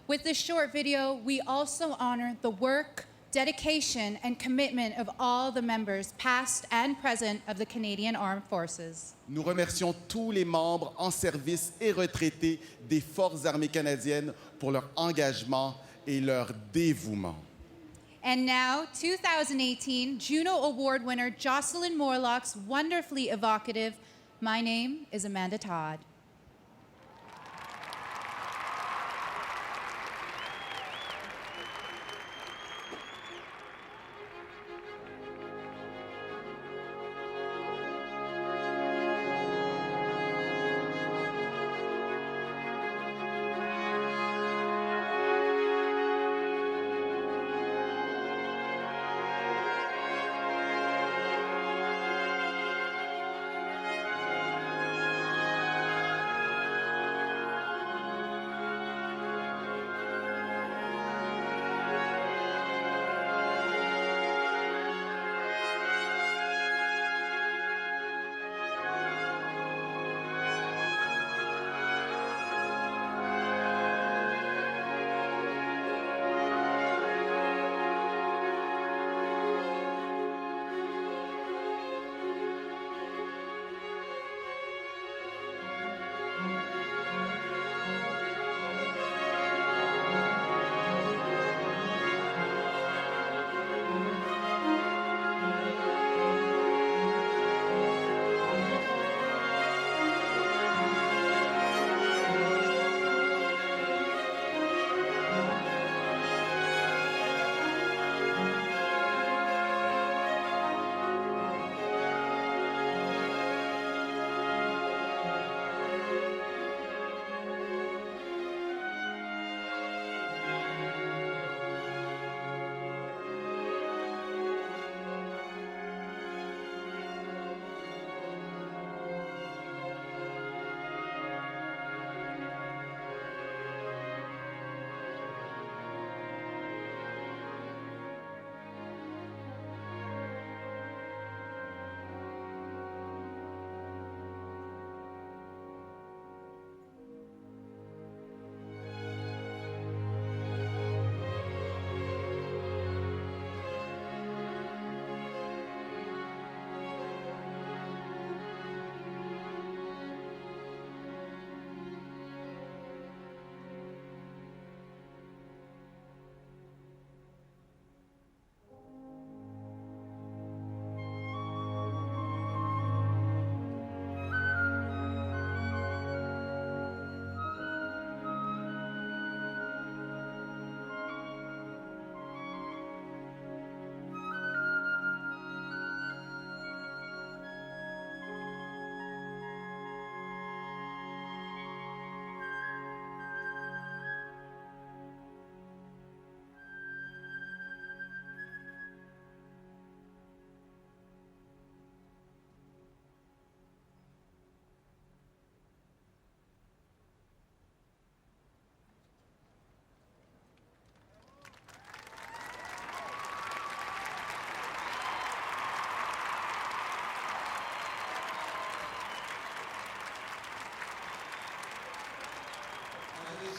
With this short video, we also honor the work, dedication, and commitment of all the members, past and present, of the Canadian Armed Forces. Nous remercions tous les membres en service et retraités des Forces armées canadiennes pour leur engagement et leur dévouement. And now, 2018 Juno Award winner Jocelyn Morlock's wonderfully evocative "My Name is Amanda Todd."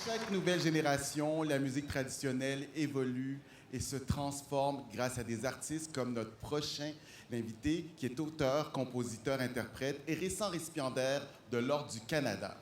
Chaque nouvelle génération, la musique traditionnelle évolue et se transforme grâce à des artistes comme notre prochain invité, qui est auteur, compositeur, interprète et récent récipiendaire de l'Ordre du Canada.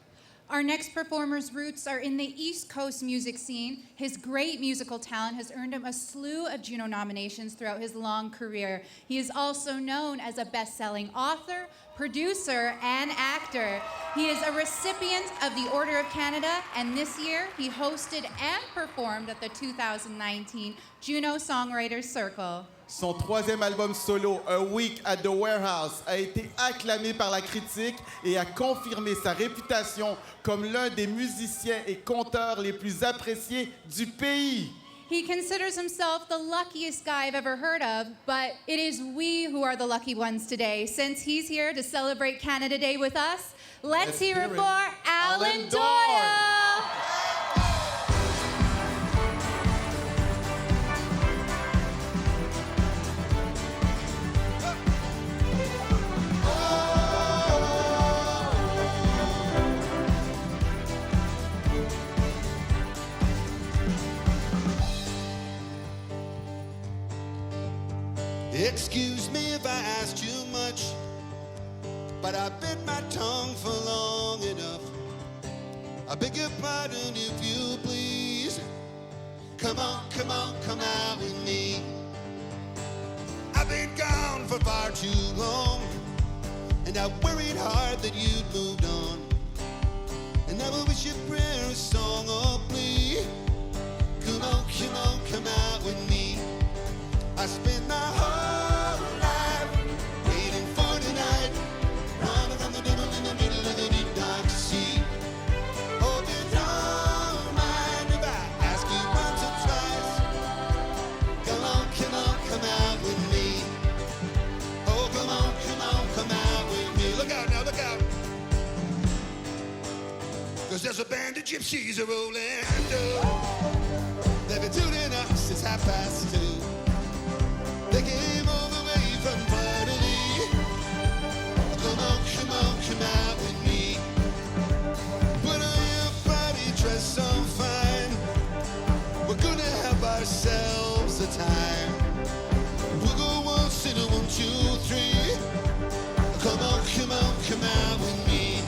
Our next performer's roots are in the East Coast music scene. His great musical talent has earned him a slew of Juno nominations throughout his long career. He is also known as a best-selling author, producer, and actor. He is a recipient of the Order of Canada, and this year he hosted and performed at the 2019 Juno Songwriters Circle. Son troisième album solo, A Week at the Warehouse, a été acclamé par la critique et a confirmé sa réputation comme l'un des musiciens et conteurs les plus appréciés du pays. He considers himself the luckiest guy I've ever heard of, but it is we who are the lucky ones today. Since he's here to celebrate Canada Day with us, let's hear it for Alan Doyle! Excuse me if I ask too much, but I bit my tongue for long enough. I beg your pardon if you please. Come on, come on, come out with me. I've been gone for far too long, and I worried hard that you'd moved on. And I will wish you a prayer, a song, or plea. Come on, come on, come out with me. I spent my whole life waiting for tonight, running from the devil in the middle of the deep dark sea. Hope you don't mind if I ask you once or twice. Come on, come on, come out with me. Oh, come on, come on, come out with me. Look out now, look out. 'Cause there's a band of gypsies a rolling through. They've been tuning us since 2:30. They came all the way from Barton. Come on, come on, come out with me. Put on your party dress so fine. We're gonna have ourselves a time. We'll go once in a 1, 2, 3. Come on, come on, come out with me.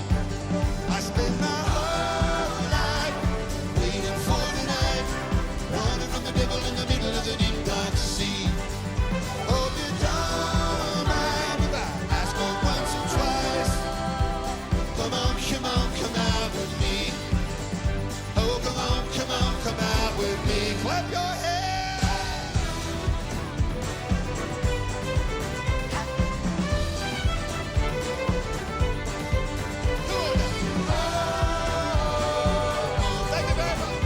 I spent my whole life waiting for tonight, running from the devil in the middle of the deep dark sea. Come on, come out with me. Oh, come on, come on, come out with me. Clap your hands. Oh, thank you very much.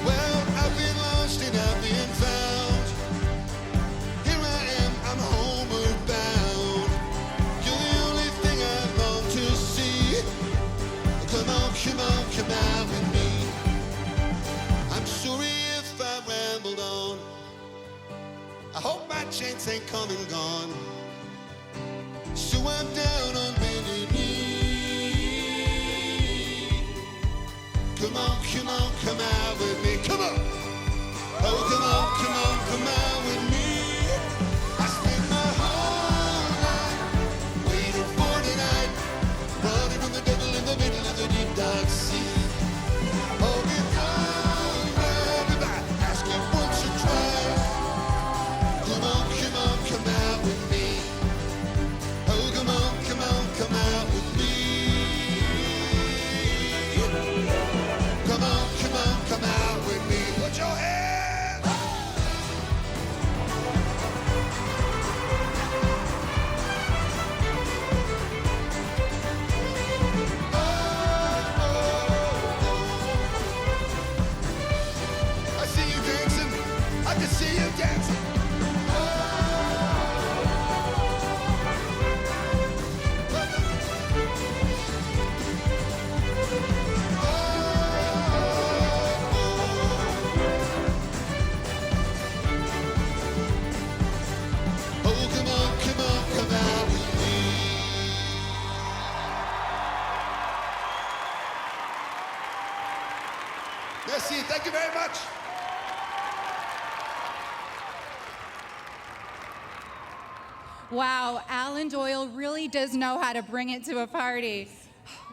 Well, I've been lost and I've been found. Here I am, I'm homeward bound. Come on, come out with me. I'm sorry if I rambled on. I hope my chance ain't come and gone. So I'm down on bended knee. Come on, come on, come out with me. Come on. Oh, come on, come on, come out with me. I spent my whole life waiting for tonight, running from the devil in the middle of the deep dark sea. Oh, you don't mind if I ask you once or twice. Come on, come on, come out with me. Oh, come on, come on, come out with me. Come on, come on, come out with me. Put your hands. I can see you dancing. Oh, come on, come on, come out with me. Merci, thank you very much. Wow, Alan Doyle really does know how to bring it to a party.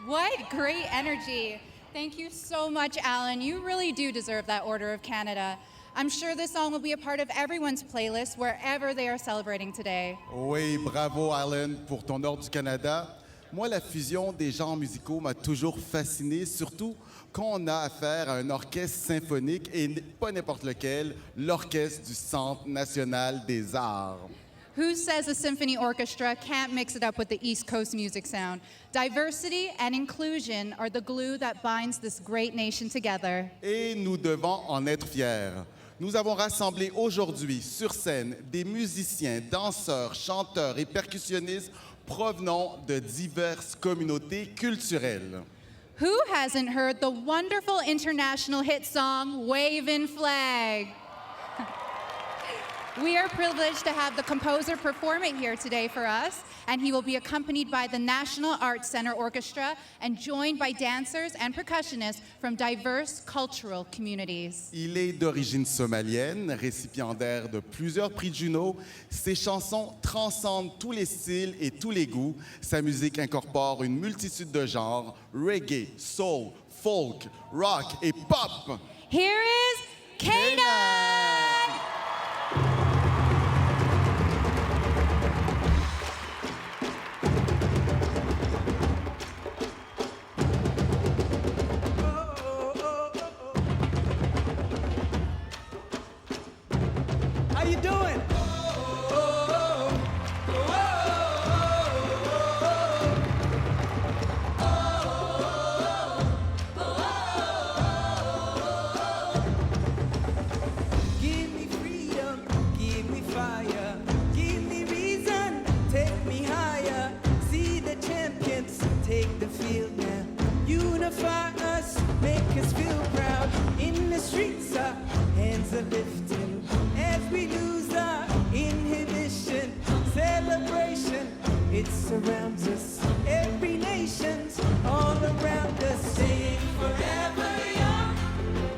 What great energy. Thank you so much, Alan. You really do deserve that Order of Canada. I'm sure this song will be a part of everyone's playlist wherever they are celebrating today. Oui, bravo Alan pour ton Ordre du Canada. Moi, la fusion des genres musicaux m'a toujours fasciné, surtout quand on a affaire à un orchestre symphonique et pas n'importe lequel, l'Orchestre du Centre national des arts. Who says a symphony orchestra can't mix it up with the East Coast music sound? Diversity and inclusion are the glue that binds this great nation together. Et nous devons en être fiers. Nous avons rassemblé aujourd'hui sur scène des musiciens, danseurs, chanteurs et percussionnistes provenant de diverses communautés culturelles. Who hasn't heard the wonderful international hit song, Wavin' Flag? We are privileged to have the composer perform it here today for us, and he will be accompanied by the National Arts Center Orchestra and joined by dancers and percussionists from diverse cultural communities. Il est d'origine somalienne, récipiendaire de plusieurs prix Juno. Ses chansons transcendent tous les styles et tous les goûts. Sa musique incorpore une multitude de genres, reggae, soul, folk, rock et pop. Here is Kana! How you doing? Give me freedom, give me fire, give me reason, take me higher. See the champions take the field now. Unify us, make us feel proud. In the streets, our hands are lifting as we lose our inhibition. Celebration, it surrounds us. Every nation's all around us. Sing forever young,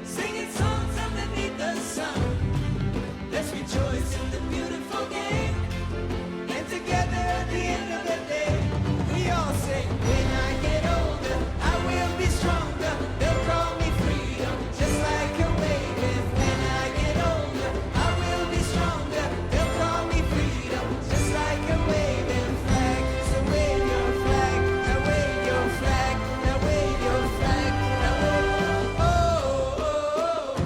singing songs underneath the sun. Let's rejoice in the beautiful game, and together at the end of the day, we all say, when I get older, I will be stronger. They'll call me freedom, just like a wave. When I get older, I will be stronger. They'll call me freedom, just like a waving flag. So wave your flag, now wave your flag, now wave your flag, now wave. Oh, oh,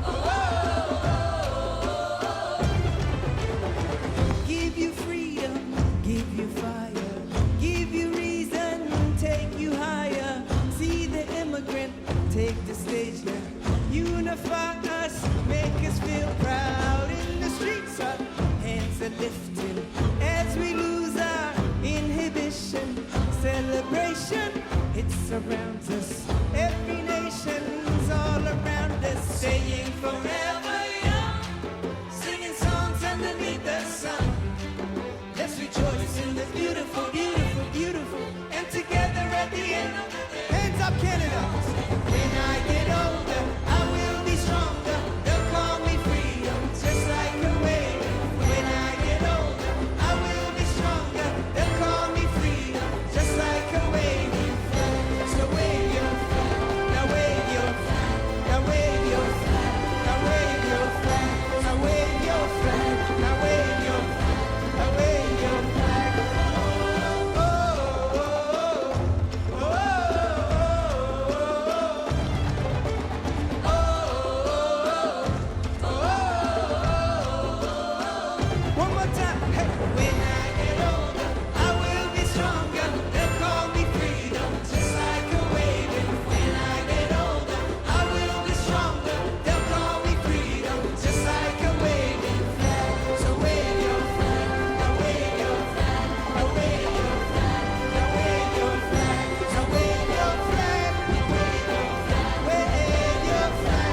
oh, oh, give you freedom, give you fire, give you reason, take you higher. See the immigrant take the stage now. Unify us, make us feel proud. In the streets, our hands are lifted as we lose our inhibition. Celebration, it surrounds us. Every nation's all around us, saying forever young, singing songs underneath the sun. Let's rejoice in the beautiful, beautiful, beautiful, and together at the end of the day. Hands up, Canada! When I get older, I will be stronger. They'll call me freedom, just like a wave. When I get older, I will be stronger. They'll call me freedom, just like a wave. So wave your flag, now wave your flag, now wave your flag, now wave your flag, now wave your flag, now wave your flag, now wave your flag. Oh, oh, oh, oh, one more time. Hey, when I get older, I will be stronger. They'll call me freedom, just like a wave. When I get older, I will be stronger. They'll call me freedom, just like a waving flag. So wave your flag, now wave your flag, now wave your flag, now wave your flag, now wave your flag, wave your flag, wave your flag.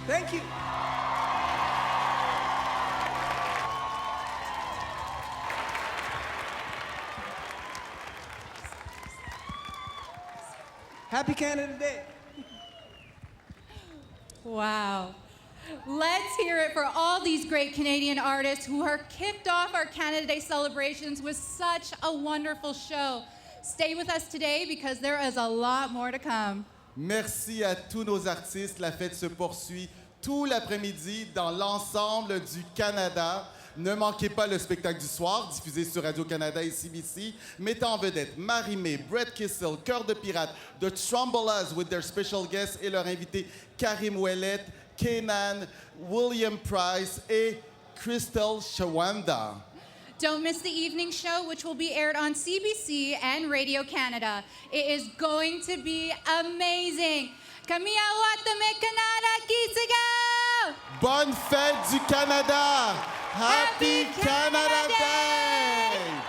Thank you. Happy Canada Day. Wow. Let's hear it for all these great Canadian artists who are kicked off our Canada Day celebrations with such a wonderful show. Stay with us today because there is a lot more to come. Merci à tous nos artistes. La fête se poursuit tout l'après-midi dans l'ensemble du Canada. Ne manquez pas le spectacle du soir, diffusé sur Radio-Canada et CBC, mettant en vedette Marie-Mé, Brett Kissel, Cœur de Pirate, The Trombolas with their special guests et leur invité Karim Ouellet, Kenan, William Price et Crystal Shawanda. Don't miss the evening show, which will be aired on CBC and Radio Canada. It is going to be amazing. Kamiawatame Canada Kisigaw! Bonne fête du Canada! Happy Canada Day!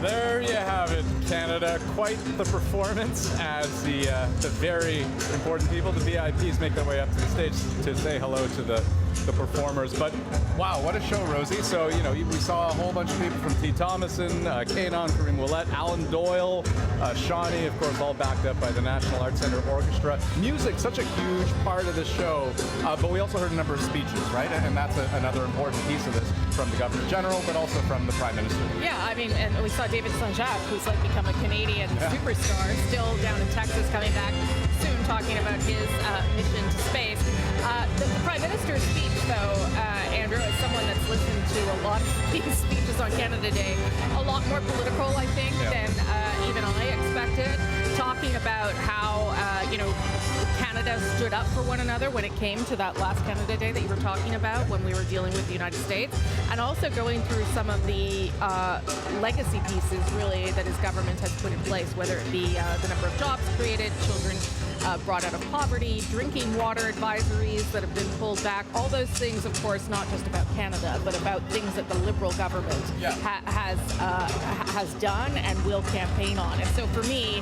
There you have it, Canada. Quite the performance as the very important people, the VIPs, make their way up to the stage to say hello to the performers. But wow, what a show, Rosie. So, you know, we saw a whole bunch of people from T. Thomason, Kenan, Karim Ouellet, Alan Doyle, Shawnee, of course, all backed up by the National Arts Centre Orchestra. Music, such a huge part of the show. But we also heard a number of speeches, right? And that's another important piece of this from the Governor General, but also from the Prime Minister. Yeah, I mean, and we saw David Saint-Jacques, who's like become a Canadian superstar, still down in Texas, coming back soon, talking about his mission to space. The Prime Minister's speech, though, Andrew, as someone that's listened to a lot of these speeches on Canada Day, a lot more political, I think, than even I expected. Talking about how, you know, Canada stood up for one another when it came to that last Canada Day that you were talking about when we were dealing with the United States, and also going through some of the legacy pieces, really, that his government has put in place, whether it be the number of jobs created, children brought out of poverty, drinking water advisories that have been pulled back, all those things, of course, not just about Canada, but about things that the Liberal government has done and will campaign on. And so for me,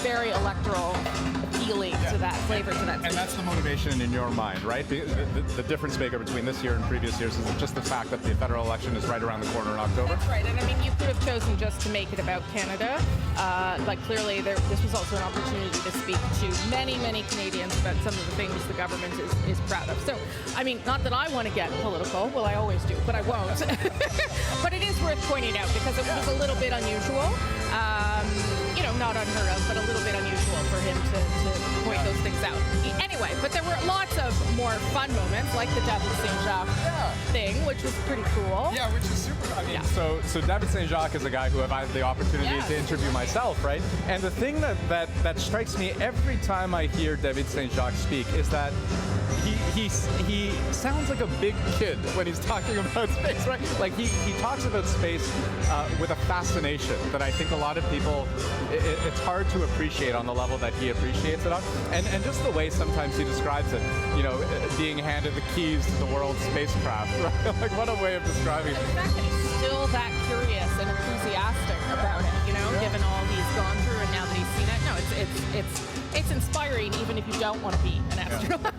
very electoral appealing to that flavor, to that. And that's the motivation in your mind, right? The difference maker between this year and previous years is just the fact that the federal election is right around the corner in October. That's right. And I mean, you could have chosen just to make it about Canada, but clearly this was also an opportunity to speak to many Canadians about some of the things the government is proud of. So, I mean, not that I want to get political, well, I always do, but I won't. But it is worth pointing out because it was a little bit unusual. You know, not unheard of, but a little bit unusual for him to point those things out. Anyway, but there were lots of more fun moments, like the David Saint-Jacques thing, which was pretty cool. Yeah, which is super. I mean, so David Saint-Jacques is a guy who I've had the opportunity to interview myself, right? And the thing that strikes me every time I hear David Saint-Jacques speak is that he sounds like a big kid when he's talking about space, right? Like he talks about space with a fascination that I think a lot of people, it's hard to appreciate on the level that he appreciates it on. And just the way sometimes he describes it, you know, being handed the keys to the world's spacecraft, right? Like what a way of describing it. The fact that he's still that curious and enthusiastic about it, you know, given all he's gone through and now that he's seen it. No, it's inspiring even if you don't want to be an astronaut.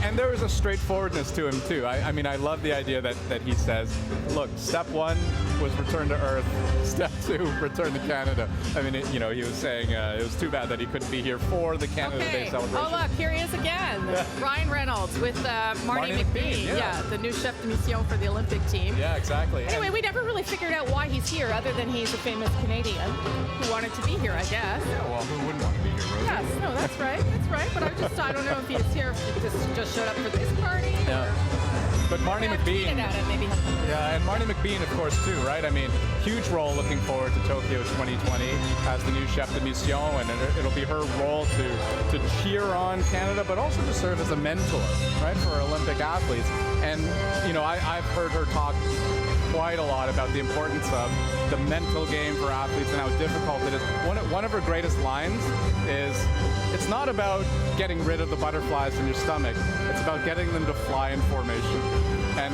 And there is a straightforwardness to him too. I mean, I love the idea that he says, look, step one was return to Earth, step two, return to Canada. I mean, you know, he was saying it was too bad that he couldn't be here for the Canada Day celebration. Oh, look, here he is again. Ryan Reynolds with Marty McBean. Yeah, the new chef de mission for the Olympic team. Yeah, exactly. Anyway, we never really figured out why he's here, other than he's a famous Canadian who wanted to be here, I guess. Yeah, well, who wouldn't want to be here, Rosie? Yes, no, that's right. But I don't know if he's here, if he just showed up for this party. Yeah. But Marty McBean. Yeah, and Marty McBean, of course, too, right? I mean, huge role looking forward to Tokyo 2020 as the new chef de mission, and it'll be her role to cheer on Canada, but also to serve as a mentor, right, for Olympic athletes. And, you know, I've heard her talk quite a lot about the importance of the mental game for athletes and how difficult it is. One of her greatest lines is, It's not about getting rid of the butterflies in your stomach. It's about getting them to fly in formation. And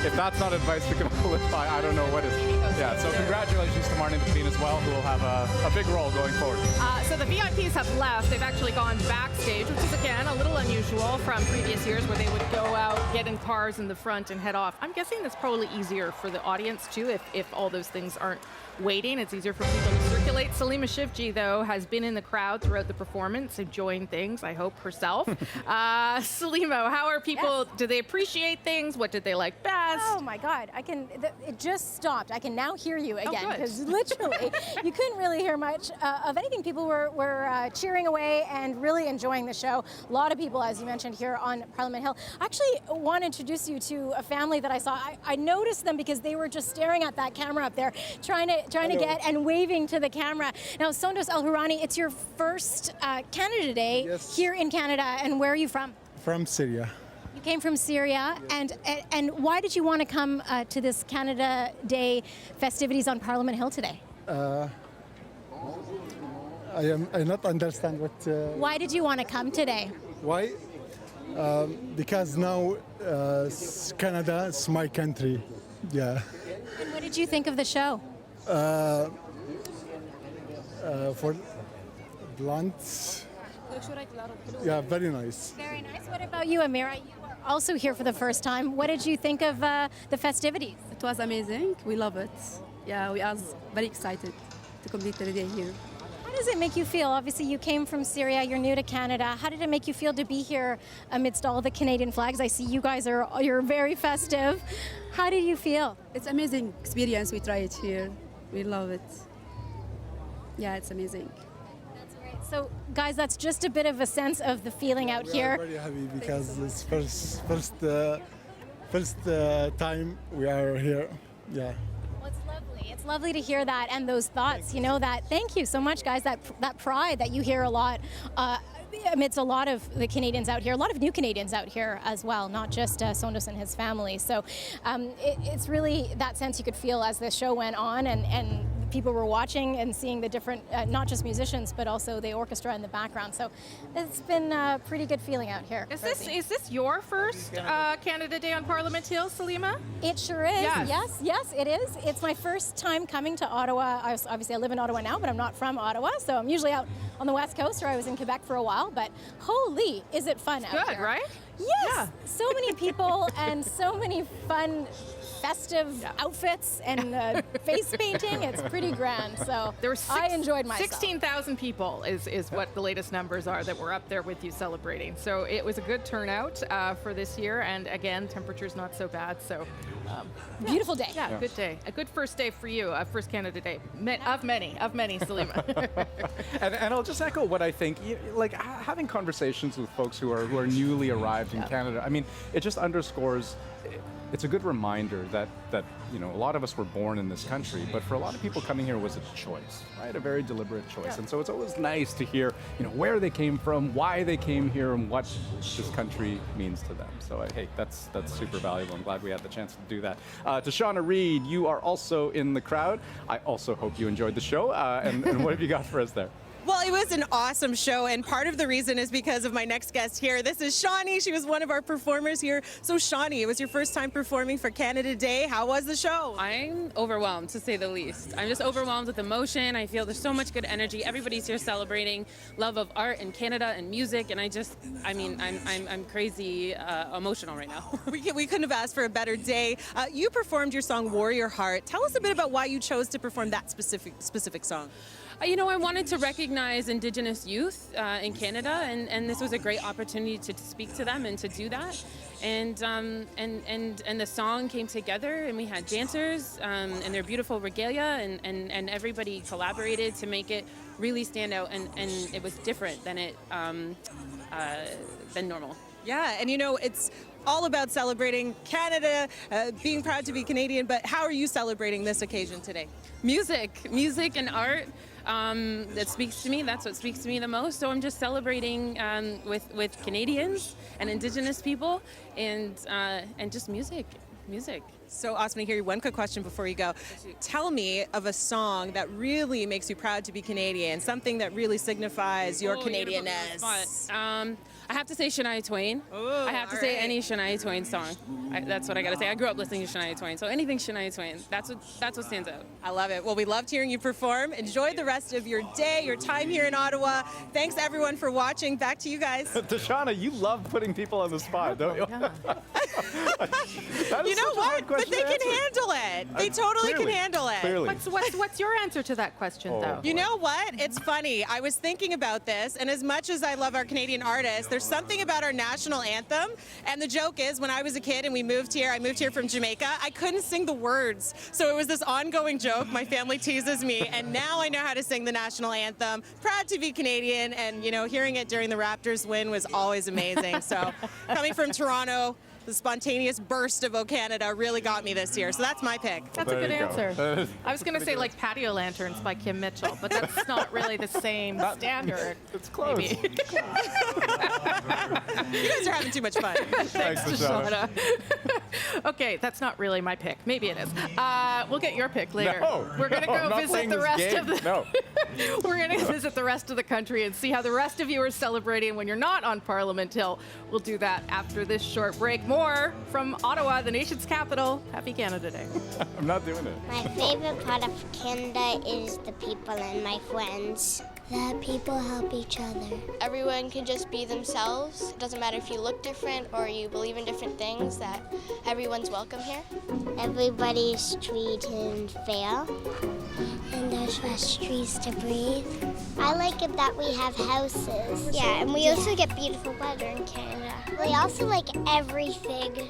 if that's not advice to live by, I don't know what is. Yeah, so congratulations to Martin and Picton as well, who will have a big role going forward. So the VIPs have left. They've actually gone backstage, which is, again, a little unusual from previous years where they would go out, get in cars in the front, and head off. I'm guessing that's probably easier for the audience, too, if all those things aren't waiting. It's easier for people to circulate. Salima Shivji, though, has been in the crowd throughout the performance, enjoying things, I hope, herself. Salima, how are people? Yes. Do they appreciate things? What did they like best? Oh, my God. It just stopped. I can now hear you again, because literally you couldn't really hear much of anything. People were cheering away and really enjoying the show. A lot of people, as you mentioned, here on Parliament Hill. I actually want to introduce you to a family that I saw. I noticed them because they were just staring at that camera up there, trying to get and waving to the camera. Now, Sondos Al-Hourani, it's your first Canada Day here in Canada, and where are you from? From Syria. You came from Syria, and why did you want to come to this Canada Day festivities on Parliament Hill today? I not understand what. Why did you want to come today? Why? Because now Canada is my country. Yeah. And what did you think of the show? For blunts. Yeah, very nice. Very nice. What about you, Amira? You are also here for the first time. What did you think of the festivities? It was amazing. We love it. Yeah, we are very excited to complete the day here. How does it make you feel? Obviously, you came from Syria. You're new to Canada. How did it make you feel to be here amidst all the Canadian flags? I see you guys you're very festive. How do you feel? It's amazing experience. We try it here. We love it. Yeah, it's amazing. That's great. So, guys, that's just a bit of a sense of the feeling out here. We are very happy because it's first time we are here. Yeah. Well, it's lovely. It's lovely to hear that and those thoughts. You know that. Thank you so much, guys. That pride that you hear a lot. Amidst a lot of the Canadians out here, a lot of new Canadians out here as well, not just Sondos and his family. So it's really that sense you could feel as the show went on, and people were watching and seeing the different, not just musicians, but also the orchestra in the background. So it's been a pretty good feeling out here. Is this your first Canada Day on Parliament Hill, Salima? It sure is. Yes, it is. It's my first time coming to Ottawa. Obviously, I live in Ottawa now, but I'm not from Ottawa, so I'm usually out on the West Coast, or I was in Quebec for a while. But holy, is it fun out here? Good, right? Yes. Yeah. So many people and so many fun, festive outfits and face painting. It's pretty grand. So I enjoyed myself. 16,000 people is what the latest numbers are that were up there with you celebrating. So it was a good turnout for this year. And again, temperature's not so bad. So beautiful day. Yeah, good day. A good first day for you, first Canada Day. Of many, Salima. and I'll just echo what I think. Like having conversations with folks who are newly arrived in Canada. I mean, it just underscores. It's a good reminder that a lot of us were born in this country, but for a lot of people coming here was a choice, right? A very deliberate choice. Yeah. And so it's always nice to hear, where they came from, why they came here, and what this country means to them. So hey, that's super valuable. I'm glad we had the chance to do that. To Shauna Reed, you are also in the crowd. I also hope you enjoyed the show. And what have you got for us there? Well, it was an awesome show, and part of the reason is because of my next guest here. This is Shawnee. She was one of our performers here. So, Shawnee, it was your first time performing for Canada Day. How was the show? I'm overwhelmed, to say the least. I'm just overwhelmed with emotion. I feel there's so much good energy. Everybody's here celebrating love of art and Canada and music, and I'm crazy emotional right now. We couldn't have asked for a better day. You performed your song Warrior Heart. Tell us a bit about why you chose to perform that specific song. I wanted to recognize Indigenous youth in Canada, and this was a great opportunity to speak to them and to do that. And the song came together, and we had dancers and their beautiful regalia, and everybody collaborated to make it really stand out, and it was different than than normal. Yeah, and it's all about celebrating Canada, being proud to be Canadian, but how are you celebrating this occasion today? Music and art. That speaks to me. That's what speaks to me the most. So I'm just celebrating with Canadians and Indigenous people, and just music. music. So awesome to hear you. One quick question before you go. Tell me of a song that really makes you proud to be Canadian, something that really signifies your Canadianness. I have to say Shania Twain. I have to say any Shania Twain song. That's what I gotta say. I grew up listening to Shania Twain, so anything Shania Twain. That's what stands out. I love it. Well, we loved hearing you perform. Enjoy the rest of your day, your time here in Ottawa. Thanks everyone for watching. Back to you guys. Tashana, you love putting people on the spot, don't you? You know what? But they can handle it. They totally can handle it. Clearly. What's your answer to that question, though? You know what? It's funny. I was thinking about this, and as much as I love our Canadian artists, there's something about our national anthem. And the joke is, when I was a kid and we moved here, I moved here from Jamaica, I couldn't sing the words. So it was this ongoing joke. My family teases me, and now I know how to sing the national anthem. Proud to be Canadian, and you know, hearing it during the Raptors win was always amazing. So coming from Toronto, the spontaneous burst of O Canada really got me this year. So that's my pick. That's a good answer. I was going to say like Patio Lanterns by Kim Mitchell, but that's not really the same standard. It's close. You guys are having too much fun. Thanks, Tashana. Okay, that's not really my pick. Maybe it is. We'll get your pick later. No, We're going to I'm go not visit playing the this rest game. of the. No. We're going to visit the rest of the country and see how the rest of you are celebrating when you're not on Parliament Hill. We'll do that after this short break. More from Ottawa, the nation's capital. Happy Canada Day. I'm not doing it. My favorite part of Canada is the people and my friends. That people help each other. Everyone can just be themselves. It doesn't matter if you look different or you believe in different things, that everyone's welcome here. Everybody's treated fair. And there's less trees to breathe. I like it that we have houses. Yeah, and we also get beautiful weather in Canada. We also like everything.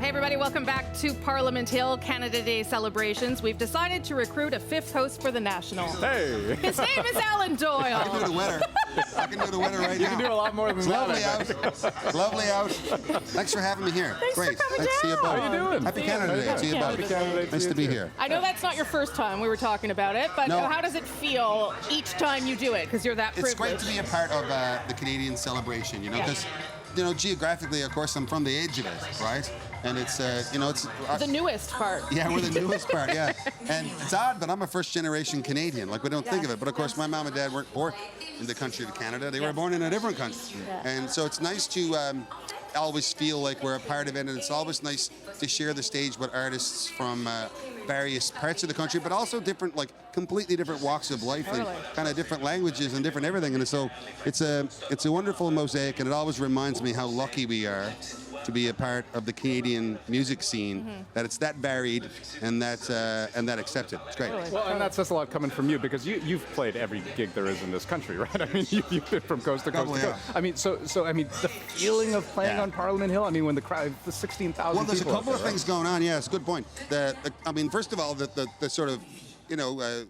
Hey everybody, welcome back to Parliament Hill Canada Day celebrations. We've decided to recruit a fifth host for the National. Hey! His name is Alan Doyle. I can do the winner. I can do the winner right now. You can do a lot more than It's that. lovely out. Lovely out. Thanks for having me here. Thanks Great. for coming Nice to see you down. both. How you doing? Happy Canada Day to you Happy both. Canada Day to Nice you to be too. here. I know that's not your first time. We were talking about it, but No. how does it feel each time you do it? Because you're that It's privileged. great to be a part of the Canadian celebration, you know, because, you know, geographically, of course, I'm from the edge of it, right? And it's, you know, it's... The newest part. Yeah, we're the newest part, yeah. And it's odd, but I'm a first-generation Canadian. Like, we don't think of it. But, of course, my mom and dad weren't born in the country of Canada. They were born in a different country. And so it's nice to always feel like we're a part of it. And it's always nice to share the stage with artists from various parts of the country, but also different, like, completely different walks of life and kind of different languages and different everything. And so it's a wonderful mosaic, and it always reminds me how lucky we are to be a part of the Canadian music scene, that it's that varied and that accepted. It's great. Well, and that says a lot coming from you, because you've played every gig there is in this country, right? I mean, you've been from coast to coast to coast. I mean, so I mean, the feeling of playing on Parliament Hill. I mean, when the crowd, the 16,000. Well, there's a people couple out of there, things going on. Yeah, it's a good point. I mean, first of all, the sort of, you know,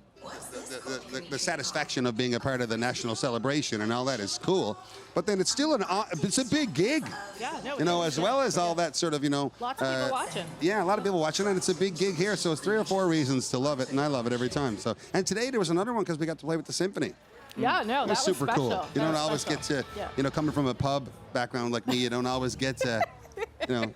the satisfaction of being a part of the national celebration and all that is cool. But then it's still it's a big gig. Yeah, no, you know, as well as all that sort of, you know. Lots of people watching. Yeah, a lot of people watching, and it's a big gig here. So it's 3 or 4 reasons to love it, and I love it every time. So, and today there was another one because we got to play with the symphony. Yeah, no, It that was was super special. cool. You don't always get to, you know, coming from a pub background like me, you don't always get to, you know,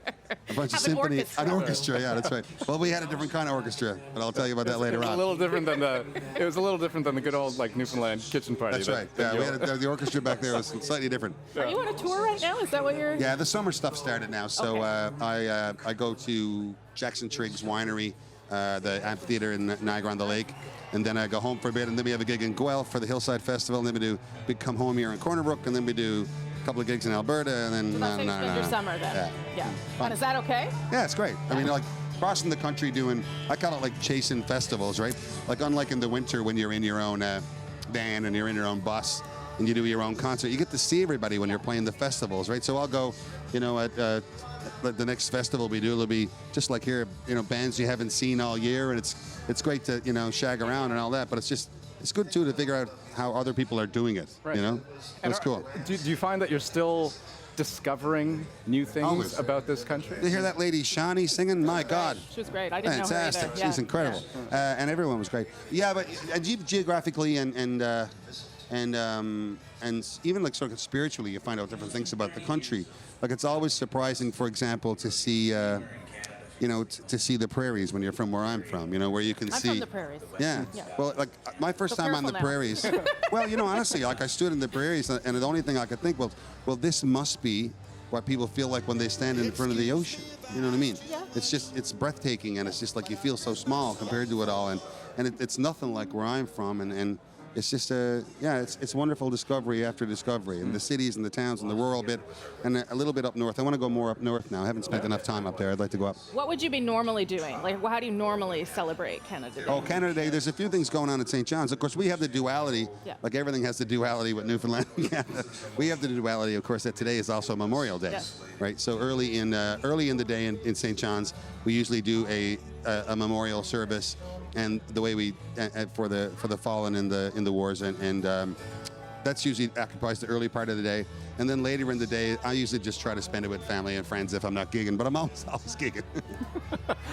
a bunch of symphony. An orchestra, yeah, that's right. Well, we had a different kind of orchestra, but I'll tell you about that later It was on. a little different than it was a little different than the good old like Newfoundland kitchen party. That's right. Yeah, we had the orchestra back there was slightly different. Are you on a tour right now? Is that what you're... Yeah, the summer stuff started now. So I go to Jackson Triggs Winery, the amphitheater in Niagara-on-the-Lake, and then I go home for a bit, and then we have a gig in Guelph for the Hillside Festival, and then we come home here in Corner Brook, and then we do a couple of gigs in Alberta, and then... So that's how you spend your summer then. Yeah. And is that okay? Yeah, it's great. I mean, like, crossing the country doing, I call it like chasing festivals, right? Like, unlike in the winter when you're in your own van and you're in your own bus and you do your own concert, you get to see everybody when you're playing the festivals, right? So I'll go, you know, at the next festival we do, it'll be just like here, you know, bands you haven't seen all year, and it's great to, you know, shag around and all that, but it's good too to figure out how other people are doing it, you know? That's cool. Do you find that you're still discovering new things about this country? You hear that lady Shani singing? My God. She was great. I didn't Fantastic. know her either. She's incredible. And everyone was great. Yeah, but geographically and even like sort of spiritually, you find out different things about the country. Like, it's always surprising, for example, to see you know, to see the prairies when you're from where I'm from, you know, where you can see... I'm from the prairies. Yeah. Well, like, my first time on the prairies... Well, you know, honestly, like, I stood in the prairies, and the only thing I could think was, well, this must be what people feel like when they stand in front of the ocean. You know what I mean? Yeah. It's breathtaking, and it's just like you feel so small compared to it all, and it's nothing like where I'm from, and it's just it's wonderful discovery after discovery, and the cities and the towns and the rural bit, and a little bit up north. I want to go more up north now. I haven't spent enough time up there. I'd like to go up. What would you be normally doing? Like, how do you normally celebrate Canada Day? Oh, Canada Day, there's a few things going on at St. John's. Of course, we have the duality, like everything has the duality with Newfoundland. We have the duality, of course, that today is also Memorial Day, right? So early in the day in St. John's, we usually do a memorial service, and the way we for the fallen in the wars, and that's usually occupies the early part of the day, and then later in the day I usually just try to spend it with family and friends if I'm not gigging, but I'm always gigging.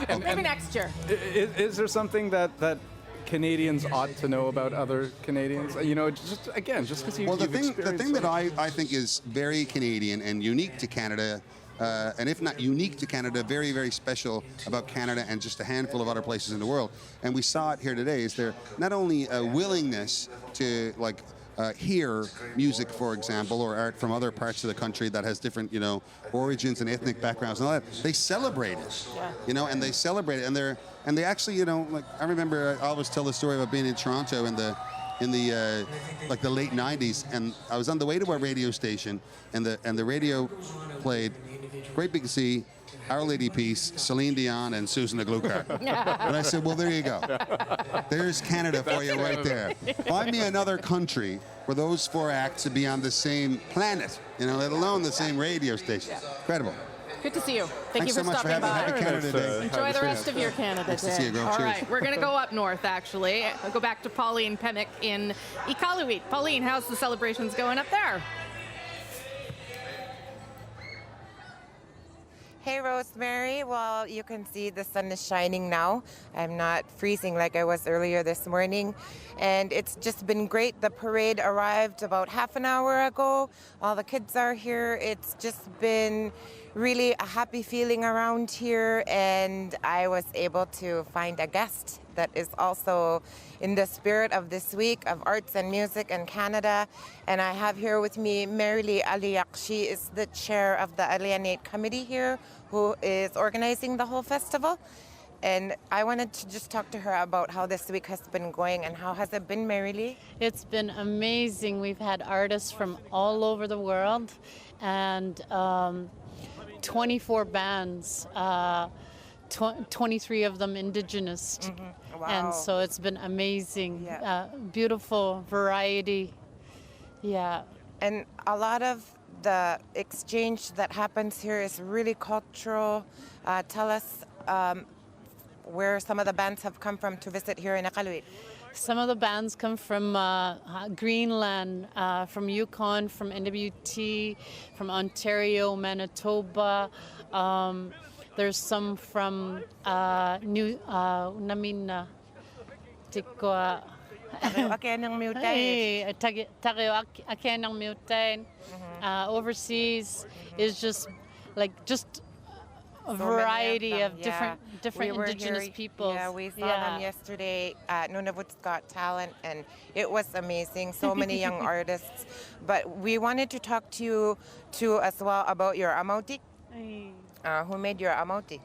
Maybe next year. Is there something that Canadians ought to know about other Canadians? You know, just because you. Well, the thing that I think is very Canadian and unique to Canada. And if not unique to Canada, very, very special about Canada and just a handful of other places in the world. And we saw it here today, is there not only a willingness to, like, hear music, for example, or art from other parts of the country that has different, you know, origins and ethnic backgrounds and all that. They celebrate it, you know, and they celebrate it. And they actually, you know, like, I remember I always tell the story about being in Toronto in the like the late 90s, and I was on the way to our radio station, and the radio played Great Big Sea, Our Lady Peace, Celine Dion, and Susan Aglukkar. And I said, well, there you go. There's Canada for you right there. Find me another country where those 4 acts would be on the same planet, you know, let alone the same radio station. Incredible. Good to see you. Thank you Thanks so for much for stopping having by. Canada Day. Enjoy the rest of your Canada Nice Day. to see you, girl. All Cheers. right, we're going to go up north, actually. I'll go back to Pauline Pemick in Iqaluit. Pauline, how's the celebrations going up there? Hey, Rosemary. Well, you can see the sun is shining now. I'm not freezing like I was earlier this morning. And it's just been great. The parade arrived about half an hour ago. All the kids are here. It's just been really a happy feeling around here. And I was able to find a guest that is also in the spirit of this week of arts and music in Canada. And I have here with me Marilee Aliak. She is the chair of the Alienate Committee here, who is organizing the whole festival. And I wanted to just talk to her about how this week has been going and how has it been, Marilee? It's been amazing. We've had artists from all over the world and 24 bands, 23 of them indigenous. Mm-hmm. Wow. And so it's been amazing. Yeah. Beautiful variety. Yeah. And a lot of the exchange that happens here is really cultural. Tell us where some of the bands have come from to visit here in Iqaluit. Some of the bands come from Greenland, from Yukon, from NWT, from Ontario, Manitoba. There's some from Namina, Tikwa. Overseas is just a variety of different indigenous peoples. Yeah, we saw them yesterday at Nunavut's Got Talent, and it was amazing. So many young artists. But we wanted to talk to you too as well about your amauti. Who made your amauti?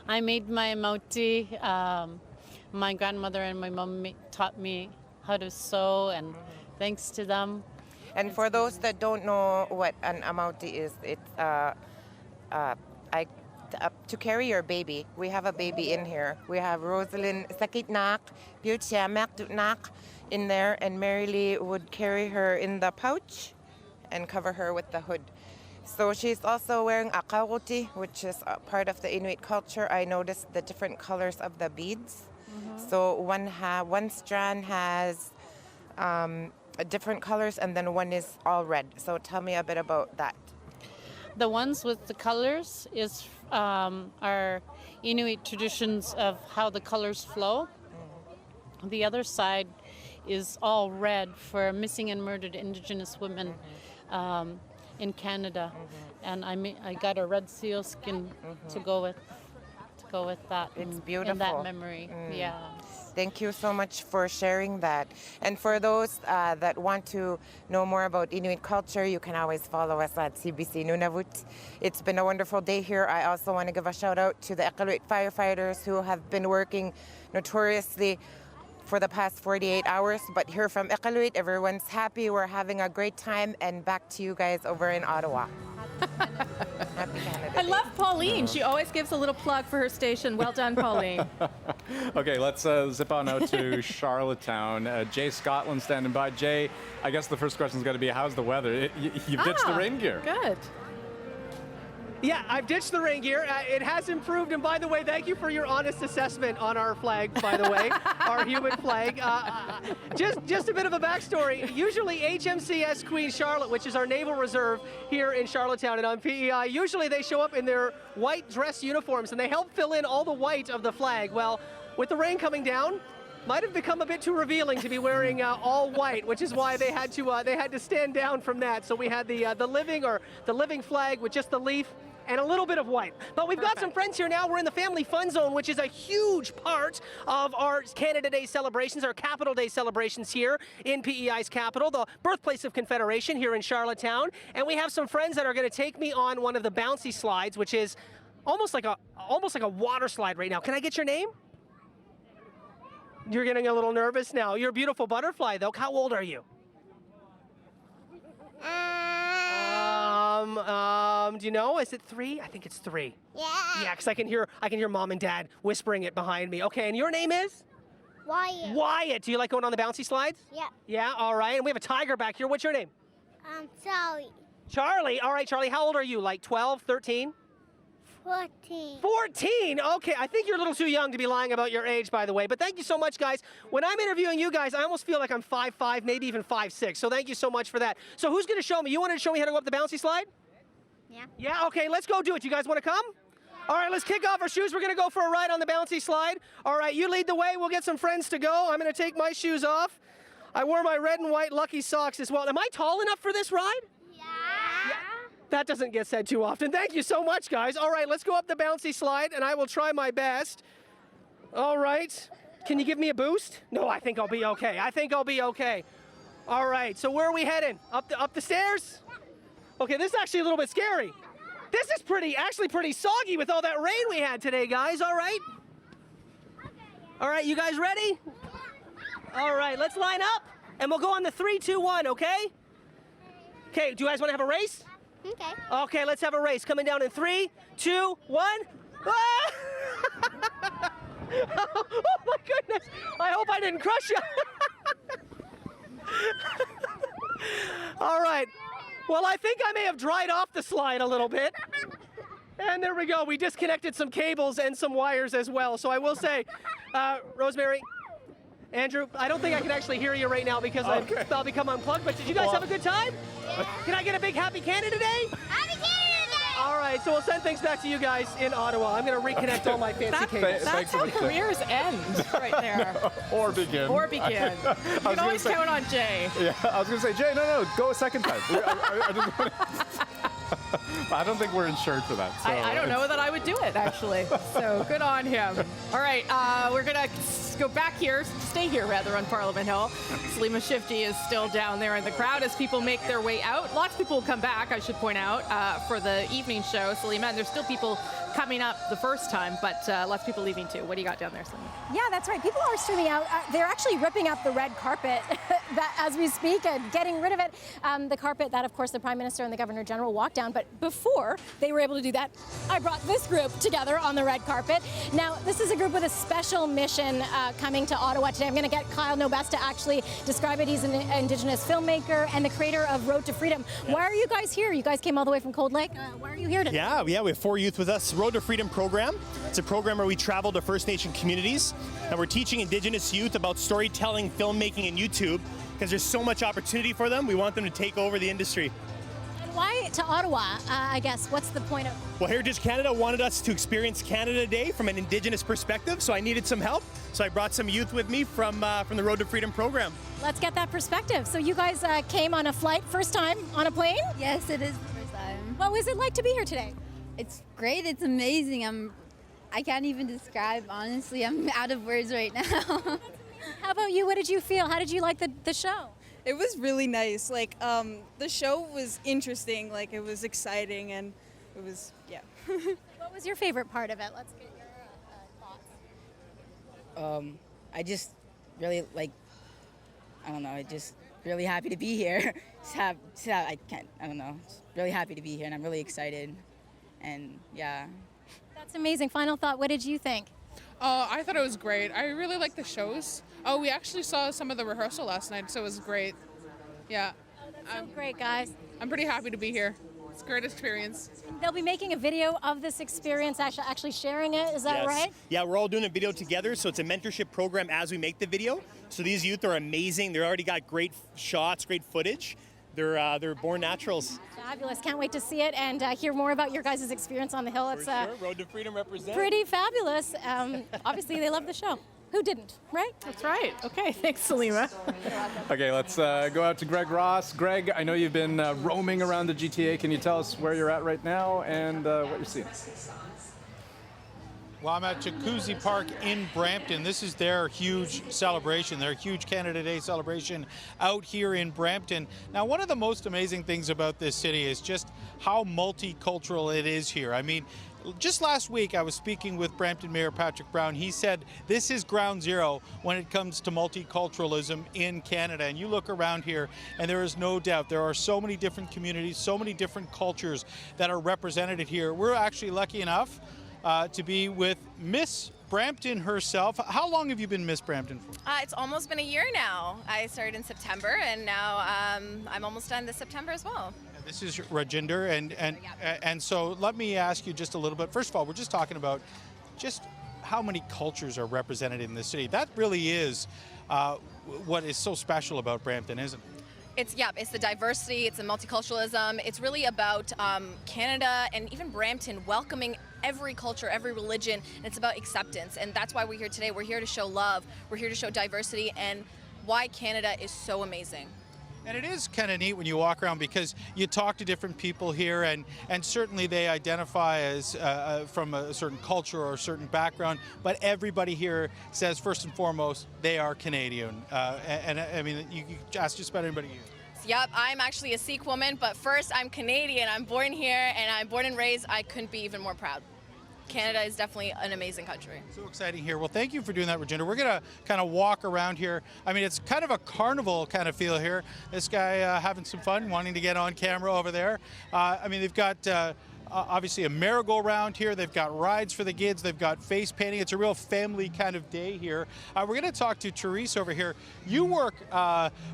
I made my amauti. My grandmother and my mom taught me how to sew, and thanks to them. And for those that don't know what an amauti is, it's to carry your baby. We have a baby in here. We have Rosalind Sakitnak, Nak in there, and Marilee would carry her in the pouch and cover her with the hood. So she's also wearing a karuti, which is a part of the Inuit culture. I noticed the different colors of the beads. So one strand has different colors, and then one is all red. So tell me a bit about that. The ones with the colors is our Inuit traditions of how the colors flow. The other side is all red for missing and murdered Indigenous women in Canada, and I got a red seal skin to go with that. It's beautiful. And that memory. Yeah. Thank you so much for sharing that. And for those that want to know more about Inuit culture, you can always follow us at CBC Nunavut. It's been a wonderful day here. I also want to give a shout out to the Iqaluit firefighters who have been working notoriously for the past 48 hours. But here from Iqaluit, everyone's happy. We're having a great time. And back to you guys over in Ottawa. Happy Canada I Day. love Pauline. She always gives a little plug for her station. Well done, Pauline. Okay, let's zip on out to Charlottetown. Jay Scotland standing by. Jay, I guess the first question's got to be, how's the weather? You've ditched the rain gear. Good. Yeah, I've ditched the rain gear. It has improved, and by the way, thank you for your honest assessment on our flag, by the way, our human flag. Just a bit of a backstory. Usually HMCS Queen Charlotte, which is our naval reserve here in Charlottetown and on PEI, usually they show up in their white dress uniforms, and they help fill in all the white of the flag. Well, with the rain coming down, might have become a bit too revealing to be wearing all white, which is why they had to stand down from that. So we had the living flag with just the leaf and a little bit of white. But we've got some friends here now. We're in the Family Fun Zone, which is a huge part of our Canada Day celebrations, our Capital Day celebrations here in PEI's capital, the birthplace of Confederation here in Charlottetown. And we have some friends that are going to take me on one of the bouncy slides, which is almost like a water slide right now. Can I get your name? You're getting a little nervous now. You're a beautiful butterfly, though. How old are you? Do you know? Is it 3? I think it's 3. Yeah. Yeah, because I can hear Mom and Dad whispering it behind me. Okay, and your name is? Wyatt. Wyatt. Do you like going on the bouncy slides? Yeah. Yeah, all right. And we have a tiger back here. What's your name? Charlie. Charlie. All right, Charlie. How old are you? Like 12, 13? 14. 14? Okay, I think you're a little too young to be lying about your age, by the way. But thank you so much, guys. When I'm interviewing you guys, I almost feel like I'm 5'5", maybe even 5'6". So thank you so much for that. So who's going to show me? You wanted to show me how to go up the bouncy slide? Yeah. Yeah, okay, let's go do it. You guys want to come? All right, let's kick off our shoes. We're going to go for a ride on the bouncy slide. All right, you lead the way. We'll get some friends to go. I'm going to take my shoes off. I wore my red and white Lucky socks as well. Am I tall enough for this ride? Yeah. That doesn't get said too often. Thank you so much, guys. All right, let's go up the bouncy slide, and I will try my best. All right. Can you give me a boost? No, I think I'll be okay. I think I'll be okay. All right, so where are we heading? Up the stairs? Okay, this is actually a little bit scary. This is actually pretty soggy with all that rain we had today, guys. All right? All right, you guys ready? All right, let's line up, and we'll go on the 3, 2, 1, okay? Okay, do you guys want to have a race? Okay. Okay, let's have a race. Coming down in 3, 2, 1. Ah! Oh my goodness! I hope I didn't crush you. All right. Well, I think I may have dried off the slide a little bit. And there we go. We disconnected some cables and some wires as well. So I will say, Rosemary, Andrew, I don't think I can actually hear you right now because I'll become unplugged. But did you guys have a good time? Yeah. Can I get a big Happy Canada Day? Happy Canada Day! All right, so we'll send things back to you guys in Ottawa. I'm going to reconnect all my fancy cables. That's how careers end right there. Or begin. Or begin. You can always count on Jay. Yeah, I was going to say, Jay, no, go a second time. I just want to... I don't think we're insured for that. So I don't know that I would do it, actually. So good on him. All right, we're going to go back here, stay here rather, on Parliament Hill. Salima Shifty is still down there in the crowd as people make their way out. Lots of people will come back, I should point out, for the evening show, Salima. And there's still people coming up the first time, but lots of people leaving too. What do you got down there, Salima? Yeah, that's right. People are streaming out. They're actually ripping up the red carpet as we speak and getting rid of it. The carpet that, of course, the Prime Minister and the Governor General walked down. But before they were able to do that, I brought this group together on the red carpet. Now, this is a group with a special mission coming to Ottawa today. I'm going to get Kyle Nobest to actually describe it. He's an Indigenous filmmaker and the creator of Road to Freedom. Why are you guys here? You guys came all the way from Cold Lake. Why are you here today? Yeah, we have 4 youth with us. Road to Freedom program. It's a program where we travel to First Nation communities, and we're teaching Indigenous youth about storytelling, filmmaking, and YouTube, because there's so much opportunity for them. We want them to take over the industry. And why to Ottawa, I guess? What's the point of... Well, Heritage Canada wanted us to experience Canada Day from an Indigenous perspective, so I needed some help. So I brought some youth with me from the Road to Freedom program. Let's get that perspective. So you guys came on a flight, first time on a plane? Yes, it is the first time. What was it like to be here today? It's great. It's amazing. I can't even describe, honestly. I'm out of words right now. How about you? What did you feel? How did you like the show? It was really nice. Like, the show was interesting. Like, it was exciting, and it was, yeah. What was your favorite part of it? Let's get your thoughts. I just really, like, I don't know, I just really happy to be here. I don't know, just really happy to be here, and I'm really excited. And yeah. That's amazing. Final thought, what did you think? I thought it was great. I really liked the shows. Oh, we actually saw some of the rehearsal last night, so it was great. Yeah. That's so great, guys. I'm pretty happy to be here. It's a great experience. They'll be making a video of this experience, actually sharing it. Is that right? Yeah, we're all doing a video together, so it's a mentorship program as we make the video. So these youth are amazing. They already got great shots, great footage. They're born naturals. Fabulous. Can't wait to see it and hear more about your guys' experience on the Hill. It's sure. Road to Freedom represent. Pretty fabulous. Obviously, they love the show. Who didn't, right? That's right. Okay, thanks, Salima. Okay, let's go out to Greg Ross. Greg, I know you've been roaming around the GTA. Can you tell us where you're at right now and what you're seeing? Well, I'm at Jacuzzi Park in Brampton. This is their huge celebration, their huge Canada Day celebration out here in Brampton. Now, one of the most amazing things about this city is just how multicultural it is here. I mean, just last week, I was speaking with Brampton Mayor Patrick Brown. He said this is ground zero when it comes to multiculturalism in Canada. And you look around here, and there is no doubt there are so many different communities, so many different cultures that are represented here. We're actually lucky enough to be with Miss Brampton herself. How long have you been Miss Brampton for? It's almost been a year now. I started in September, and now I'm almost done this September as well. This is Rajinder, and so let me ask you just a little bit. First of all, we're just talking about just how many cultures are represented in this city. That really is what is so special about Brampton, isn't it? It's the diversity, it's the multiculturalism. It's really about Canada and even Brampton welcoming every culture, every religion, and it's about acceptance. And that's why we're here today. We're here to show love, we're here to show diversity, and why Canada is so amazing. And it is kind of neat when you walk around because you talk to different people here, and certainly they identify as from a certain culture or a certain background, but everybody here says first and foremost they are Canadian. And I mean, you ask just about anybody here. Yep, I'm actually a Sikh woman, but first I'm Canadian. I'm born here and I'm born and raised. I couldn't be even more proud. Canada is definitely an amazing country. So exciting here. Well, thank you for doing that, Regina. We're going to kind of walk around here. I mean, it's kind of a carnival kind of feel here. This guy having some fun, wanting to get on camera over there. I mean, they've got obviously a merry-go-round here. They've got rides for the kids. They've got face painting. It's a real family kind of day here. We're going to talk to Therese over here. You work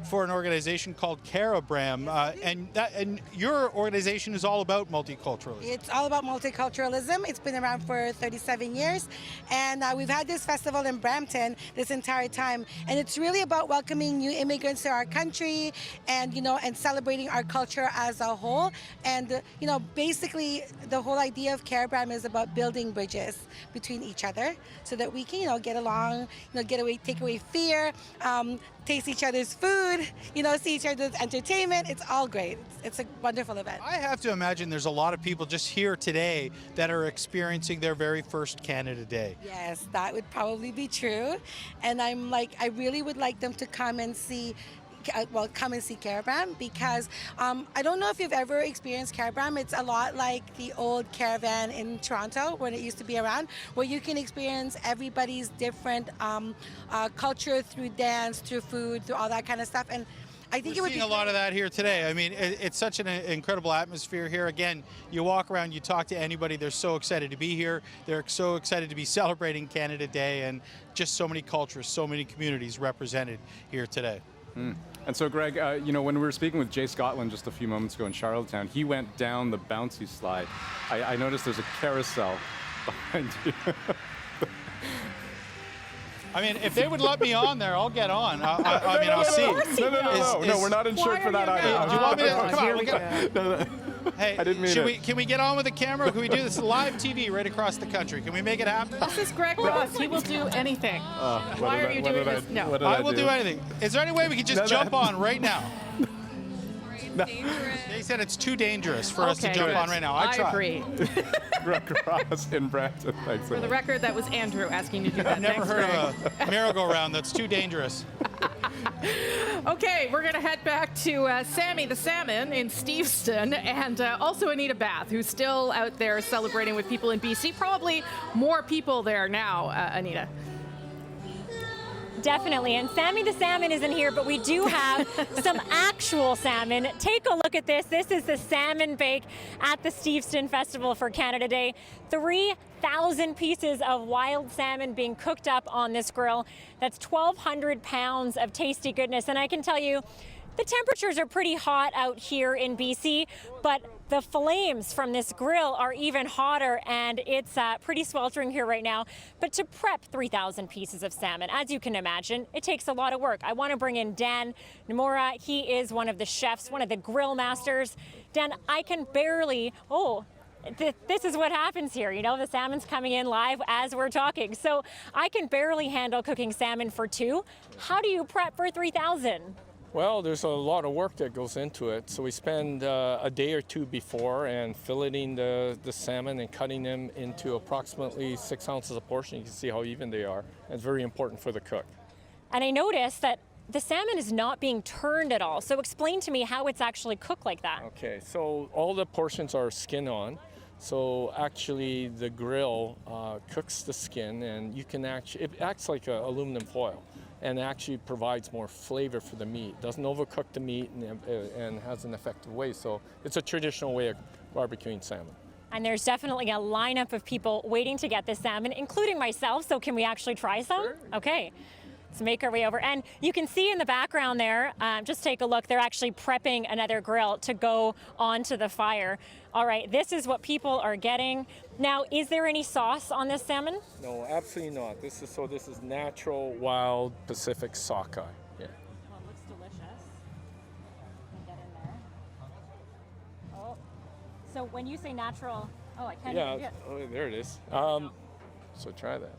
for an organization called Carabram, and your organization is all about multiculturalism. It's all about multiculturalism. It's been around for 37 years, and we've had this festival in Brampton this entire time, and it's really about welcoming new immigrants to our country, and and celebrating our culture as a whole. And basically, the whole idea of Carabram is about building bridges between each other so that we can, get along, take away fear, taste each other's food, see each other's entertainment. It's all great. It's a wonderful event. I have to imagine there's a lot of people just here today that are experiencing their very first Canada Day. Yes, that would probably be true. And I really would like them to come and see Carabram, because I don't know if you've ever experienced Carabram. It's a lot like the old caravan in Toronto when it used to be around, where you can experience everybody's different culture through dance, through food, through all that kind of stuff. And I think we're seeing a lot of that here today. I mean, it's such an incredible atmosphere here. Again, you walk around, you talk to anybody, they're so excited to be here. They're so excited to be celebrating Canada Day, and just so many cultures, so many communities represented here today. And so, Greg, when we were speaking with Jay Scotland just a few moments ago in Charlottetown, he went down the bouncy slide. I noticed there's a carousel behind you. I mean, if they would let me on there, I'll get on. I'll see. No, we're not insured for that either. Do you want me to? Come on, Hey, I didn't mean can we get on with the camera? Can we do this live TV right across the country? Can we make it happen? This is Greg Ross. He will do anything. Why are you doing this? No. I will do anything. Is there any way we can just jump on right now? They said it's too dangerous for us to jump on right now. I agree. Greg Ross in Brampton. Thanks. For the record, that was Andrew asking you to do that. I've never heard of a merry-go-round that's too dangerous. Okay, we're going to head back to Sammy the Salmon in Steveston, and also Anita Bath, who's still out there celebrating with people in BC. Probably more people there now, Anita. Definitely, and Sammy the Salmon isn't here, but we do have some actual salmon. Take a look at this. This is the salmon bake at the Steveston Festival for Canada Day. 3,000 pieces of wild salmon being cooked up on this grill. That's 1,200 pounds of tasty goodness, and I can tell you, the temperatures are pretty hot out here in BC, but the flames from this grill are even hotter, and it's pretty sweltering here right now. But to prep 3,000 pieces of salmon, as you can imagine, it takes a lot of work. I want to bring in Dan Nomura. He is one of the chefs, one of the grill masters. Dan, I can barely, this is what happens here. The salmon's coming in live as we're talking. So I can barely handle cooking salmon for two. How do you prep for 3,000? Well, there's a lot of work that goes into it. So we spend a day or two before and filleting the salmon and cutting them into approximately 6 ounces a portion. You can see how even they are. It's very important for the cook. And I noticed that the salmon is not being turned at all. So explain to me how it's actually cooked like that. Okay, so all the portions are skin on. So actually the grill cooks the skin, and it acts like aluminum foil, and actually provides more flavor for the meat. Doesn't overcook the meat and has an effective way. So it's a traditional way of barbecuing salmon. And there's definitely a lineup of people waiting to get this salmon, including myself. So can we actually try some? Sure. Okay. Let's make our way over. And you can see in the background there, just take a look, they're actually prepping another grill to go onto the fire. All right, this is what people are getting. Now, is there any sauce on this salmon? No, absolutely not. This is natural, wild Pacific sockeye. Yeah. Well, it looks delicious. Get in there. Oh, so when you say natural, oh, I can't even get. Oh, there it is. So try that.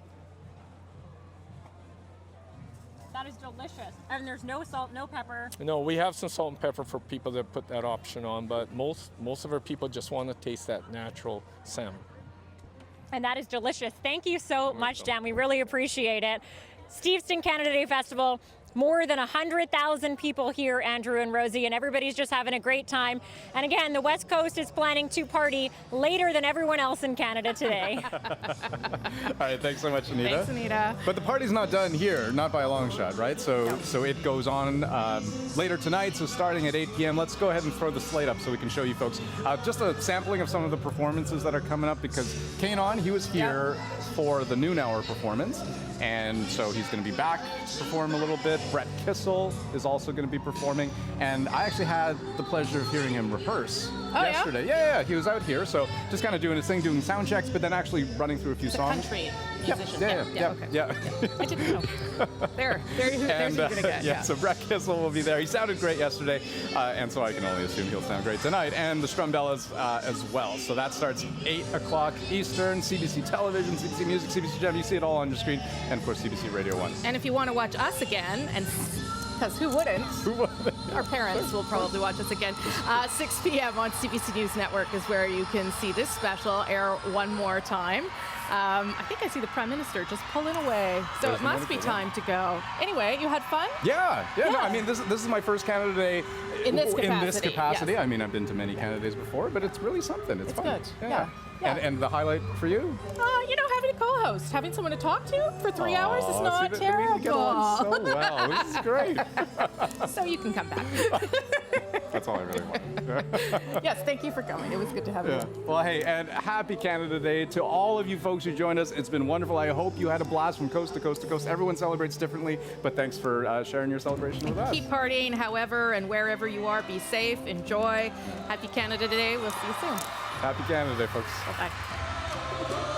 That is delicious. And there's no salt, no pepper. No, we have some salt and pepper for people that put that option on, but most of our people just want to taste that natural salmon. And that is delicious. Thank you so much, Dan. We really appreciate it. Steveston Canada Day Festival. More than 100,000 people here, Andrew and Rosie, and everybody's just having a great time. And again, the West Coast is planning to party later than everyone else in Canada today. All right, thanks so much, Anita. Thanks, Anita. But the party's not done here, not by a long shot, right? So it goes on later tonight, so starting at 8 p.m. Let's go ahead and throw the slate up so we can show you folks just a sampling of some of the performances that are coming up, because Kane On, he was here for the noon hour performance, and so he's going to be back to perform a little bit. Brett Kissel is also going to be performing, and I actually had the pleasure of hearing him rehearse yesterday. Yeah, he was out here, so just kind of doing his thing, doing sound checks, but then actually running through a few songs. Country musician. Yeah. I didn't know. There's who you're going to get. So Brett Kissel will be there. He sounded great yesterday, and so I can only assume he'll sound great tonight. And the Strumbellas as well. So that starts 8 o'clock Eastern, CBC Television, CBC Music, CBC Gem. You see it all on your screen, and of course CBC Radio 1. And if you want to watch us again, and because who wouldn't? Our parents will probably watch us again. 6 p.m. on CBC News Network is where you can see this special air one more time. I think I see the Prime Minister just pulling away, so it must be time to go. Anyway, you had fun? Yeah. No, I mean, this is my first Canada Day in this capacity. Yes. I mean, I've been to many Canada Days before, but it's really something. It's fun. Good. Yeah. And the highlight for you? Having a co-host, having someone to talk to for 3 hours is not terrible. We get along so well. This is great. So you can come back. That's all I really want. Yes, thank you for coming. It was good to have you. Well, hey, and happy Canada Day to all of you folks who joined us. It's been wonderful. I hope you had a blast from coast to coast to coast. Everyone celebrates differently, but thanks for sharing your celebration with us. Keep partying however and wherever you are. Be safe. Enjoy. Happy Canada Day. We'll see you soon. Happy Canada Day, folks. Bye-bye.